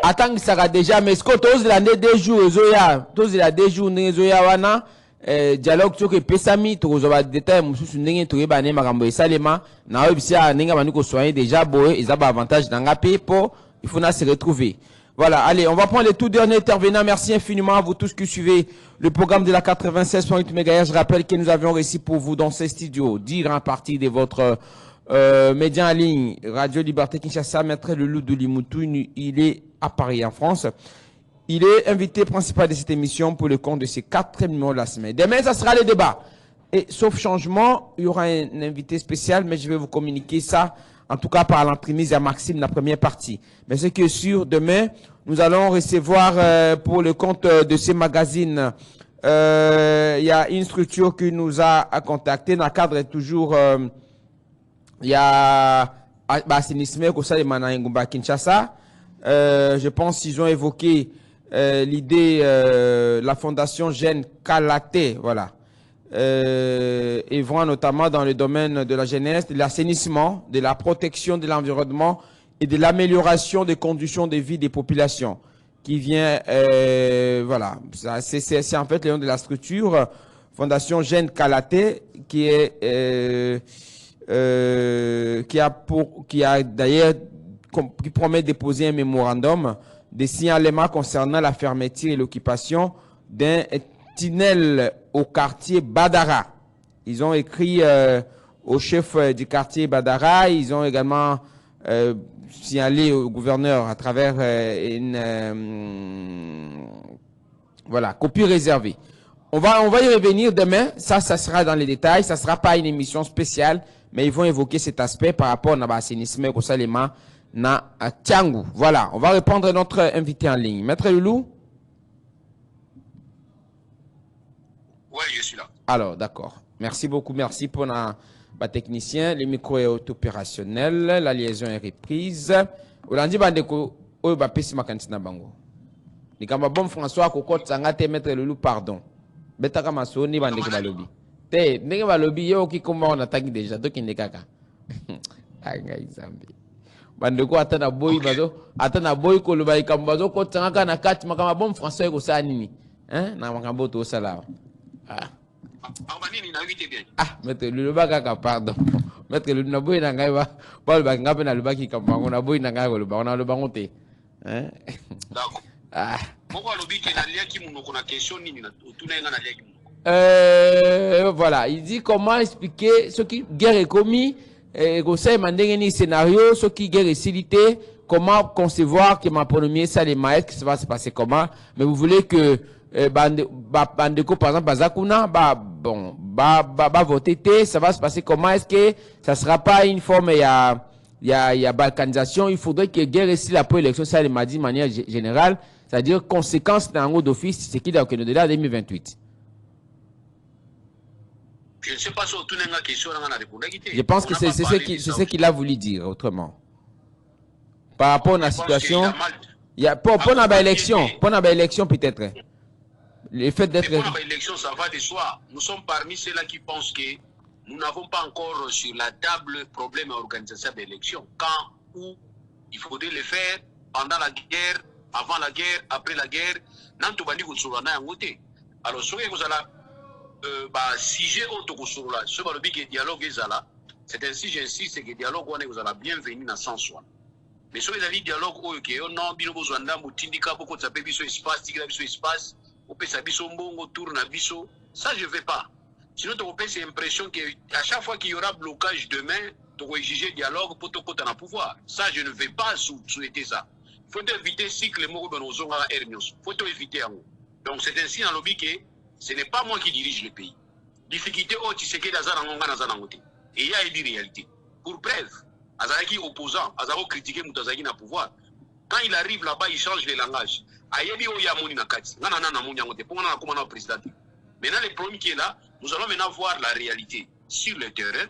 atangisaka déjà mais ce que tozela nde 2 jours ezoya tozela 2 jours ndenge ezoya wana dialogue soki epesami tokozwa badetail mosusu ndenge toyeba ne makambo esalema na oyo bisia ndenge bandi kosoigner déjà boye eza baavantage na nga mpe po il faut na se retrouver. Voilà, allez, on va prendre les tout derniers intervenants. Merci infiniment à vous tous qui suivez le programme de la 96.8 MHz. Je rappelle que nous avions réussi pour vous dans ces studios dire en partie de votre média en ligne, Radio Liberté Kinshasa, Maître Loulou de Limoutou. Il est à Paris, en France. Il est invité principal de cette émission pour le compte de ces 4 numéros de la semaine. Demain, ça sera le débat. Et sauf changement, il y aura un invité spécial, mais je vais vous communiquer ça. En tout cas, par l'entremise à Maxime, la première partie. Mais ce qui est sûr, demain, nous allons recevoir pour le compte de ces magazines, il y a une structure qui nous a contacté. Dans le cadre, toujours, il y a Assainissement Kosalema Ngumba Kinshasa. Je pense qu'ils ont évoqué l'idée, la fondation Jeune Kalaté, voilà. Œuvrant notamment dans le domaine de la jeunesse, de l'assainissement, de la protection de l'environnement et de l'amélioration des conditions de vie des populations, qui vient, voilà, c'est en fait le nom de la structure, Fondation Jeune Kalaté, qui a d'ailleurs, qui promet de déposer un mémorandum de signalement concernant la fermeture et l'occupation d'un tunnel au quartier Badara. Ils ont écrit au chef du quartier Badara. Ils ont également signalé au gouverneur à travers une voilà, copie réservée. On va y revenir demain. Ça sera dans les détails. Ça sera pas une émission spéciale, mais ils vont évoquer cet aspect par rapport à l'assainissement Kosalema na Tiangou. Voilà. On va répondre à notre invité en ligne. Maître Loulou. Oui, je suis là. Alors, d'accord. Merci beaucoup. Merci pour notre technicien. Le micro est opérationnel. La liaison est reprise. Olandi bandeko oyo ba pesi makantina bango. Nikamba bon François kokot sanga te Maître Loulou pardon. Betaka masoni bandeko balobi. Te ndenge balobi yo ki komba on attaque déjà donc indekaka. Anga izambi. Bandeko atana boy bazo atana boy ko loba ikamba bazo ko sanga na kati makamba bon François ko sa nini? Hein? Na makambo to sala. Ah. Ah, Maître Loulou kaka pardon. Maître Loulou na boy na ngai ba le ngape na lubaki kambango na boy na ngai ko loba na loba ngote. Hein? D'accord. Ah. Voilà, il dit comment expliquer ce qui guerre est commis, conseil mandengeni scénario, ce qui guerre est silité, comment concevoir que ma premier ça les maîtres, que ça va se passer comment, mais vous voulez que Bandeko par exemple Bazakuna voter T, ça va se passer comment, est-ce que ça sera pas une forme il y a balkanisation, il faudrait que guerre ici la élection ça les m'a dit de manière générale. C'est-à-dire conséquence d'un haut d'office, c'est qui dans le delà 2028. Je ne sais pas si tu as une question. Je pense que c'est ce qu'il a voulu dire autrement. Par rapport à la situation, il y a pour l'élection peut-être. Le fait d'être. Pour l'élection, ça va de soi. Nous sommes parmi ceux-là qui pensent que nous n'avons pas encore sur la table le problème d'organisation d'élection. Quand où il faudrait le faire pendant la guerre. Avant la guerre, après la guerre, alors ce que vous allez sujet autour ce que dialogue est là, c'est ainsi j'insiste que le dialogue vous allez bienvenue dans sens soi. Mais ce que vous dialogue non bino besoin mutindika beaucoup de espace, espace, opesa biso mbongo tourne na biso, ça je veux pas. Sinon tu opesa l'impression que à chaque fois qu'il y aura blocage demain, tu vas exiger dialogue pour te côté na pouvoir. Ça je ne veux pas souhaiter ça. Il faut éviter cycle moko dans nos zones à Hermios. Il faut éviter. Donc c'est ainsi dans le lobby que ce n'est pas moi qui dirige le pays. Difficulté au Tshisekedi d'Azanangonga Nazanangote. Et il y a une réalité. Pour preuve, Azaraki opposant, Azaro critiqué Moutazaki na pouvoir. Quand il arrive là-bas, il change le langage. Ayebi Oyamoni Nakati. Nanana Namunyangote. Pour moi, comment on a président. Maintenant, le problème qui est là, nous allons maintenant voir la réalité sur le terrain.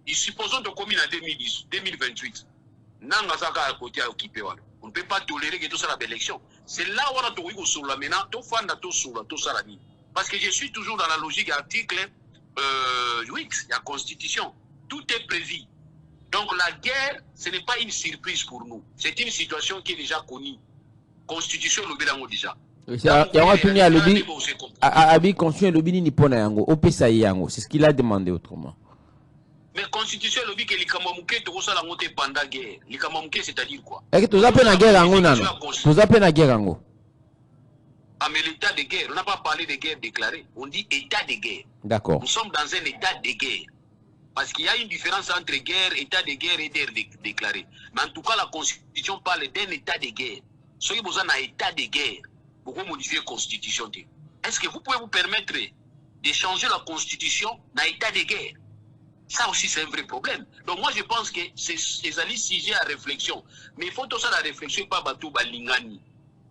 Et supposons que commune en 2028, Nangazaka à côté à occupé. On ne peut pas tolérer que tout ça la élection. C'est là où on a trouvé sur la maintenant, tout fan de tout sur tout ça la vie. Parce que je suis toujours dans la logique article 8, la Constitution. Tout est prévu. Donc la guerre, ce n'est pas une surprise pour nous. C'est une situation qui est déjà connue. Constitution, le bélango déjà. Il y a un lobby. Abi constitution lobby ni pona yango. Opesa yango. C'est ce qu'il a demandé autrement. Mais constitution lobby que les Kamamouké to ça la montée pendant guerre. Les Kamamouké c'est-à-dire quoi? Et que tu appelles la guerre yango nano. Tu appelles la guerre yango. Ah mais l'état de guerre, on n'a pas parlé de guerre déclarée. On dit état de guerre. D'accord. Nous sommes dans un état de guerre. Parce qu'il y a une différence entre guerre, état de guerre et guerre déclarée. Mais en tout cas, la Constitution parle d'un état de guerre. Si vous avez un état de guerre, pourquoi modifier la Constitution? Est-ce que vous pouvez vous permettre de changer la Constitution dans l'état de guerre? Ça aussi, c'est un vrai problème. Donc moi, je pense que c'est un sujet à réflexion. Mais il faut tout ça la réflexion, pas bateau balingani.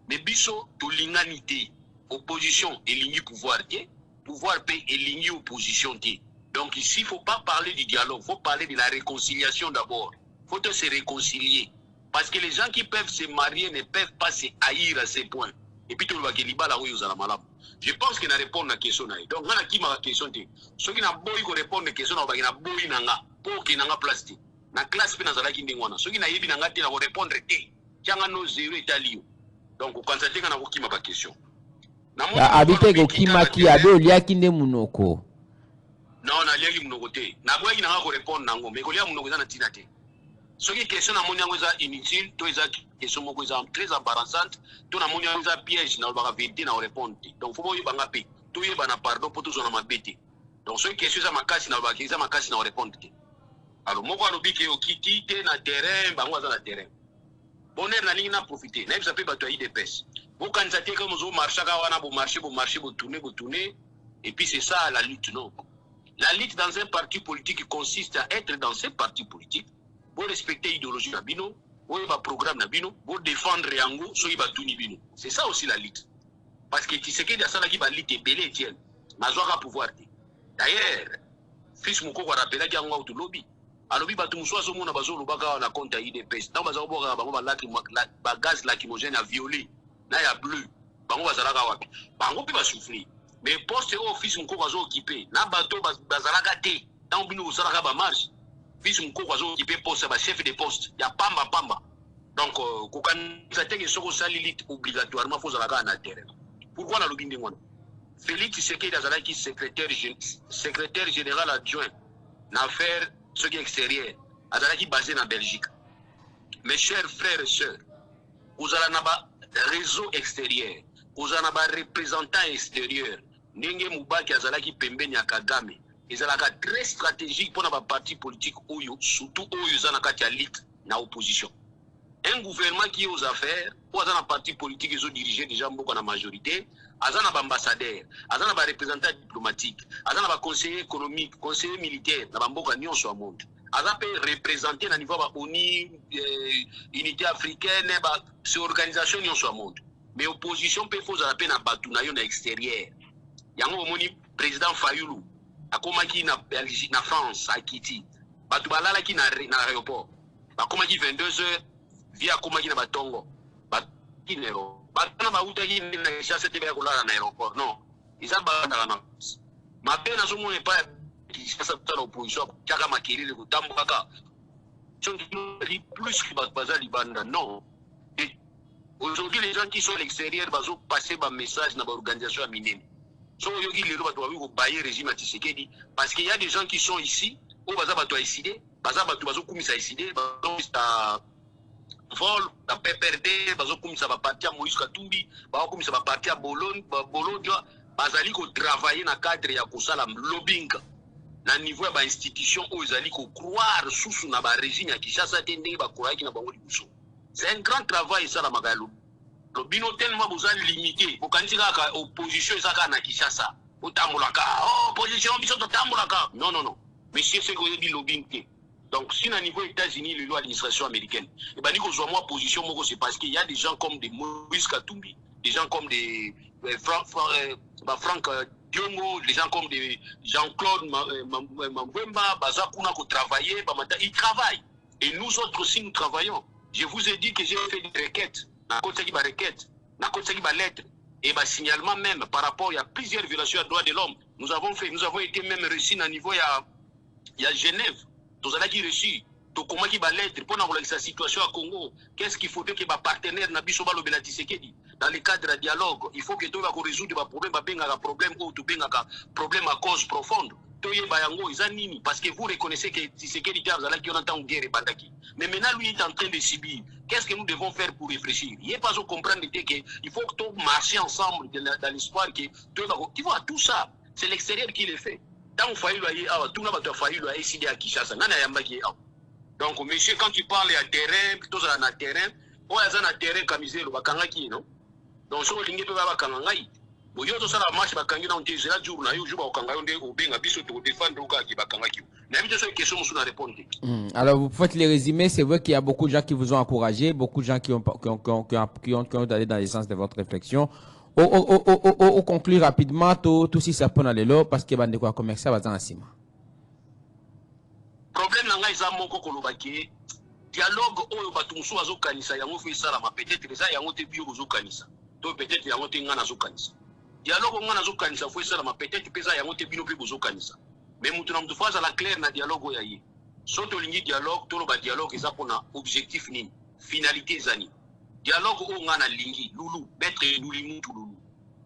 Mais biso, to linganité, opposition et ligne pouvoir, pouvoir paix et ligne opposition. Donc ici, il ne faut pas parler du dialogue, il faut parler de la réconciliation d'abord. Il faut se réconcilier. Parce que les gens qui peuvent se marier ne peuvent pas se haïr à ces points. Et puis tout le monde je pense qu'il y a répondu à la question. Donc, on a qui m'a question. Ceux qui n'ont pas répondre à la question, ils n'ont pas nanga pour qu'ils n'aient pas plastique. La classe pénale à la Kindingwana. Ceux qui n'ont pas répondre à la no zéro italien. Donc, vous constatez qu'on a qui m'a question. Habité que qui m'a qui a deux liens qui ne munoko. Non, on a lié qui munoko. N'a pas qui n'a pas répondre nango. Mais qu'on y a munoko dans tinate. Ceux qui question à mon inutile, tous les questions très embarrassantes, tout le monde a un piège dans le vérité dans répondre. Donc, il faut que vous ayez tout le monde pardon pour tout ce qu'on bêté. Donc, ceux qui questions à ma casse dans le répondre. Alors, moi, je dis que Kiti est dans le terrain, dans le terrain. Bonheur, on a profité. On a fait bataille de pêche. Vous constatez que vous marchez, vous tournez. Et puis, c'est ça la lutte, non? La lutte dans un parti politique consiste à être dans ce parti politique. Vous respectez l'idéologie Nabino, vous avez un programme Nabino, vous défendre Yango, soyez batuni Bino. C'est ça aussi la lutte. Parce que tu sais que ça qui va lutter belé tienne, mazoaka pouvoir. D'ailleurs, fils Moko va rappeler qu'il y a un autre lobby. Alors lobby batu muswa somo na bazo lobaka na compte IDPS. Dans bazo boka bango ba gaz lacrymogène à violet, na ya bleu. Bango bazalaka wapi? Bango pi ba souffrir. Mais poste au fils Moko bazo occupé, na bato bazalaka té. Dans bino bazalaka ba marche. Fils Moko qui peut poste chef de poste, il y a pamba. Donc, quand ça que ce l'élite obligatoirement, il faut aller dans le terrain. Pourquoi la lobby de Félix Tshisekedi est secrétaire général adjoint d'affaires extérieures, est basé en Belgique. Mes chers frères et sœurs, vous avez un réseau extérieur, vous avez un représentant extérieur, Nenge Moubaki Azalaki Pembe Kagame. Ils ont très stratégique pour les partis politiques, surtout ils ont la lutte dans l'opposition. Un gouvernement qui est aux affaires, ou un parti politique qui ont dirigé déjà beaucoup la majorité, ils ont un ambassadeur, ils ont un représentant diplomatique, ils ont un conseiller économique, conseiller militaire, ils ont un sur le monde. Ils ont représenter à niveau de l'ONU, l'unité africaine, ces organisations sur le monde. Mais l'opposition peut faire un peu de l'extérieur. Il y a un président Fayoulou. Akomaki na Belgique, na France, à Kiti. Batu balala ki na aéroport. Bakomaki 22h, via Akomaki na Batongo. Batu nero. Batu na bauta ki na chasse tebe kolala na aéroport. Non. Isa bana na. Ma pena so mon pas qui chasse ta l'opposition, chaka makiri le kutambo kaka. Plus que bazali banda. Non. Aujourd'hui les gens qui sont à l'extérieur bazo passer ba message na ba organisation minene. Parce qu'il y a des gens qui sont ici, où ils ont décidé, ils ont vol na PPRD bazokumisa ba parti ya Moïse Katumbi bazokumisa ba parti ya Bolodja bazali ko travailler na cadre ya kosala lobbying na niveau ya ba institution oyo ezali ko croire susu na ba régime ya Kinshasa te ndenge bakolaki na bango libuso. C'est un grand travail ça la magalo. Lobino tellement bozali limité bokanisi kaka opposition ezaka na Kinshasa otambolaka opposition biso totambolaka non monsieur c'est que dit lobbying te. Donc, si à niveau États-Unis, le l'administration américaine, et ben, moi position, c'est parce qu'il y a des gens comme des Moïse Katumbi, des gens comme des Franck Diongo, des gens comme des Jean-Claude Mambemba, Bazakuna qui travaillent, ils travaillent. Et nous autres aussi, nous travaillons. Je vous ai dit que j'ai fait des requêtes, na côté qui requête, na côté qui lettre, et signalement même par rapport, il y a plusieurs violations des droits de l'homme. Nous avons été même reçus à niveau, il y a Genève. Tous allons qui reçu, tout comment qui va l'être pour avoir sa situation à Congo. Qu'est-ce qu'il faudrait que ma partenaire n'a biso balo belati sekedi dans le cadre de dialogue. Il faut que tout va résoudre des problèmes, un problème ou tout bien un problème à cause profonde. Toye bayango izanini parce que vous reconnaissez que Tshisekedi Diabzala qui entend en guerre et bandaki. Mais maintenant lui est en train de subir. Qu'est-ce que nous devons faire pour réfléchir? Il n'est pas au comprendre que il faut que tout marcher ensemble dans l'espoir que tu vois tout ça, c'est l'extérieur qui le fait. Tant failli tout n'a pas failli le décider à Kinshasa. Donc monsieur quand tu parles à terrain, plutôt à terrain, on a un terrain comme il le bakanga qui non. Donc sur le ligne peut pas bakanga. Boyo to sala marche bakangi na onte zela jour na yo juba okanga yo nde obenga biso to défendre oka ki bakanga ki. Na mito so question musu na répondre. Alors vous faites les résumés, c'est vrai qu'il y a beaucoup de gens qui vous ont encouragé, beaucoup de gens qui ont allé dans le sens de votre réflexion. Au conclure rapidement tout si ça peut aller là parce que bande quoi commercial va dans cima. Problème na ngai za moko koloba ke dialogue oyo batumusu azo kanisa yango fait ça la peut-être ça yango te bio zo kanisa. To peut-être yango te ngana zo kanisa. Dialogue ngana zo kanisa fait ça la peut-être pesa yango te bino pe bozo kanisa. Mais mutu na mutu faza la clair na dialogue ya yi. Soto lingi dialogue to ba dialogue eza pona objectif nini? Finalité zani. Dialogue oyo ngana lingi lulu betre lulu mutu lulu.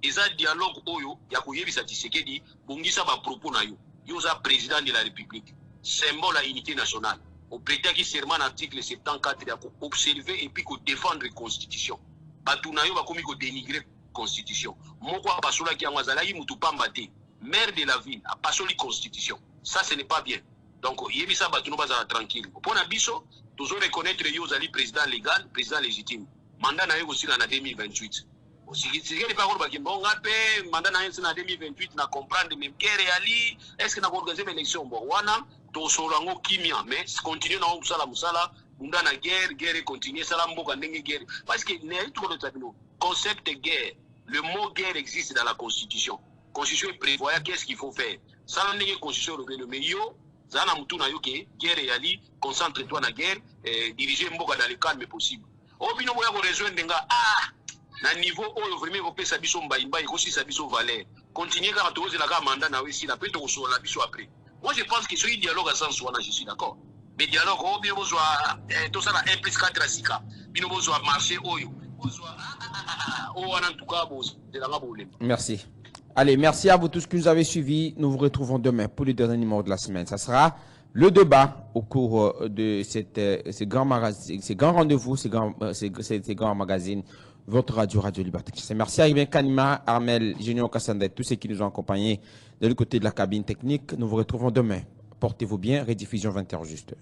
Eza dialogue oyo ya koyebisa Tshisekedi bongisa ba propos na yo. Yo za président de la République, symbole à unité nationale. Au prétexte serment article 74 ya ko observer et puis ko défendre la constitution. Batuna yo ba komi ko dénigrer constitution. Moko apasola ki angazala mutu pamba te. Maire de la ville a pasoli constitution. Ça ce n'est pas bien. Donc yebisa batuno bazala tranquille. Pour na biso toujours reconnaître yo zali président légal, président légitime. Mandat na yo aussi na 2028. Si quelqu'un pas encore bonga pe mandat na yo na 2028 na comprendre même guerre ali est-ce que na organiser une élection bon wana to solango kimia mais continue na usala musala bunda na guerre continue sala mboka ndenge guerre parce que ne tout le tableau concept de guerre le mot guerre existe dans la constitution. Constitution prévoit qu'est-ce qu'il faut faire. Ça ndenge constitution revenu mais yo zana mutu na yo ke guerre ali concentre-toi na guerre diriger mboka dans le calme possible. Obino boya ko rejoindre nga na niveau oyo vraiment kopesa biso mbaimba ekosisa biso valeur. Continuer kaka tozela kaka mandat na wesi na pe to kosola biso après. Moi je pense que ce dialogue à sens wana je suis d'accord. Mais dialogue o bien bozwa to ça na 1 + 4 asika. Bino bozwa marché oyo. Bozwa wana en tout cas bozela nga bolem. Merci. Allez, merci à vous tous qui nous avez suivis. Nous vous retrouvons demain pour le dernier numéro de la semaine. Ça sera le débat au cours de ces grands rendez-vous, ces grands magazines, votre Radio Liberté. Merci à Ibn Kanima, Armel, Junior Kassandet, tous ceux qui nous ont accompagnés de l'autre côté de la cabine technique. Nous vous retrouvons demain. Portez-vous bien, rediffusion 20h juste.